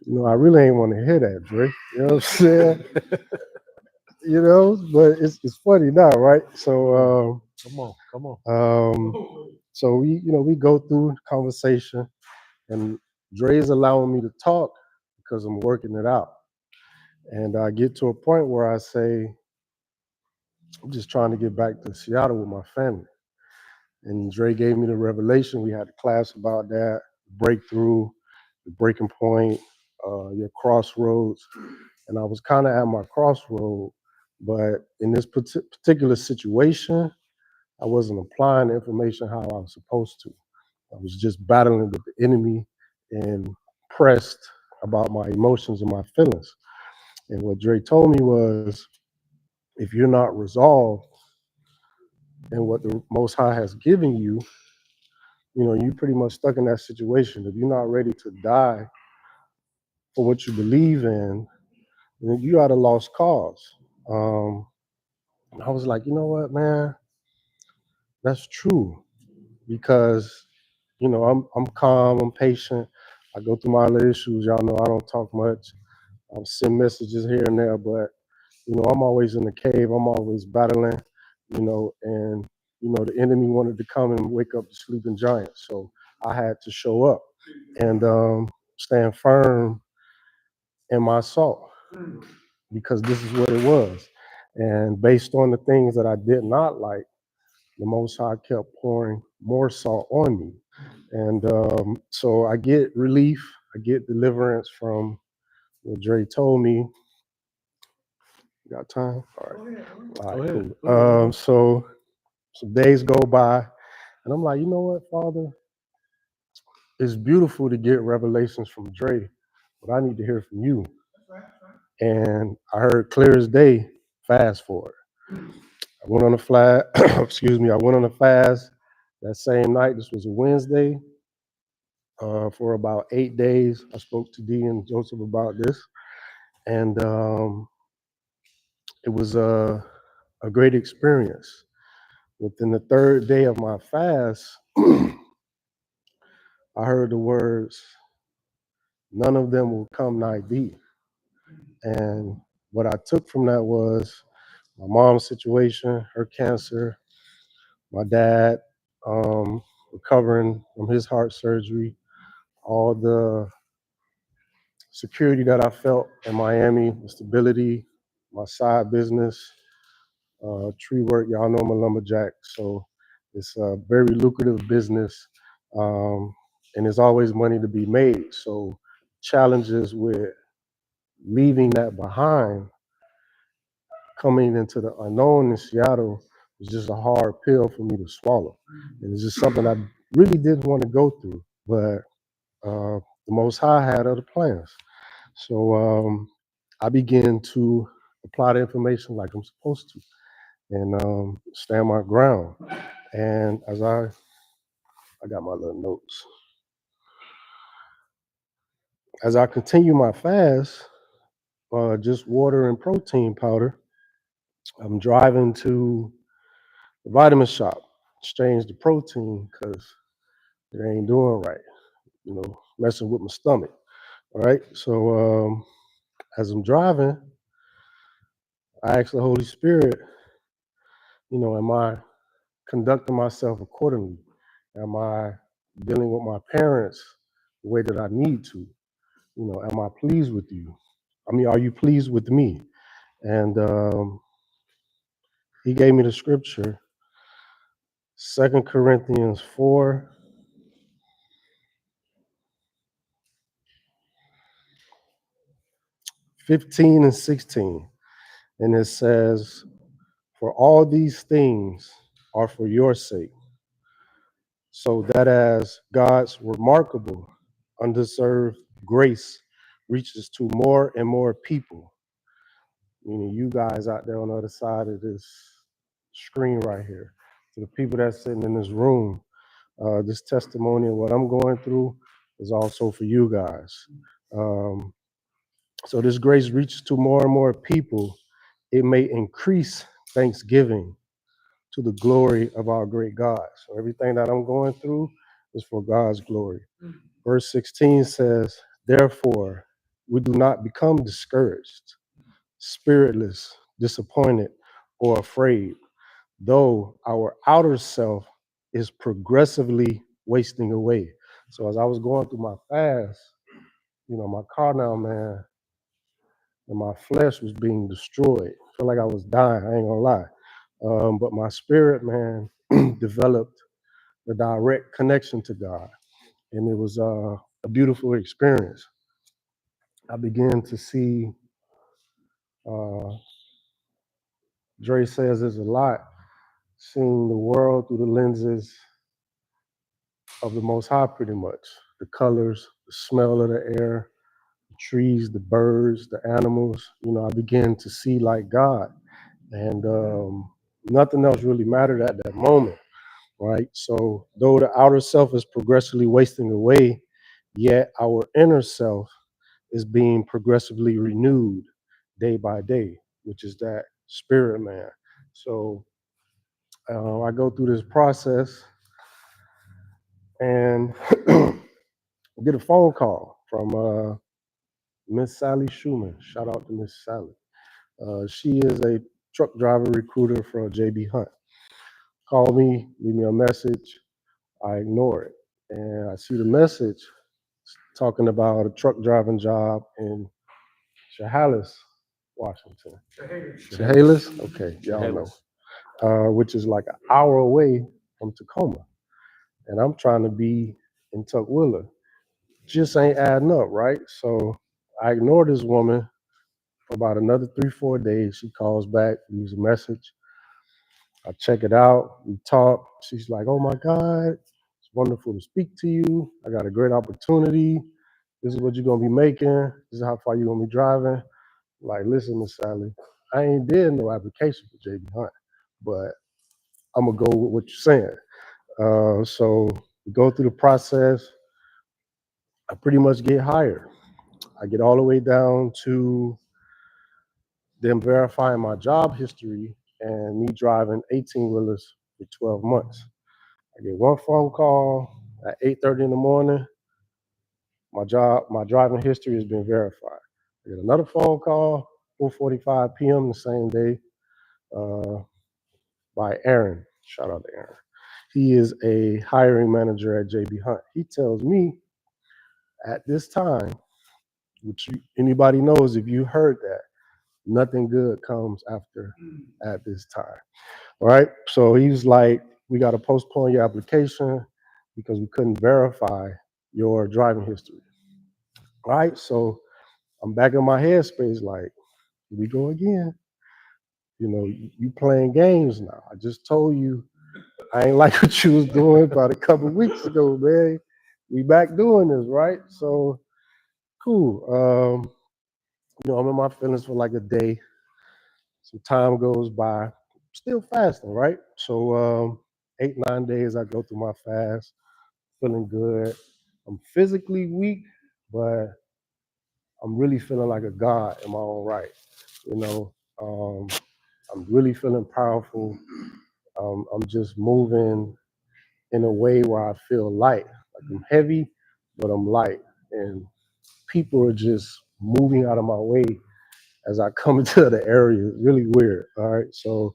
I really ain't want to hear that, Dre. You know what I'm saying? But it's funny now, right? So Come on. so we go through the conversation, and Dre's allowing me to talk because I'm working it out. And I get to a point where I say, I'm just trying to get back to Seattle with my family. And Dre gave me the revelation. We had a class about that, breakthrough, the breaking point, your crossroads. And I was kind of at my crossroad, but in this particular situation, I wasn't applying the information how I was supposed to. I was just battling with the enemy and pressed about my emotions and my feelings. And what Dre told me was, if you're not resolved in what the Most High has given you, you pretty much stuck in that situation. If you're not ready to die for what you believe in, then you are at a lost cause. And I was like, you know what, man, that's true, because I'm calm, I'm patient. I go through my other issues. Y'all know I don't talk much. I'll send messages here and there, but I'm always in the cave. I'm always battling, and the enemy wanted to come and wake up the sleeping giant. So I had to show up and stand firm in my salt, because this is what it was. And based on the things that I did not like, the Most High kept pouring more salt on me. And so I get relief, I get deliverance from what Dre told me. Got time? All right. All right, Go cool. ahead. So some days go by, and I'm like, you know what, Father? It's beautiful to get revelations from Dre, but I need to hear from you. And I heard clear as day, fast forward. I went on a flat, excuse me, I went on a fast that same night. This was a Wednesday. For about 8 days, I spoke to Dee and Joseph about this. And it was a great experience. Within the third day of my fast, I heard the words, none of them will come nigh thee. And what I took from that was my mom's situation, her cancer, my dad recovering from his heart surgery, all the security that I felt in Miami, the stability, my side business, tree work. Y'all know I'm a lumberjack, so it's a very lucrative business, and there's always money to be made. So challenges with leaving that behind, coming into the unknown in Seattle, was just a hard pill for me to swallow. And it's just something I really didn't want to go through, but the Most High had other plans. So I began to apply the information like I'm supposed to, and stand my ground. And as I got my little notes. As I continue my fast, just water and protein powder, I'm driving to the vitamin shop, exchange the protein because it ain't doing right, messing with my stomach. All right. So as I'm driving, I ask the Holy Spirit, am I conducting myself accordingly? Am I dealing with my parents the way that I need to? Am I pleased with you? I mean, are you pleased with me? And he gave me the scripture, 2 Corinthians 4, 15 and 16. And it says, for all these things are for your sake, so that as God's remarkable, undeserved grace reaches to more and more people, meaning you guys out there on the other side of this screen right here, to the people that's sitting in this room, this testimony of what I'm going through is also for you guys. So this grace reaches to more and more people. It may increase thanksgiving to the glory of our great God. So everything that I'm going through is for God's glory. Verse 16 says, therefore, we do not become discouraged, spiritless, disappointed, or afraid, though our outer self is progressively wasting away. So as I was going through my fast, my carnal man and my flesh was being destroyed. I feel like I was dying, I ain't gonna lie. But my spirit man developed a direct connection to God. And it was a beautiful experience. I began to see, Dre says there's a lot, seeing the world through the lenses of the Most High pretty much. The colors, the smell of the air, the trees, the birds, the animals. I began to see like God. And nothing else really mattered at that moment, right? So though the outer self is progressively wasting away, yet our inner self is being progressively renewed day by day, which is that spirit man. So I go through this process and get a phone call from Miss Sally Schumann. Shout out to Miss Sally. She is a truck driver recruiter for JB Hunt. Call me, leave me a message. I ignore it. And I see the message talking about a truck driving job in Chehalis, Washington. Chehalis? Okay, y'all know. Which is like an hour away from Tacoma. And I'm trying to be in Tukwila. Just ain't adding up, right? So I ignore this woman for about another 3-4 days. She calls back, leaves a message. I check it out. We talk. She's like, oh my God, it's wonderful to speak to you. I got a great opportunity. This is what you're going to be making. This is how far you're going to be driving. Like, listen, Miss Sally, I ain't did no application for JB Hunt, but I'm going to go with what you're saying. So we go through the process. I pretty much get hired. I get all the way down to them verifying my job history and me driving 18-wheelers for 12 months. I get one phone call at 8:30 in the morning. My driving history has been verified. I get another phone call, 4:45 p.m. the same day, by Aaron. Shout out to Aaron. He is a hiring manager at JB Hunt. He tells me at this time, which anybody knows if you heard that, nothing good comes after at this time. All right. So he's like, we got to postpone your application because we couldn't verify your driving history. All right. So I'm back in my headspace, like, here we go again. You playing games now. I just told you I ain't like what you was doing about a couple of weeks ago, man. We back doing this, right? So cool. I'm in my feelings for like a day. Some time goes by. Still fasting, right? So 8-9 days I go through my fast, feeling good. I'm physically weak, but I'm really feeling like a god in my own right. I'm really feeling powerful. I'm just moving in a way where I feel light. Like I'm heavy, but I'm light. And people are just moving out of my way as I come into the area. It's really weird. All right. So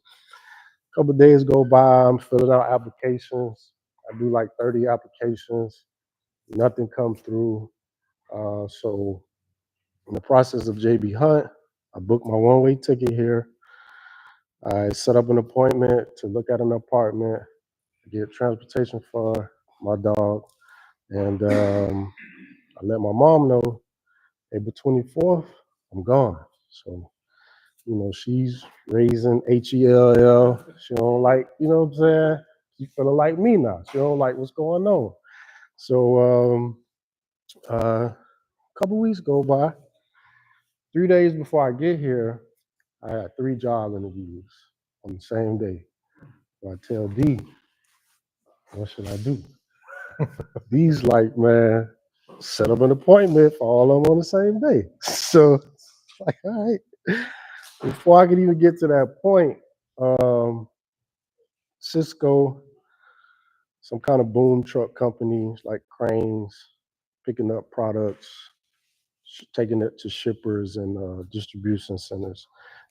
a couple of days go by, I'm filling out applications. I do like 30 applications. Nothing comes through. So in the process of JB Hunt, I booked my one-way ticket here. I set up an appointment to look at an apartment, get transportation for my dog, and I let my mom know, April 24th, I'm gone. So, she's raising HELL. She don't like, you know what I'm saying? She feeling like me now. She don't like what's going on. So a couple weeks go by. 3 days before I get here, I had 3 job interviews on the same day. So I tell D, what should I do? D's like, man, set up an appointment for all of them on the same day. So like, all right. Before I could even get to that point, Cisco, some kind of boom truck companies like cranes, picking up products, taking it to shippers and distribution centers.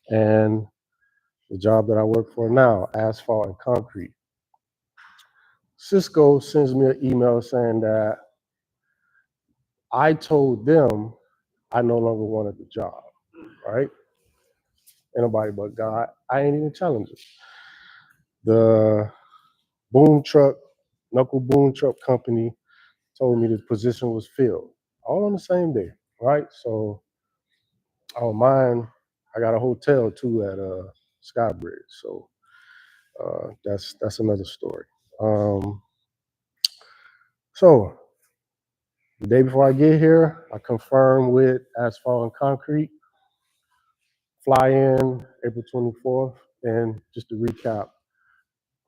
And the job that I work for now, asphalt and concrete. Cisco sends me an email saying that I told them I no longer wanted the job, right? Ain't nobody but God. I ain't even challenge it. The knuckle boom truck company told me the position was filled, all on the same day, right? So, oh, mine, I got a hotel too at Skybridge. So that's another story. So the day before I get here, I confirm with Asphalt and Concrete, fly in April 24th, and just to recap,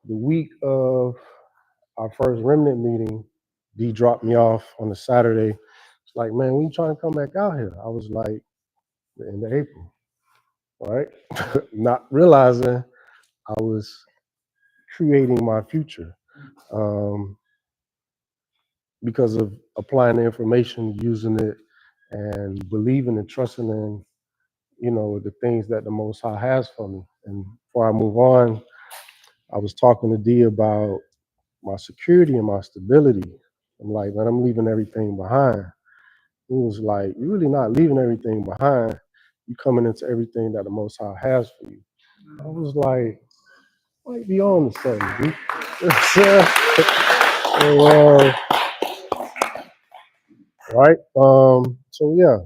the week of our first remnant meeting, D dropped me off on a Saturday. It's like, man, when you trying to come back out here? I was like, the end of April, all right? Not realizing I was creating my future because of applying the information, using it, and believing and trusting in, the things that the Most High has for me. And before I move on, I was talking to D about my security and my stability. I'm like, man, I'm leaving everything behind. He was like, you're really not leaving everything behind. You coming into everything that the Most High has for you. I was like, might be on to something, dude. So, right? So yeah,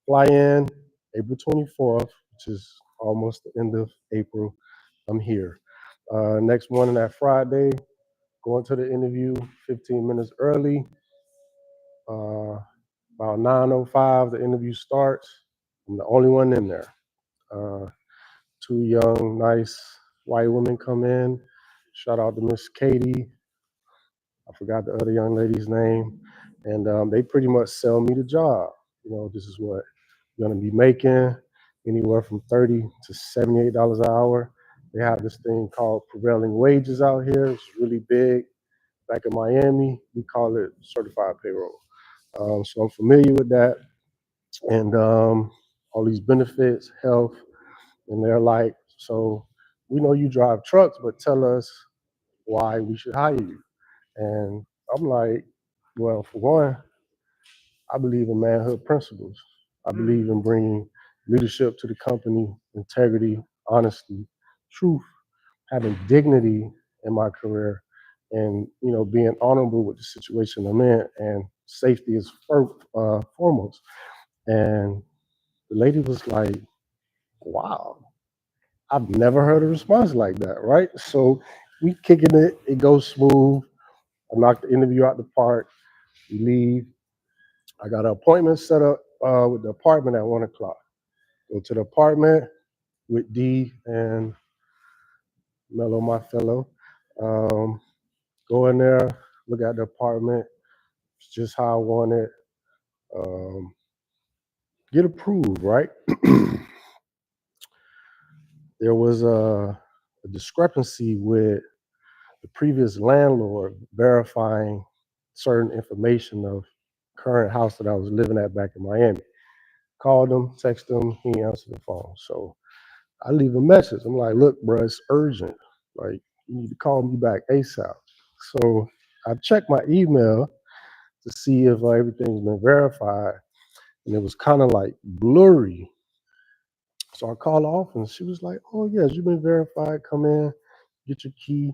fly in April 24th, which is almost the end of April. I'm here. Next morning, that Friday, going to the interview 15 minutes early. About 9:05, the interview starts. I'm the only one in there. Two young, nice white women come in. Shout out to Miss Katie. I forgot the other young lady's name. And they pretty much sell me the job. This is what you're going to be making, anywhere from $30 to $78 an hour. They have this thing called prevailing wages out here. It's really big. Back in Miami, we call it certified payroll. So I'm familiar with that. And all these benefits, health, and they're like, so we know you drive trucks, but tell us why we should hire you. And I'm like, well, for one, I believe in manhood principles. I believe in bringing leadership to the company, integrity, honesty, truth, having dignity in my career, and being honorable with the situation I'm in, and safety is foremost. And the lady was like, wow, I've never heard a response like that, right? So we kicking it, it goes smooth. I knocked the interview out the park. We leave. I got an appointment set up with the apartment at 1 o'clock. Go to the apartment with D and Mello, my fellow. Go in there, look at the apartment. It's just how I want it. Get approved, right? There was a discrepancy with the previous landlord verifying certain information of current house that I was living at back in Miami. Called him, texted him, he answered the phone. So I leave a message. I'm like, look, bro, it's urgent. Like, you need to call me back ASAP. So I checked my email to see if everything's been verified, and it was kind of like blurry. So I called off, and she was like, oh, yes, you've been verified. Come in, get your key.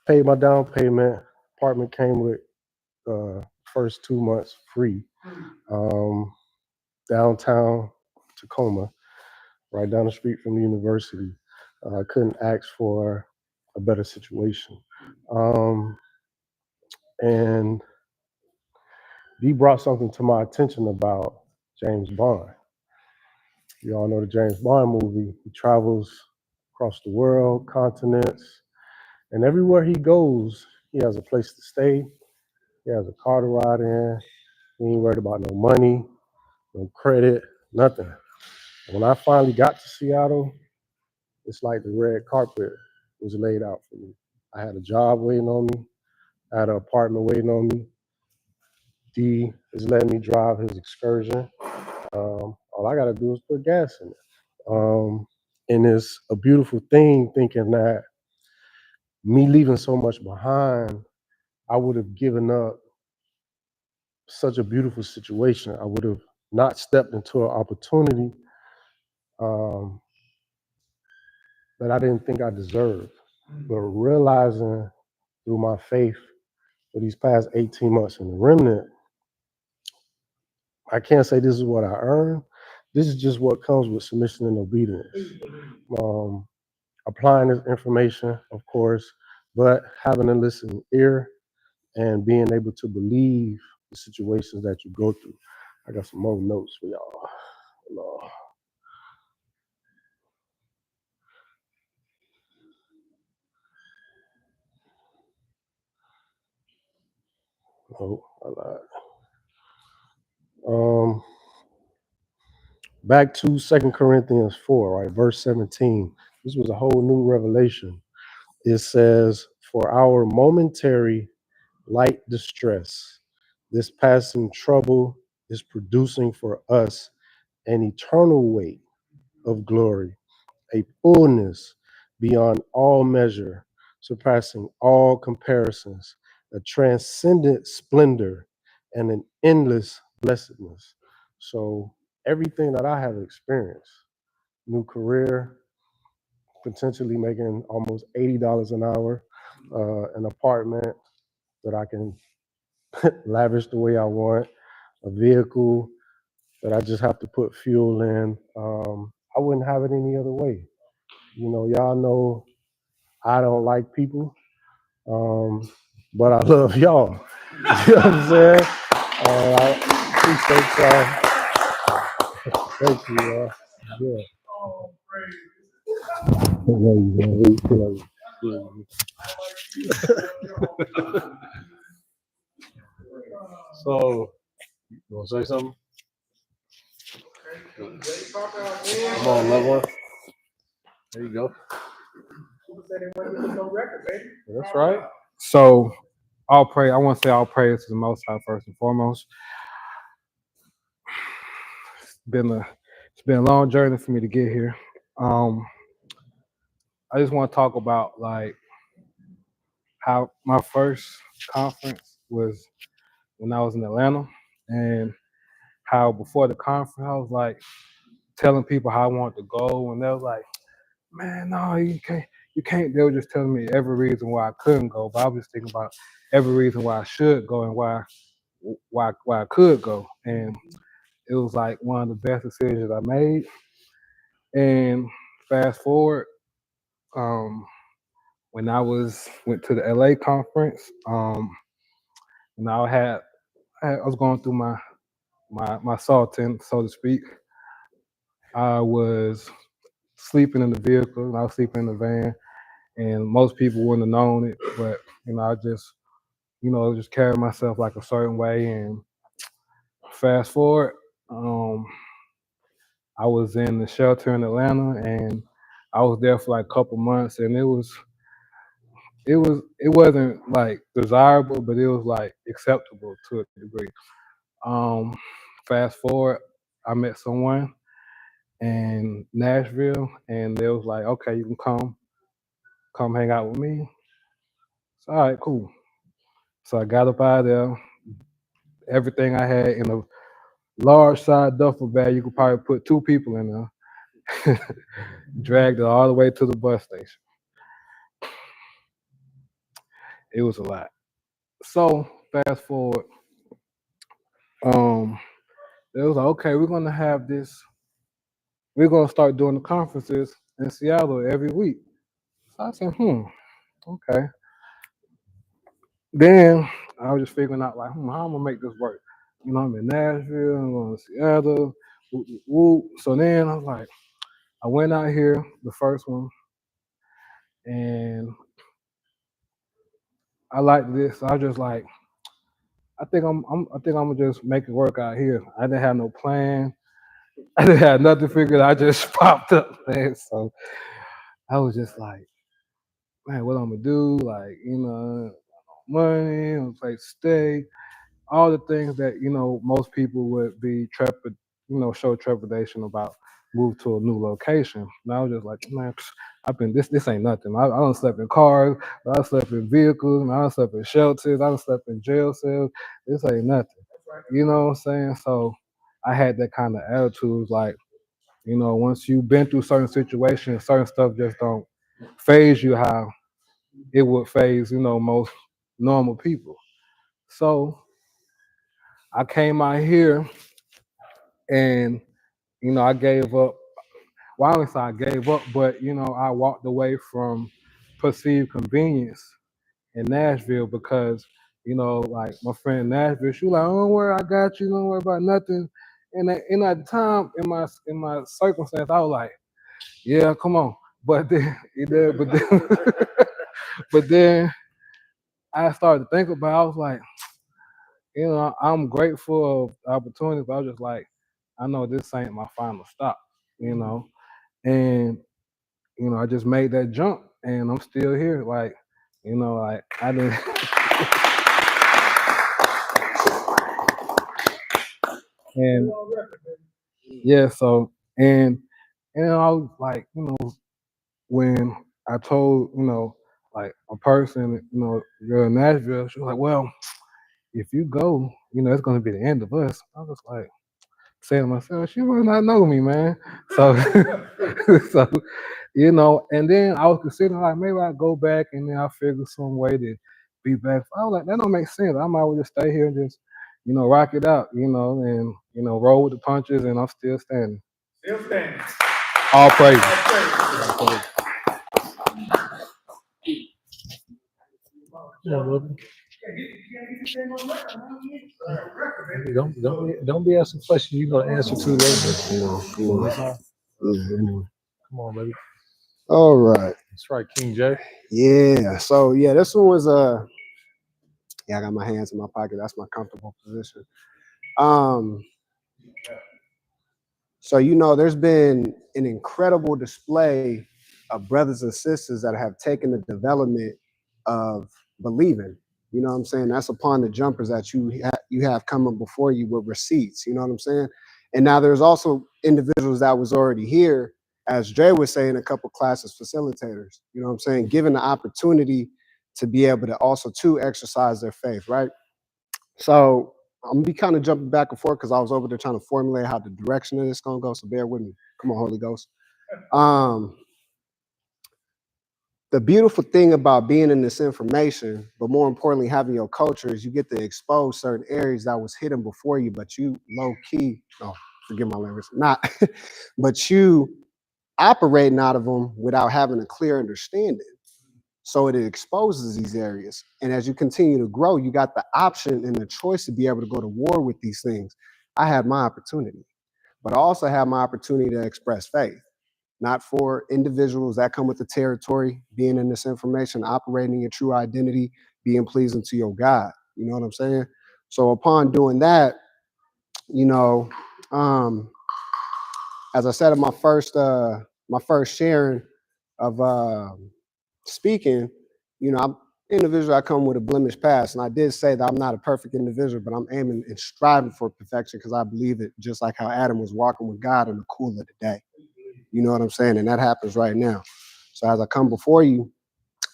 Paid my down payment. Apartment came with first 2 months free. Downtown Tacoma, right down the street from the university. I couldn't ask for a better situation. And he brought something to my attention about James Bond. You all know the James Bond movie. He travels across the world, continents, and everywhere he goes, he has a place to stay. He has a car to ride in. He ain't worried about no money, no credit, nothing. When I finally got to Seattle, it's like the red carpet was laid out for me. I had a job waiting on me. I had an apartment waiting on me. D is letting me drive his excursion. All I got to do is put gas in it. And it's a beautiful thing thinking that me leaving so much behind, I would have given up such a beautiful situation. I would have not stepped into an opportunity that I didn't think I deserved. But realizing through my faith for these past 18 months in the remnant, I can't say this is what I earned. This is just what comes with submission and obedience. Applying this information, of course, but having a listening ear and being able to believe the situations that you go through. I got some more notes for y'all. Oh, I lied. Back to 2 Corinthians 4, right, verse 17. This was a whole new revelation. It says, "For our momentary light distress, this passing trouble is producing for us an eternal weight of glory, a fullness beyond all measure, surpassing all comparisons, a transcendent splendor, and an endless blessedness." So everything that I have experienced, new career, potentially making almost $80 an hour, an apartment that I can lavish the way I want, a vehicle that I just have to put fuel in. I wouldn't have it any other way. You know, y'all know I don't like people, but I love y'all. You know what I'm saying? I appreciate y'all. Thank you, y'all. Yeah. I love you, man. I love you. So, you want to say something? Come on, loved one. There you go. That's right. So, I want to say all praise to the Most High first and foremost. It's been a long journey for me to get here. I just want to talk about like how my first conference was when I was in Atlanta, and how before the conference I was like telling people how I wanted to go, and they was like, "Man, no, you can't." They were just telling me every reason why I couldn't go, but I was just thinking about every reason why I should go and why I could go, and it was like one of the best decisions I made. And fast forward, when I went to the LA conference, and I was going through my salting, so to speak. I was sleeping in the vehicle, and I was sleeping in the van, and most people wouldn't have known it, but I just carried myself like a certain way. And fast forward, I was in the shelter in Atlanta, and I was there for like a couple months, and it wasn't like desirable, but it was like acceptable to a degree. Fast forward, I met someone in Nashville, and they was like, "Okay, you can come hang out with me." So, all right, cool. So I got up out of there. Everything I had in a large side duffel bag, you could probably put 2 people in there. Dragged it all the way to the bus station. It was a lot. So fast forward, it was like, okay, we're gonna have this. We're gonna start doing the conferences in Seattle every week. So I said, okay. Then I was just figuring out like, how I'm gonna make this work. I'm in Nashville, I'm going to Seattle. So then I was like, I went out here, the first one, and I liked this. So I was just like, I think I'm gonna just make it work out here. I didn't have no plan. I didn't have nothing figured. I just popped up, man. So I was just like, man, what I'm gonna do? Like, money, place to stay, all the things that most people would be show trepidation about. Move to a new location. And I was just like, man, I've been this ain't nothing. I done slept in cars, I done slept in vehicles, I done slept in shelters, I done slept in jail cells. This ain't nothing. You know what I'm saying? So I had that kind of attitude, like, once you've been through certain situations, certain stuff just don't phase you how it would phase, most normal people. So I came out here and, I gave up. Well, I don't say I gave up, but, I walked away from perceived convenience in Nashville because, like my friend in Nashville, she was like, don't worry, I got you, don't worry about nothing. And at the time, in my circumstance, I was like, yeah, come on. But then, but then I started to think about it, I was like, I'm grateful of the opportunity, but I was just like, I know this ain't my final stop, and I just made that jump, and I'm still here. Like, like I didn't. And yeah, so and I was like, when I told like a person, you're in Nashville, she was like, well, if you go, it's gonna be the end of us. I was like saying to myself, she must not know me, man. So so and then I was considering like maybe I go back and then I figure some way to be back. I was like, that don't make sense. I might as well just stay here and just, rock it out, and roll with the punches, and I'm still standing. Still standing. All praise. Yeah, don't be asking questions you gonna answer to later. Come on, baby. All right. That's right, King J. Yeah. So yeah, this one was I got my hands in my pocket. That's my comfortable position. So there's been an incredible display of brothers and sisters that have taken the development of believing. You know what I'm saying? That's upon the jumpers that you have coming before you with receipts. You know what I'm saying? And now there's also individuals that was already here, as Dre was saying, a couple classes facilitators. You know what I'm saying? Given the opportunity to be able to also to exercise their faith, right? So I'm gonna be kind of jumping back and forth because I was over there trying to formulate how the direction of this gonna go. So bear with me. Come on, Holy Ghost. The beautiful thing about being in this information, but more importantly, having your culture, is you get to expose certain areas that was hidden before you, but you low key, forgive my language, not, but you operating out of them without having a clear understanding. So it exposes these areas. And as you continue to grow, you got the option and the choice to be able to go to war with these things. I had my opportunity, but I also had my opportunity to express faith, not for individuals that come with the territory, being in this information, operating your true identity, being pleasing to your God. You know what I'm saying? So upon doing that, as I said in my first sharing of speaking, I'm an individual. I come with a blemished past, and I did say that I'm not a perfect individual, but I'm aiming and striving for perfection because I believe it. Just like how Adam was walking with God in the cool of the day, you know what I'm saying, and that happens right now. So as I come before you,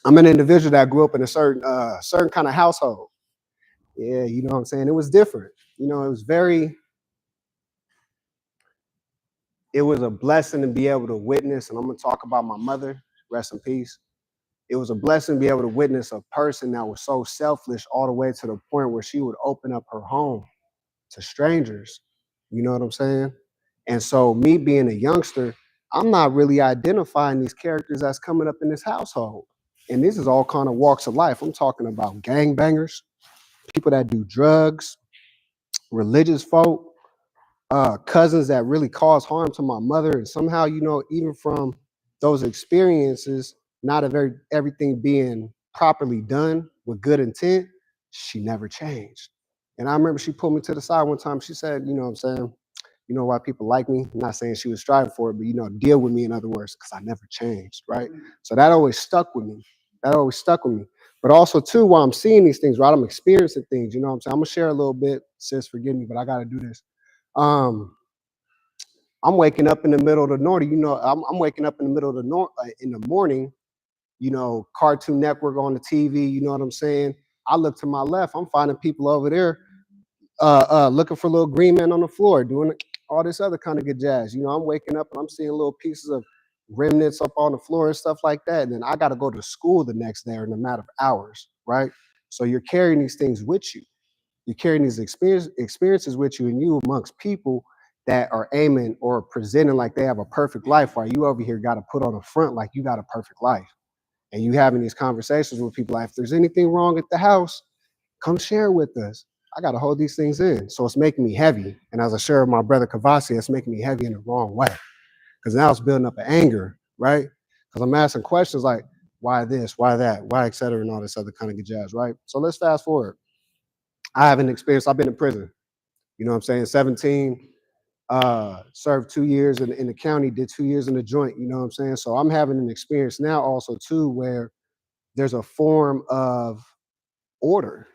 I'm an individual that grew up in a certain kind of household. Yeah, you know what I'm saying. It was different. It was a blessing to be able to witness, and I'm gonna talk about my mother. Rest in peace. It was a blessing to be able to witness a person that was so selfish all the way to the point where she would open up her home to strangers. You know what I'm saying? And so me being a youngster, I'm not really identifying these characters that's coming up in this household. And this is all kind of walks of life. I'm talking about gangbangers, people that do drugs, religious folk, cousins that really cause harm to my mother. And somehow, even from those experiences, not everything being properly done with good intent, she never changed. And I remember she pulled me to the side one time. She said, you know what I'm saying, You know why people like me? I'm not saying she was striving for it, but you know, deal with me, in other words, because I never changed, right? So that always stuck with me. That always stuck with me. But also too, while I'm seeing these things, right, I'm experiencing things, you know what I'm saying? I'm gonna share a little bit, sis, forgive me, but I gotta do this. I'm waking up in the middle of the night, you know, I'm waking up in the middle of the in the morning, you know, Cartoon Network on the TV, you know what I'm saying? I look to my left, I'm finding people over there looking for little green men on the floor, doing all this other kind of good jazz. You know, I'm waking up and I'm seeing little pieces of remnants up on the floor and stuff like that. And then I got to go to school the next day in a matter of hours, right? So you're carrying these things with you. You're carrying these experiences with you, and you amongst people that are aiming or presenting like they have a perfect life, while you over here got to put on a front like you got a perfect life. And you having these conversations with people like, if there's anything wrong at the house, come share with us. I got to hold these things in. So it's making me heavy. And as I share with my brother Kavasi, it's making me heavy in the wrong way. Because now it's building up an anger, right? Because I'm asking questions like, why this, why that, why et cetera, and all this other kind of good jazz, right? So let's fast forward. I have an experience. I've been in prison. You know what I'm saying? 17, served 2 years in the county, did 2 years in the joint. You know what I'm saying? So I'm having an experience now also too, where there's a form of order,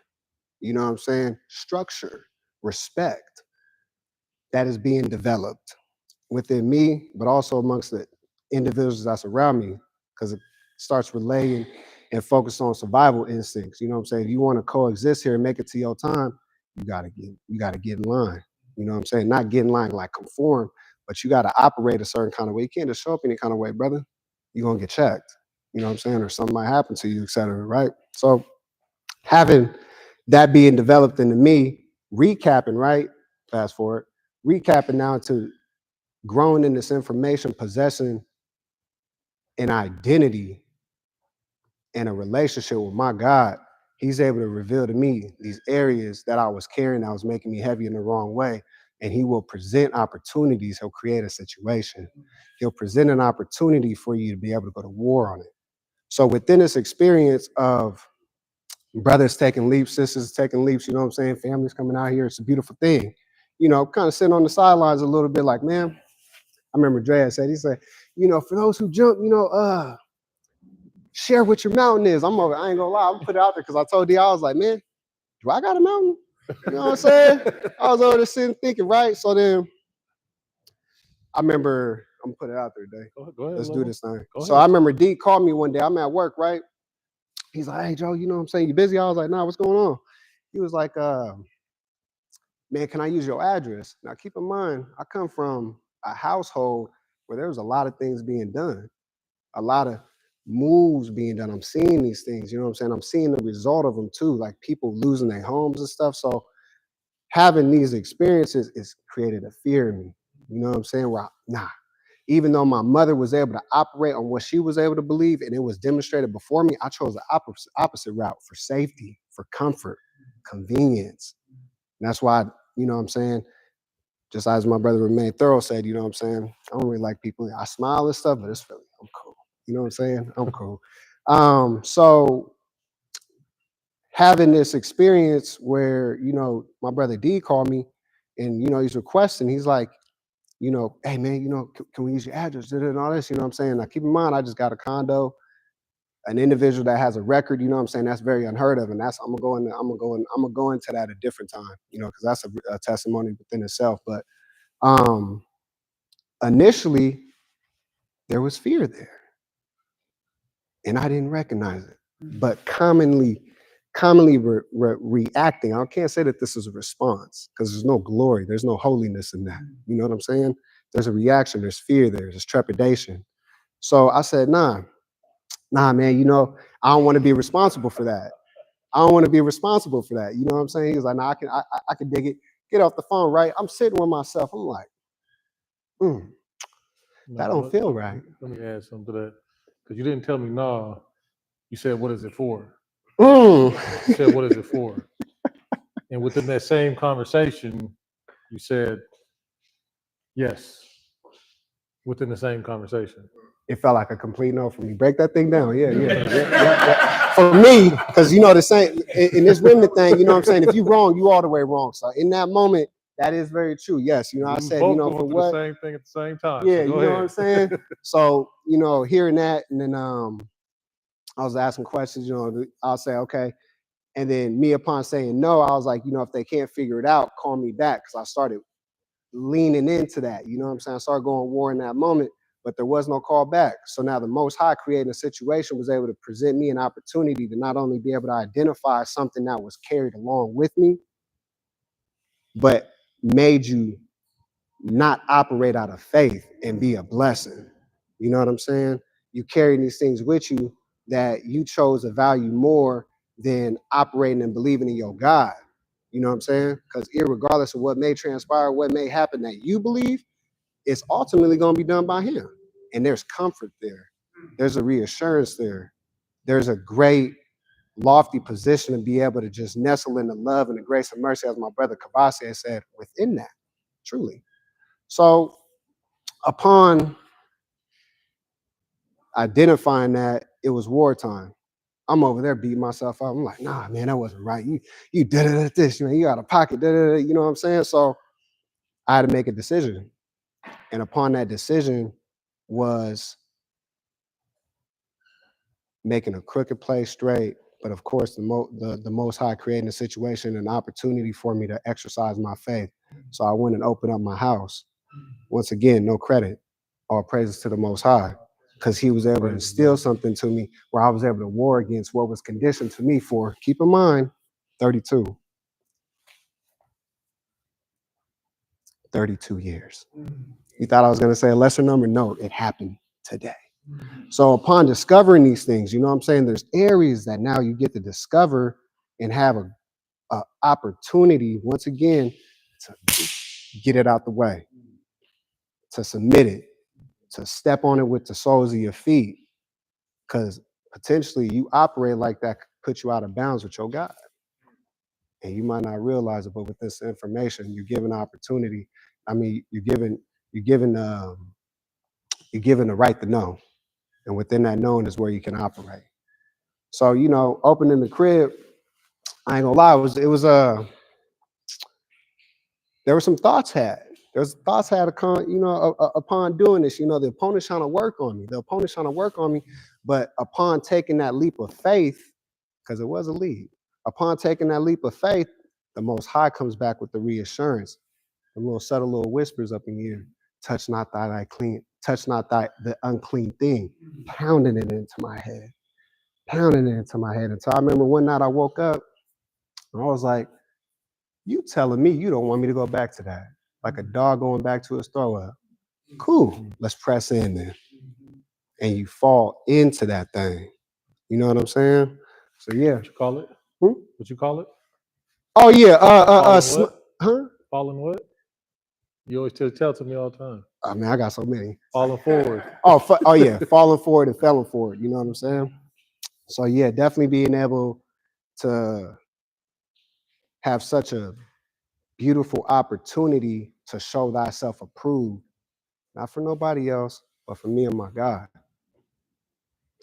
you know what I'm saying? Structure, respect that is being developed within me, but also amongst the individuals that's around me, because it starts relaying and focus on survival instincts. You know what I'm saying? If you want to coexist here and make it to your time, you gotta get in line. You know what I'm saying? Not get in line like conform, but you gotta operate a certain kind of way. You can't just show up any kind of way, brother. You're gonna get checked. You know what I'm saying? Or something might happen to you, et cetera, right? So having that being developed into me, recapping, right? Fast forward, recapping now to growing in this information, possessing an identity and a relationship with my God. He's able to reveal to me these areas that I was carrying that was making me heavy in the wrong way. And he will present opportunities. He'll create a situation. He'll present an opportunity for you to be able to go to war on it. So within this experience of brothers taking leaps, sisters taking leaps, you know what I'm saying? Families coming out here, it's a beautiful thing. You know, kind of sitting on the sidelines a little bit like, man, I remember Dre said, he said, you know, for those who jump, you know, share what your mountain is. I ain't gonna lie, I'm put it out there because I told D, I was like, man, do I got a mountain? You know what I'm saying? I was over there sitting thinking, right? So then I remember, I'm put it out there today. Go ahead, Let's do this thing. Go So ahead. I remember D called me one day, I'm at work, right? He's like, hey, Joe, you know what I'm saying? You busy? I was like, nah, what's going on? He was like, man, can I use your address? Now, keep in mind, I come from a household where there was a lot of things being done, a lot of moves being done. I'm seeing these things, you know what I'm saying? I'm seeing the result of them too, like people losing their homes and stuff. So having these experiences is created a fear in me, you know what I'm saying? Where even though my mother was able to operate on what she was able to believe and it was demonstrated before me, I chose the opposite route for safety, for comfort, convenience. And that's why, you know what I'm saying, just as my brother Remain Thorough said, you know what I'm saying, I don't really like people. I smile and stuff, but it's really, I'm cool. You know what I'm saying? I'm cool. So having this experience where, you know, my brother D called me and, you know, he's requesting, he's like, you know, hey man, you know, can we use your address and all this, you know what I'm saying? Now keep in mind, I just got a condo, an individual that has a record, you know what I'm saying? That's very unheard of. And that's, I'm gonna go into that a different time, you know, because that's a testimony within itself. But initially there was fear there and I didn't recognize it, but commonly reacting. I can't say that this is a response because there's no glory, there's no holiness in that. You know what I'm saying? There's a reaction, there's fear, there's trepidation. So I said, nah, man, you know, I don't want to be responsible for that. I don't want to be responsible for that. You know what I'm saying? He was like, nah, I can dig it. Get off the phone, right? I'm sitting with myself. I'm like, that don't feel right. Let me add something to that. Because you didn't tell me, nah. You said, what is it for? You said, what is it for? And within that same conversation, you said, yes. Within the same conversation. It felt like a complete no for me. Break that thing down. Yeah. For me, because you know the same in this remnant thing, you know what I'm saying? If you're wrong, you all the way wrong. So in that moment, That is very true. Yes, you know, I We said, you both know, going for through what? the same thing at the same time. Yeah, So go you know what I'm ahead. saying? So, you know, hearing that, and then I was asking questions, you know, I'll say, okay. And then me, upon saying no, I was like, you know, if they can't figure it out, call me back. Because I started leaning into that. You know what I'm saying? I started going war in that moment, but there was no call back. So now the Most High, creating a situation, was able to present me an opportunity to not only be able to identify something that was carried along with me, but made you not operate out of faith and be a blessing. You know what I'm saying? You carry these things with you that you chose to value more than operating and believing in your God. You know what I'm saying? Because irregardless of what may transpire, what may happen that you believe, it's ultimately going to be done by Him. And there's comfort there. There's a reassurance there. There's a great lofty position to be able to just nestle in the love and the grace and mercy, as my brother Kabasi has said, within that, truly. So upon identifying that it was wartime, I'm over there beating myself up. I'm like, nah, man, that wasn't right. You did it at this, man. You out of pocket. You know what I'm saying? So I had to make a decision. And upon that decision was making a crooked place straight. But of course, the Most High creating a situation, an opportunity for me to exercise my faith. So I went and opened up my house. Once again, no credit. All praises to the Most High, because He was able to instill something to me where I was able to war against what was conditioned to me for, keep in mind, 32 years. You thought I was going to say a lesser number? No, it happened today. So upon discovering these things, you know what I'm saying? There's areas that now you get to discover and have a opportunity, once again, to get it out the way, to submit it, to step on it with the soles of your feet, because potentially you operate like that could put you out of bounds with your God. And you might not realize it, but with this information, you're given opportunity. I mean, you're given the right to know. And within that knowing is where you can operate. So, you know, opening the crib, I ain't gonna lie, there were some thoughts had. There's thoughts had upon doing this. You know, the opponent's trying to work on me. But upon taking that leap of faith, because it was a leap, upon taking that leap of faith, the Most High comes back with the reassurance, the little subtle little whispers up in here. Touch not thy clean, touch not the unclean thing, pounding it into my head. And so I remember one night I woke up and I was like, you telling me you don't want me to go back to that? Like a dog going back to its throw up. Cool, let's press in then. And you fall into that thing. You know what I'm saying? So yeah. What you call it? Hmm? What you call it? Oh yeah. Falling what? Huh? Falling what? You always tell to me all the time. I mean, I got so many. Falling forward. Oh yeah, falling forward and failing forward. You know what I'm saying? So yeah, definitely being able to have such a beautiful opportunity to show thyself approved, not for nobody else, but for me and my God.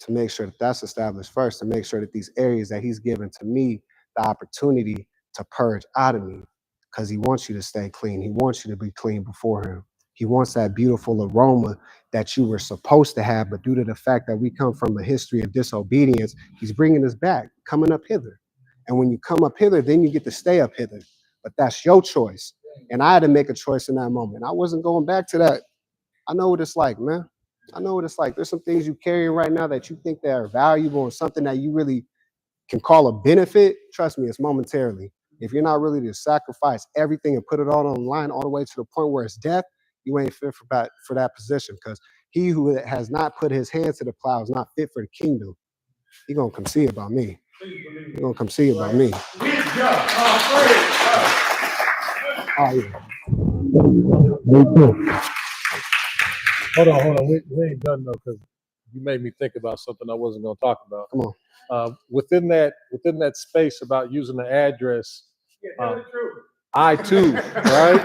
To make sure that that's established first, to make sure that these areas that He's given to me the opportunity to purge out of me, because He wants you to stay clean. He wants you to be clean before Him. He wants that beautiful aroma that you were supposed to have, but due to the fact that we come from a history of disobedience, He's bringing us back, coming up hither. And when you come up hither, then you get to stay up hither. But that's your choice. And I had to make a choice in that moment. I wasn't going back to that. I know what it's like, man. I know what it's like. There's some things you carrying right now that you think that are valuable and something that you really can call a benefit. Trust me, it's momentarily. If you're not really to sacrifice everything and put it all on the line all the way to the point where it's death, you ain't fit for that position. Because he who has not put his hand to the plow is not fit for the kingdom. He gonna come see about me. He gonna come see about me. Oh yeah. Hold on. We ain't done though, because you made me think about something I wasn't going to talk about. Come on. Within that space about using the address, I too, right?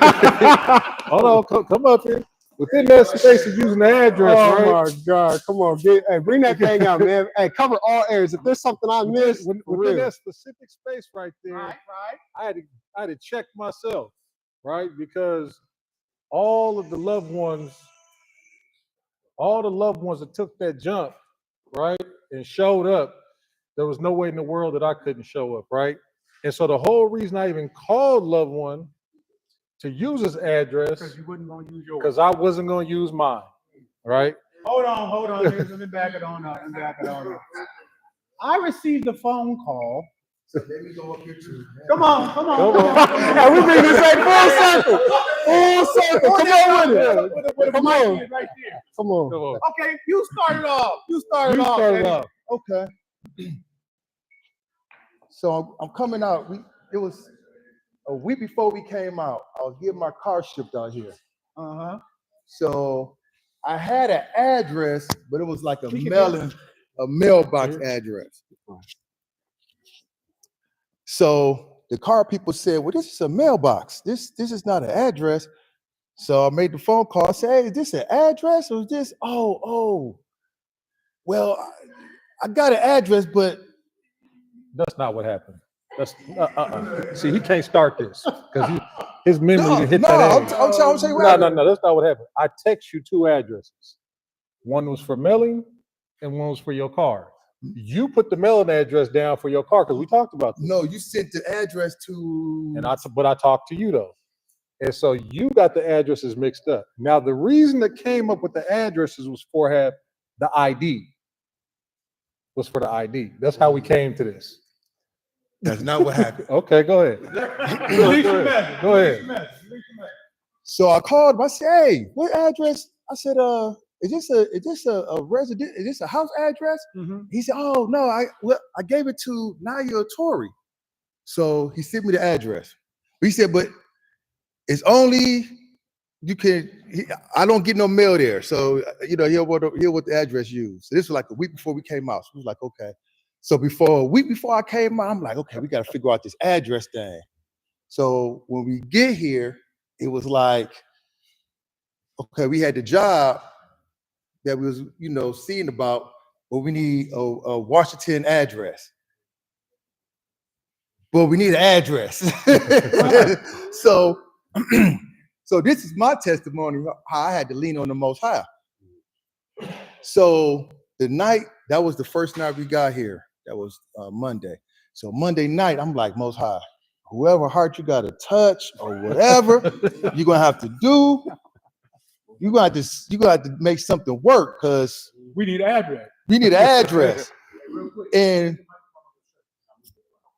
Hold on, come up here. Within that space of using the address, right? Oh my God! Come on, bring that thing out, man. Hey, cover all areas. If there's something I missed, within that specific space right there, I had to check myself. right? Because all the loved ones that took that jump, right, and showed up, there was no way in the world that I couldn't show up, right? And so the whole reason I even called loved one to use his address, Because you wasn't going to use yours. because I wasn't going to use mine, right? Hold on. Let me back it on up. I received a phone call. Let me go up here too. Come on. Hey, we bring this back full circle. Come on with it. Come on. Right there. Come on. Okay, you started off. off. Okay. So I'm coming out. It was a week before we came out. I was getting my car shipped out here. Uh-huh. So I had an address, but it was like a mailbox address. So the car people said, well, this is a mailbox. This is not an address. So I made the phone call. I said, hey, is this an address or is this? Oh. Well, I got an address, but That's not what happened. That's See, he can't start this because his memory hit that age. I'm telling you what No, that's not what happened. I text you 2 addresses. One was for mailing and one was for your car. You put the mailing address down for your car because we talked about this. No, you sent the address to. But I talked to you though. And so you got the addresses mixed up. Now, the reason that came up with the addresses was for the ID. Was for the ID. That's how we came to this. That's not what happened. Okay, go ahead. Go ahead. So I called him. I said, hey, what address? I said, is this a resident? Is this a house address? Mm-hmm. He said, oh no, I gave it to Naya Tori. So he sent me the address. He said, but it's only I don't get no mail there. So he'll what the address used. So this was like a week before we came out. So we was like, okay. So a week before I came out, I'm like, okay, we got to figure out this address thing. So when we get here, it was like, okay, we had the job that we was, seeing about, but we need a Washington address. But we need an address. So this is my testimony, how I had to lean on the Most High. So that was the first night we got here. That was Monday. So Monday night, I'm like, Most High, whoever heart you got to touch or whatever, you're going to have to do. You're going to have to make something work because we need an address. We need an address. And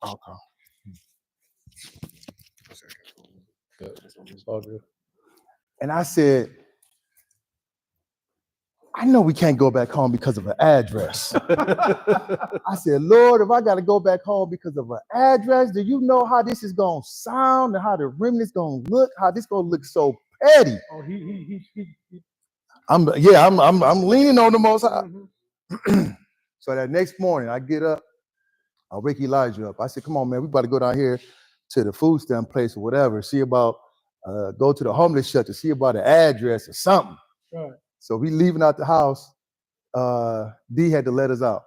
okay. It's all good. And I said, I know we can't go back home because of an address. I said, Lord, if I got to go back home because of an address, do you know how this is going to sound and how the remnant's going to look, how this going to look so petty? Oh, he. I'm leaning on the Most High. Mm-hmm. So that next morning, I get up, I wake Elijah up. I said, come on, man, we about to go down here to the food stamp place or whatever, see about, go to the homeless shelter, see about an address or something. Right. So we leaving out the house. D had to let us out.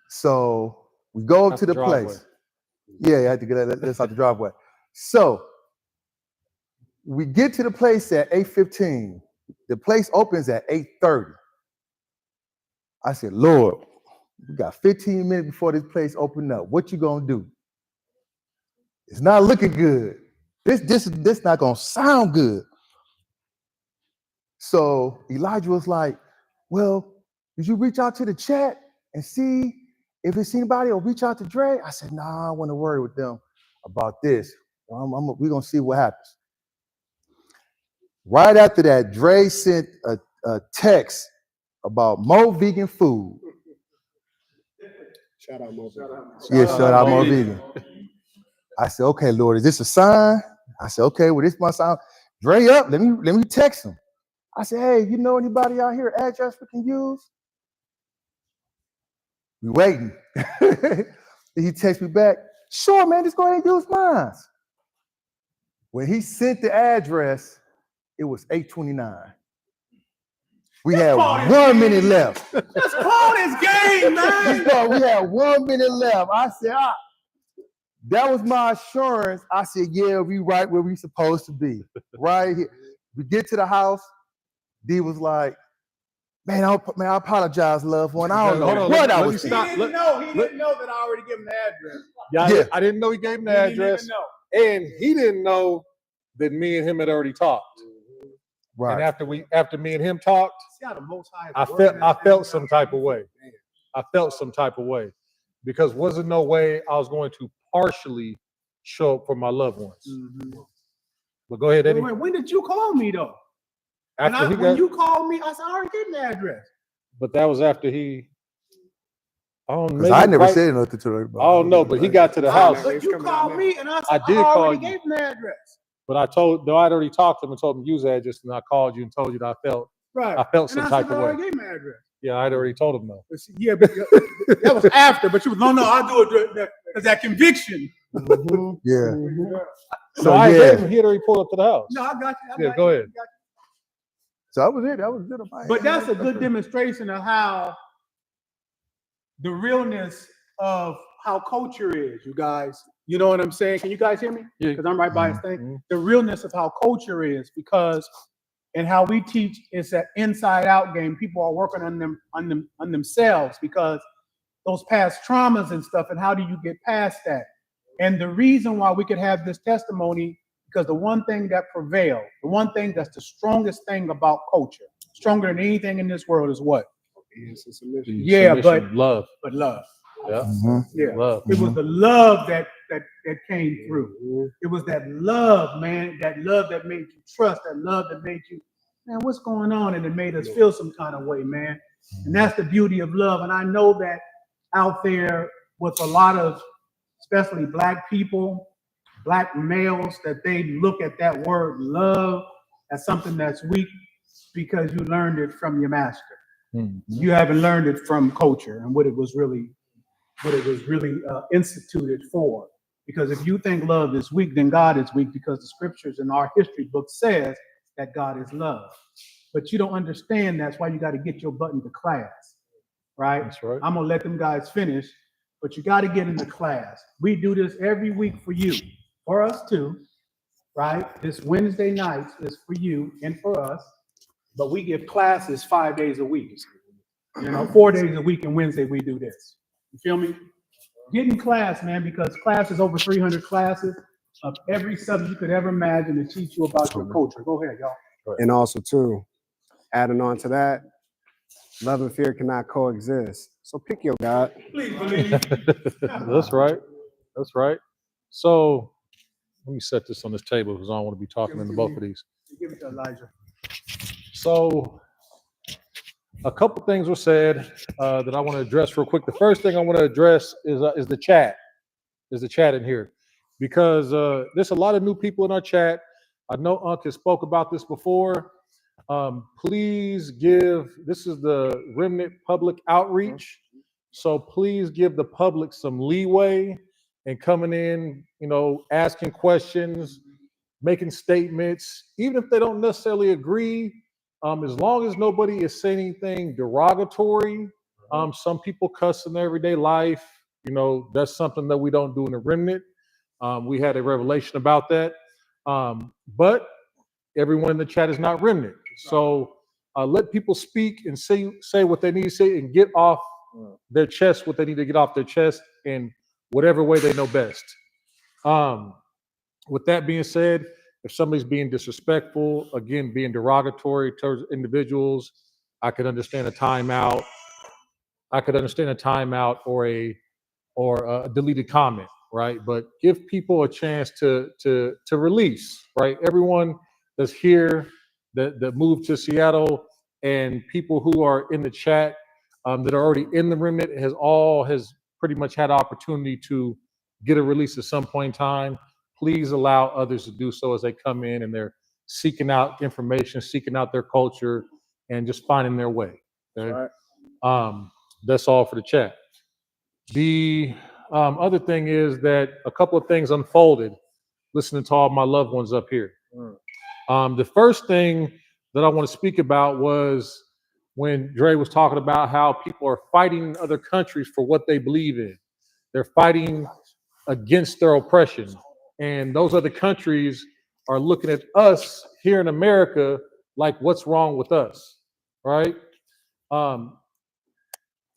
So we go up to the place. Yeah, I had to get us out the driveway. So we get to the place at 8:15. The place opens at 8:30. I said, Lord, we got 15 minutes before this place open up. What you gonna do? It's not looking good. This not gonna sound good. So Elijah was like, well, did you reach out to the chat and see if it's anybody, or reach out to Dre? I said, nah, I want to worry with them about this. We're gonna see what happens. Right after that, Dre sent a text about more vegan food. Shout out Mo. Yeah, shout out more vegan. I said, okay, Lord, is this a sign? I said, okay, well, this my sign. Dre up, let me text him. I said, hey, you know anybody out here address we can use? We waiting. He texts me back, sure, man, just go ahead and use mine. When he sent the address, it was 8:29. We had 1 minute left. Let's call this game, man. We had 1 minute left. I said, That was my assurance. I said, yeah, we right where we supposed to be. Right here. We get to the house. D was like, man, I apologize, loved one. I don't know Hold on, what I let me was stop. thinking. He didn't know that I already gave him the address. Yeah, I didn't know he gave him the He didn't address, even know. and he didn't know that me and him had already talked. Right. And after me and him talked, See how the Most High is I working felt this some thing out? type of way. I felt some type of way because wasn't no way I was going to partially show up for my loved ones. But go ahead, Eddie. Wait, when did you call me though? After When you called me, I said I already gave him the address. but that was after he. Because I never said nothing to her. I don't know, but he got to the house. But you called me, and I said I did I call already you. gave him the address. But I'd already talked to him and told him to use the address, and I called you and told you that I felt And some I type said, of I already way. gave him the address. Yeah, I'd already told him though. But see, yeah, but that was after. But you was no, I'll do it because that conviction. Yeah. So I gave him. He had already pulled up to the house. No, I got you. Go ahead. So that was it. That was good. But that's a good demonstration of how the realness of how culture is, you guys. You know what I'm saying? Can you guys hear me? Yeah. Because I'm right by his thing. The realness of how culture is, because and how we teach is that inside out game. People are working on themselves because those past traumas and stuff. And how do you get past that? And the reason why we could have this testimony, because the one thing that prevailed, the one thing that's the strongest thing about culture, stronger than anything in this world, is what? Yeah, but love. But love. Yeah. Yeah. Love. It was the love that came through. It was that love, man, that love that made you trust, that love that made you, man, what's going on? And it made us feel some kind of way, man. And that's the beauty of love. And I know that out there with a lot of, especially black people, black males, that they look at that word love as something that's weak because you learned it from your master. You haven't learned it from culture and what it was really instituted for. Because if you think love is weak, then God is weak, because the scriptures in our history book says that God is love. But you don't understand that's why you got to get your butt into class, right? That's right. I'm gonna let them guys finish, but you got to get into class. We do this every week for you, for us too, right? This Wednesday nights is for you and for us, but we give classes 5 days a week. 4 days a week, and Wednesday we do this. You feel me? Get in class, man, because class is over 300 classes of every subject you could ever imagine to teach you about your culture. Go ahead, y'all. And also, too, adding on to that, love and fear cannot coexist. So pick your God. Please believe. That's right. That's right. So let me set this on this table because I don't want to be talking into both of these. Give it to Elijah. So a couple things were said that I want to address real quick. The first thing I want to address is the chat. Is the chat in here? Because there's a lot of new people in our chat. I know Unc has spoke about this before. Please give, this is the Remnant Public Outreach. So please give the public some leeway in coming in, asking questions, making statements, even if they don't necessarily agree. As long as nobody is saying anything derogatory, some people cuss in their everyday life. That's something that we don't do in the Remnant. We had a revelation about that. But everyone in the chat is not Remnant. So let people speak and say what they need to say and get off their chest what they need to get off their chest in whatever way they know best. With that being said, if somebody's being disrespectful, again, being derogatory towards individuals, I could understand a timeout. Or a deleted comment, right? But give people a chance to release, right? Everyone that's here that moved to Seattle and people who are in the chat that are already in the Remnant has pretty much had opportunity to get a release at some point in time. Please allow others to do so as they come in and they're seeking out information, seeking out their culture, and just finding their way. Okay? That's all for the chat. The other thing is that a couple of things unfolded listening to all my loved ones up here. The first thing that I want to speak about was when Dre was talking about how people are fighting in other countries for what they believe in. They're fighting against their oppression. And those other countries are looking at us here in America like, what's wrong with us, right? And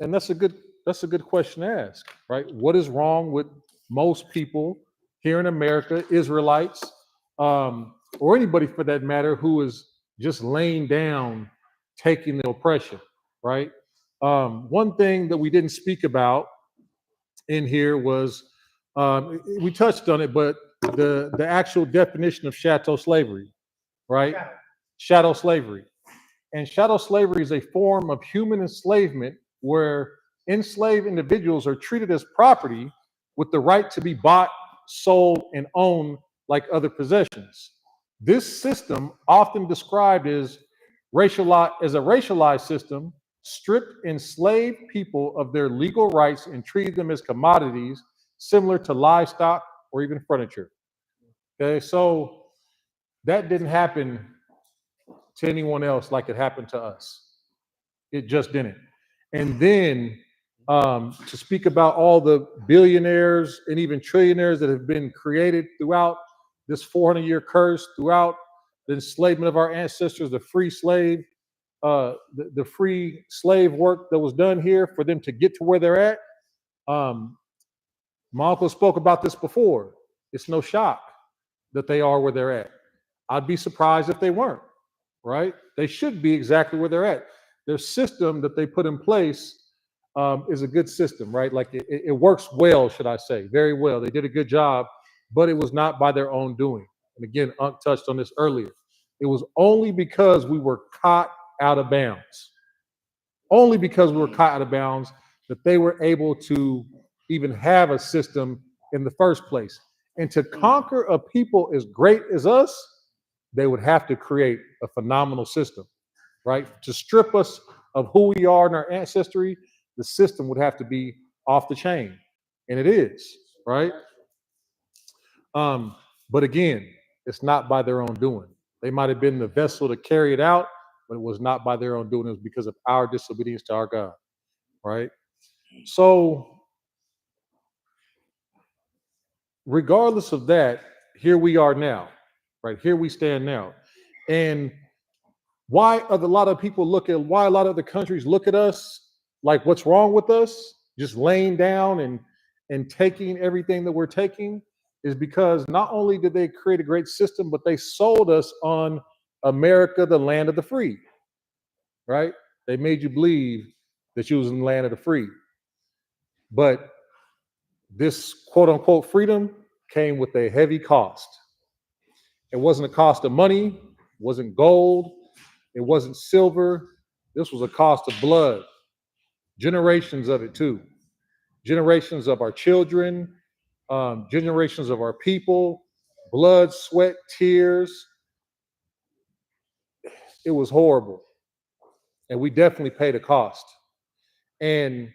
that's a good question to ask, right? What is wrong with most people here in America, Israelites, or anybody for that matter, who is just laying down, taking the oppression, right? One thing that we didn't speak about in here was, we touched on it, but the actual definition of chattel slavery, right? Chattel slavery. And chattel slavery is a form of human enslavement where enslaved individuals are treated as property with the right to be bought, sold, and owned like other possessions. This system, often described as a racialized system, stripped enslaved people of their legal rights and treated them as commodities similar to livestock or even furniture. Okay, so that didn't happen to anyone else like it happened to us. It just didn't. And then to speak about all the billionaires and even trillionaires that have been created throughout this 400-year curse, throughout the enslavement of our ancestors, the free slave, the free slave work that was done here for them to get to where they're at. My uncle spoke about this before. It's no shock that they are where they're at. I'd be surprised if they weren't, right? They should be exactly where they're at. Their system that they put in place is a good system, right? Like it works well, should I say, very well. They did a good job, but it was not by their own doing. And again, Unc touched on this earlier. It was only because we were caught out of bounds. Only because we were caught out of bounds that they were able to even have a system in the first place. And to conquer a people as great as us, they would have to create a phenomenal system, right? To strip us of who we are in our ancestry, the system would have to be off the chain. And it is, right? But again, it's not by their own doing. They might have been the vessel to carry it out, but it was not by their own doing. It was because of our disobedience to our God, right? So regardless of that, here we are now, right? Here we stand now. And why a lot of other countries look at us like, what's wrong with us? Just laying down and taking everything that we're taking is because not only did they create a great system, but they sold us on America, the land of the free, right? They made you believe that you was in the land of the free. But this quote unquote freedom came with a heavy cost. It wasn't a cost of money, it wasn't gold, it wasn't silver. This was a cost of blood. Generations of it too. Generations of our children, generations of our people, blood, sweat, tears. It was horrible. And we definitely paid a cost. And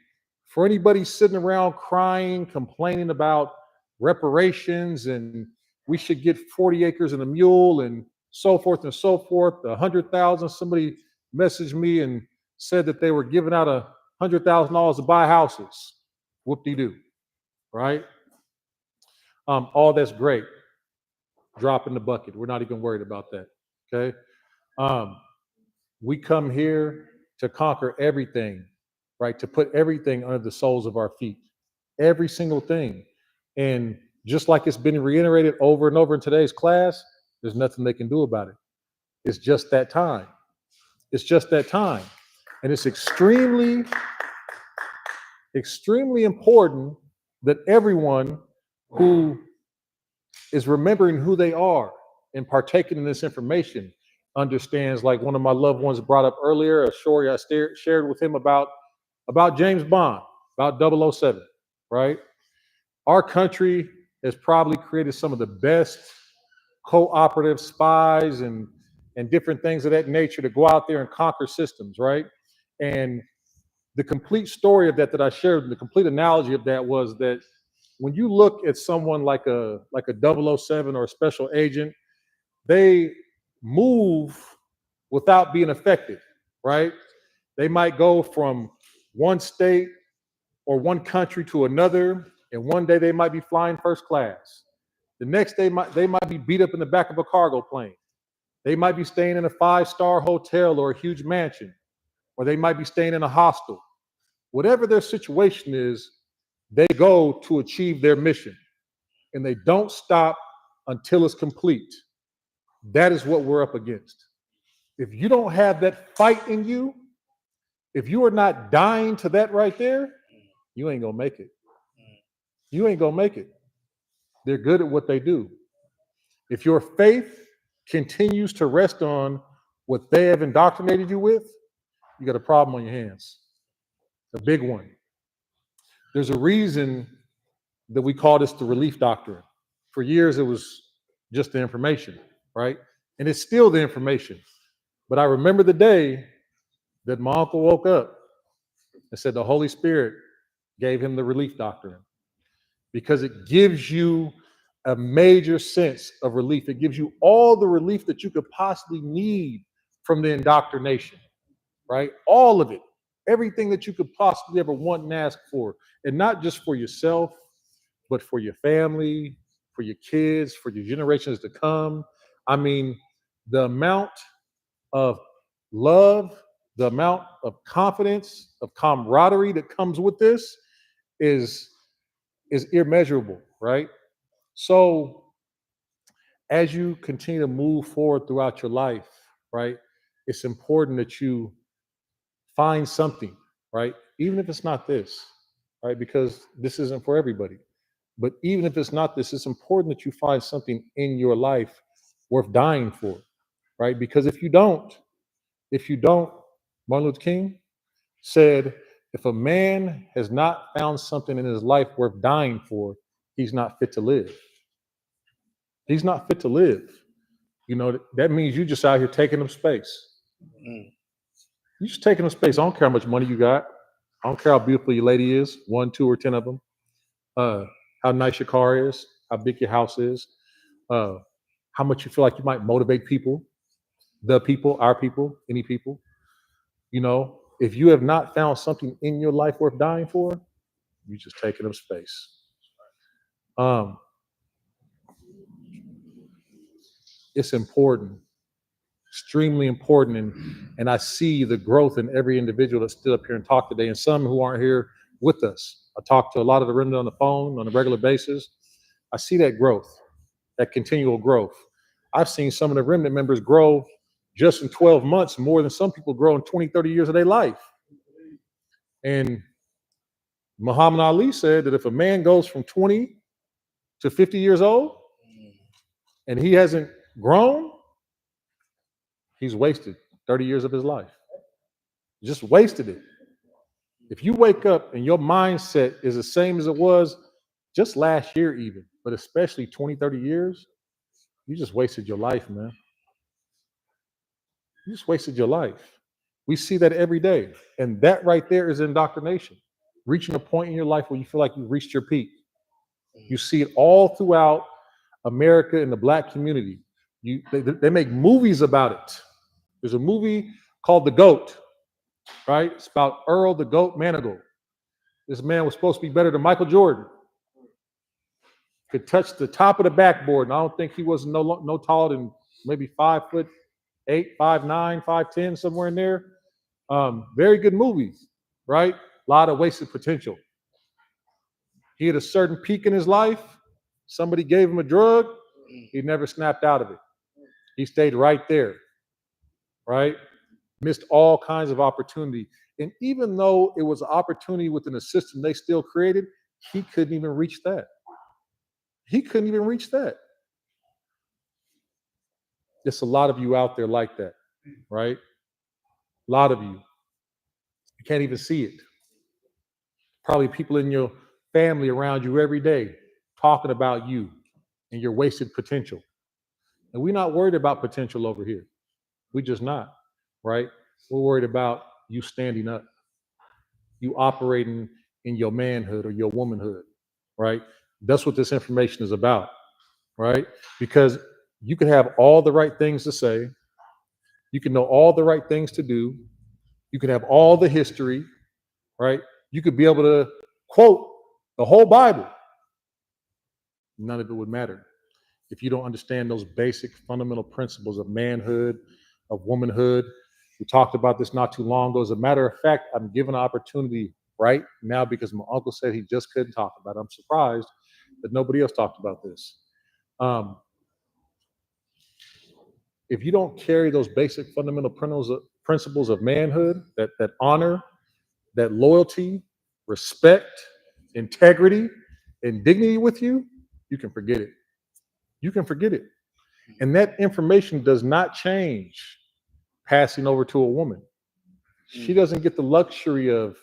for anybody sitting around crying, complaining about reparations and we should get 40 acres and a mule and so forth and so forth, 100,000, somebody messaged me and said that they were giving out $100,000 to buy houses. Whoop-de-doo, right? All that's great. Drop in the bucket. We're not even worried about that, okay? We come here to conquer everything, right? To put everything under the soles of our feet, every single thing. And just like it's been reiterated over and over in today's class, there's nothing they can do about it. It's just that time. It's just that time. And it's extremely, extremely important that everyone who is remembering who they are and partaking in this information understands, like one of my loved ones brought up earlier, a story I shared with him about James Bond, about 007, right? Our country has probably created some of the best cooperative spies and different things of that nature to go out there and conquer systems, right? And the complete story of that I shared, the complete analogy of that was that when you look at someone like a 007 or a special agent, they move without being affected, right? They might go from one state or one country to another And one day they might be flying first class. The next day they might be beat up in the back of a cargo plane. They might be staying in a 5-star hotel or a huge mansion, or they might be staying in a hostel. Whatever their situation is, they go to achieve their mission, and they don't stop until it's complete. That is what we're up against. If you don't have that fight in you, if you are not dying to that right there, you ain't gonna make it. You ain't gonna make it. They're good at what they do. If your faith continues to rest on what they have indoctrinated you with, you got a problem on your hands. A big one. There's a reason that we call this the relief doctrine. For years, it was just the information, right? And it's still the information. But I remember the day that my uncle woke up and said the Holy Spirit gave him the relief doctrine, because it gives you a major sense of relief. It gives you all the relief that you could possibly need from the indoctrination, right? All of it, everything that you could possibly ever want and ask for, and not just for yourself, but for your family, for your kids, for your generations to come. I mean, the amount of love, the amount of confidence, of camaraderie that comes with this is immeasurable, right? So as you continue to move forward throughout your life, right, it's important that you find something, right? Even if it's not this, right? Because this isn't for everybody. But even if it's not this, it's important that you find something in your life worth dying for, right? Because if you don't, Martin Luther King said, if a man has not found something in his life worth dying for, he's not fit to live. He's not fit to live. You know, that means you just out here taking up space. You just taking up space. I don't care how much money you got. I don't care how beautiful your lady is, 1, 2, or 10 of them. How nice your car is, how big your house is, how much you feel like you might motivate people, our people, any people. You know, if you have not found something in your life worth dying for, you're just taking up space. It's important, extremely important, and I see the growth in every individual that stood up here and talked today, and some who aren't here with us. I talk to a lot of the remnant on the phone on a regular basis. I see that growth, that continual growth. I've seen some of the remnant members grow just in 12 months more than some people grow in 20, 30 years of their life. And Muhammad Ali said that if a man goes from 20 to 50 years old and he hasn't grown, he's wasted 30 years of his life. Just wasted it. If you wake up and your mindset is the same as it was just last year even, but especially 20, 30 years, you just wasted your life, man. You just wasted your life. We see that every day. And that right there is indoctrination. Reaching a point in your life where you feel like you've reached your peak. You see it all throughout America and the Black community. They make movies about it. There's a movie called The GOAT, right? It's about Earl the Goat Manigault. This man was supposed to be better than Michael Jordan. Could touch the top of the backboard, and I don't think he was no taller than maybe 5'8", 5'9", 5'10", somewhere in there. Very good movies, right? A lot of wasted potential. He had a certain peak in his life. Somebody gave him a drug. He never snapped out of it. He stayed right there, right? Missed all kinds of opportunity. And even though it was an opportunity within a system they still created, he couldn't even reach that. He couldn't even reach that. There's a lot of you out there like that, right? A lot of you. You can't even see it. Probably people in your family around you every day talking about you and your wasted potential. And we're not worried about potential over here. We're just not, right? We're worried about you standing up, you operating in your manhood or your womanhood, right? That's what this information is about, right? Because you can have all the right things to say, you can know all the right things to do, you can have all the history, right? You could be able to quote the whole Bible, none of it would matter. If you don't understand those basic fundamental principles of manhood, of womanhood. We talked about this not too long ago. As a matter of fact, I'm given an opportunity right now because my uncle said he just couldn't talk about it. I'm surprised that nobody else talked about this. If you don't carry those basic fundamental principles of manhood, that honor, that loyalty, respect, integrity, and dignity with you, you can forget it. You can forget it. And that information does not change passing over to a woman. She doesn't get the luxury of,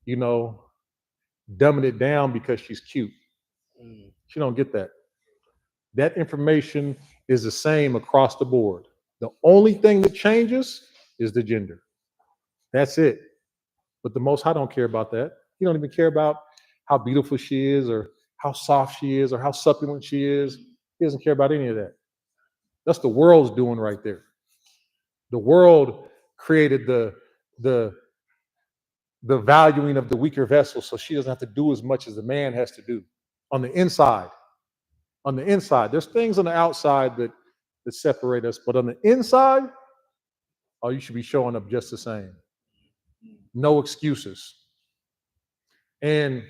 dumbing it down because she's cute. She don't get that. That information is the same across the board. The only thing that changes is the gender. That's it. But the Most High don't care about that. He don't even care about how beautiful she is or how soft she is or how succulent she is. He doesn't care about any of that. That's the world's doing right there. The world created the valuing of the weaker vessel so she doesn't have to do as much as the man has to do. On the inside, there's things on the outside that separate us, but on the inside, you should be showing up just the same. No excuses. And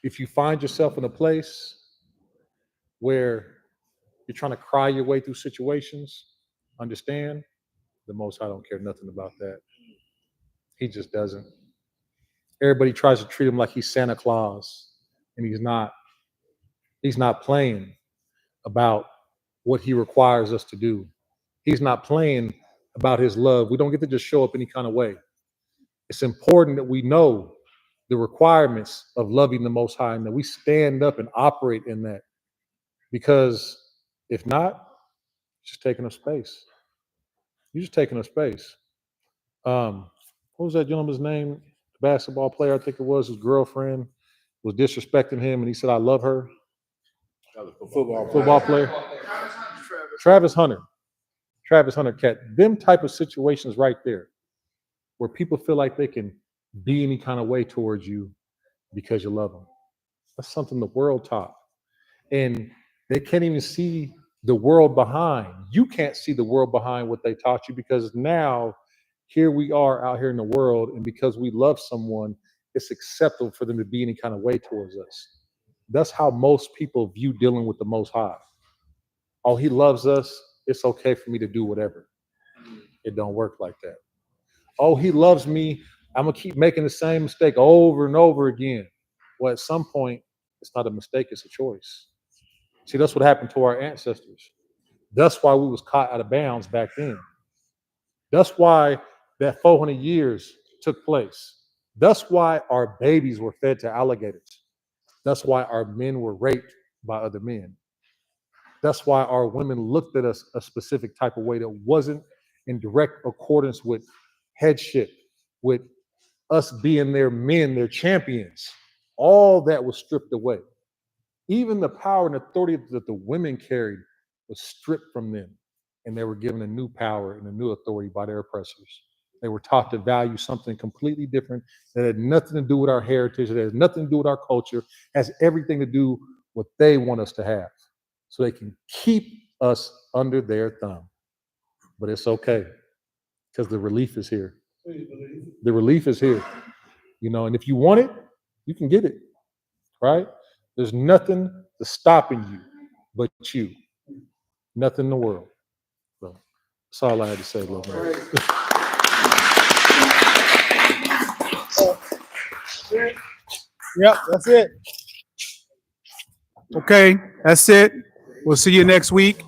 if you find yourself in a place where you're trying to cry your way through situations, understand the Most High don't care nothing about that. He just doesn't. Everybody tries to treat him like he's Santa Claus, and he's not. He's not playing about what he requires us to do. He's not playing about his love. We don't get to just show up any kind of way. It's important that we know the requirements of loving the Most High and that we stand up and operate in that. Because if not, it's just taking up space. You're just taking up space. What was that gentleman's name? The basketball player, I think it was, his girlfriend was disrespecting him and he said, I love her. Football player. Travis Hunter, cat. Them type of situations right there where people feel like they can be any kind of way towards you because you love them. That's something the world taught. And they can't even see the world behind. You can't see the world behind what they taught you because now here we are out here in the world, and because we love someone, it's acceptable for them to be any kind of way towards us. That's how most people view dealing with the Most High. Oh, he loves us. It's okay for me to do whatever. It don't work like that. Oh, he loves me. I'm going to keep making the same mistake over and over again. Well, at some point, it's not a mistake. It's a choice. See, that's what happened to our ancestors. That's why we was caught out of bounds back then. That's why that 400 years took place. That's why our babies were fed to alligators. That's why our men were raped by other men. That's why our women looked at us a specific type of way that wasn't in direct accordance with headship, with us being their men, their champions. All that was stripped away. Even the power and authority that the women carried was stripped from them, and they were given a new power and a new authority by their oppressors. They were taught to value something completely different that had nothing to do with our heritage, that has nothing to do with our culture, has everything to do with what they want us to have, so they can keep us under their thumb. But it's okay, because the relief is here. The relief is here. And if you want it, you can get it, right? There's nothing that's stopping you but you. Nothing in the world. So that's all I had to say, little man. Yep, that's it. Okay, that's it. We'll see you next week.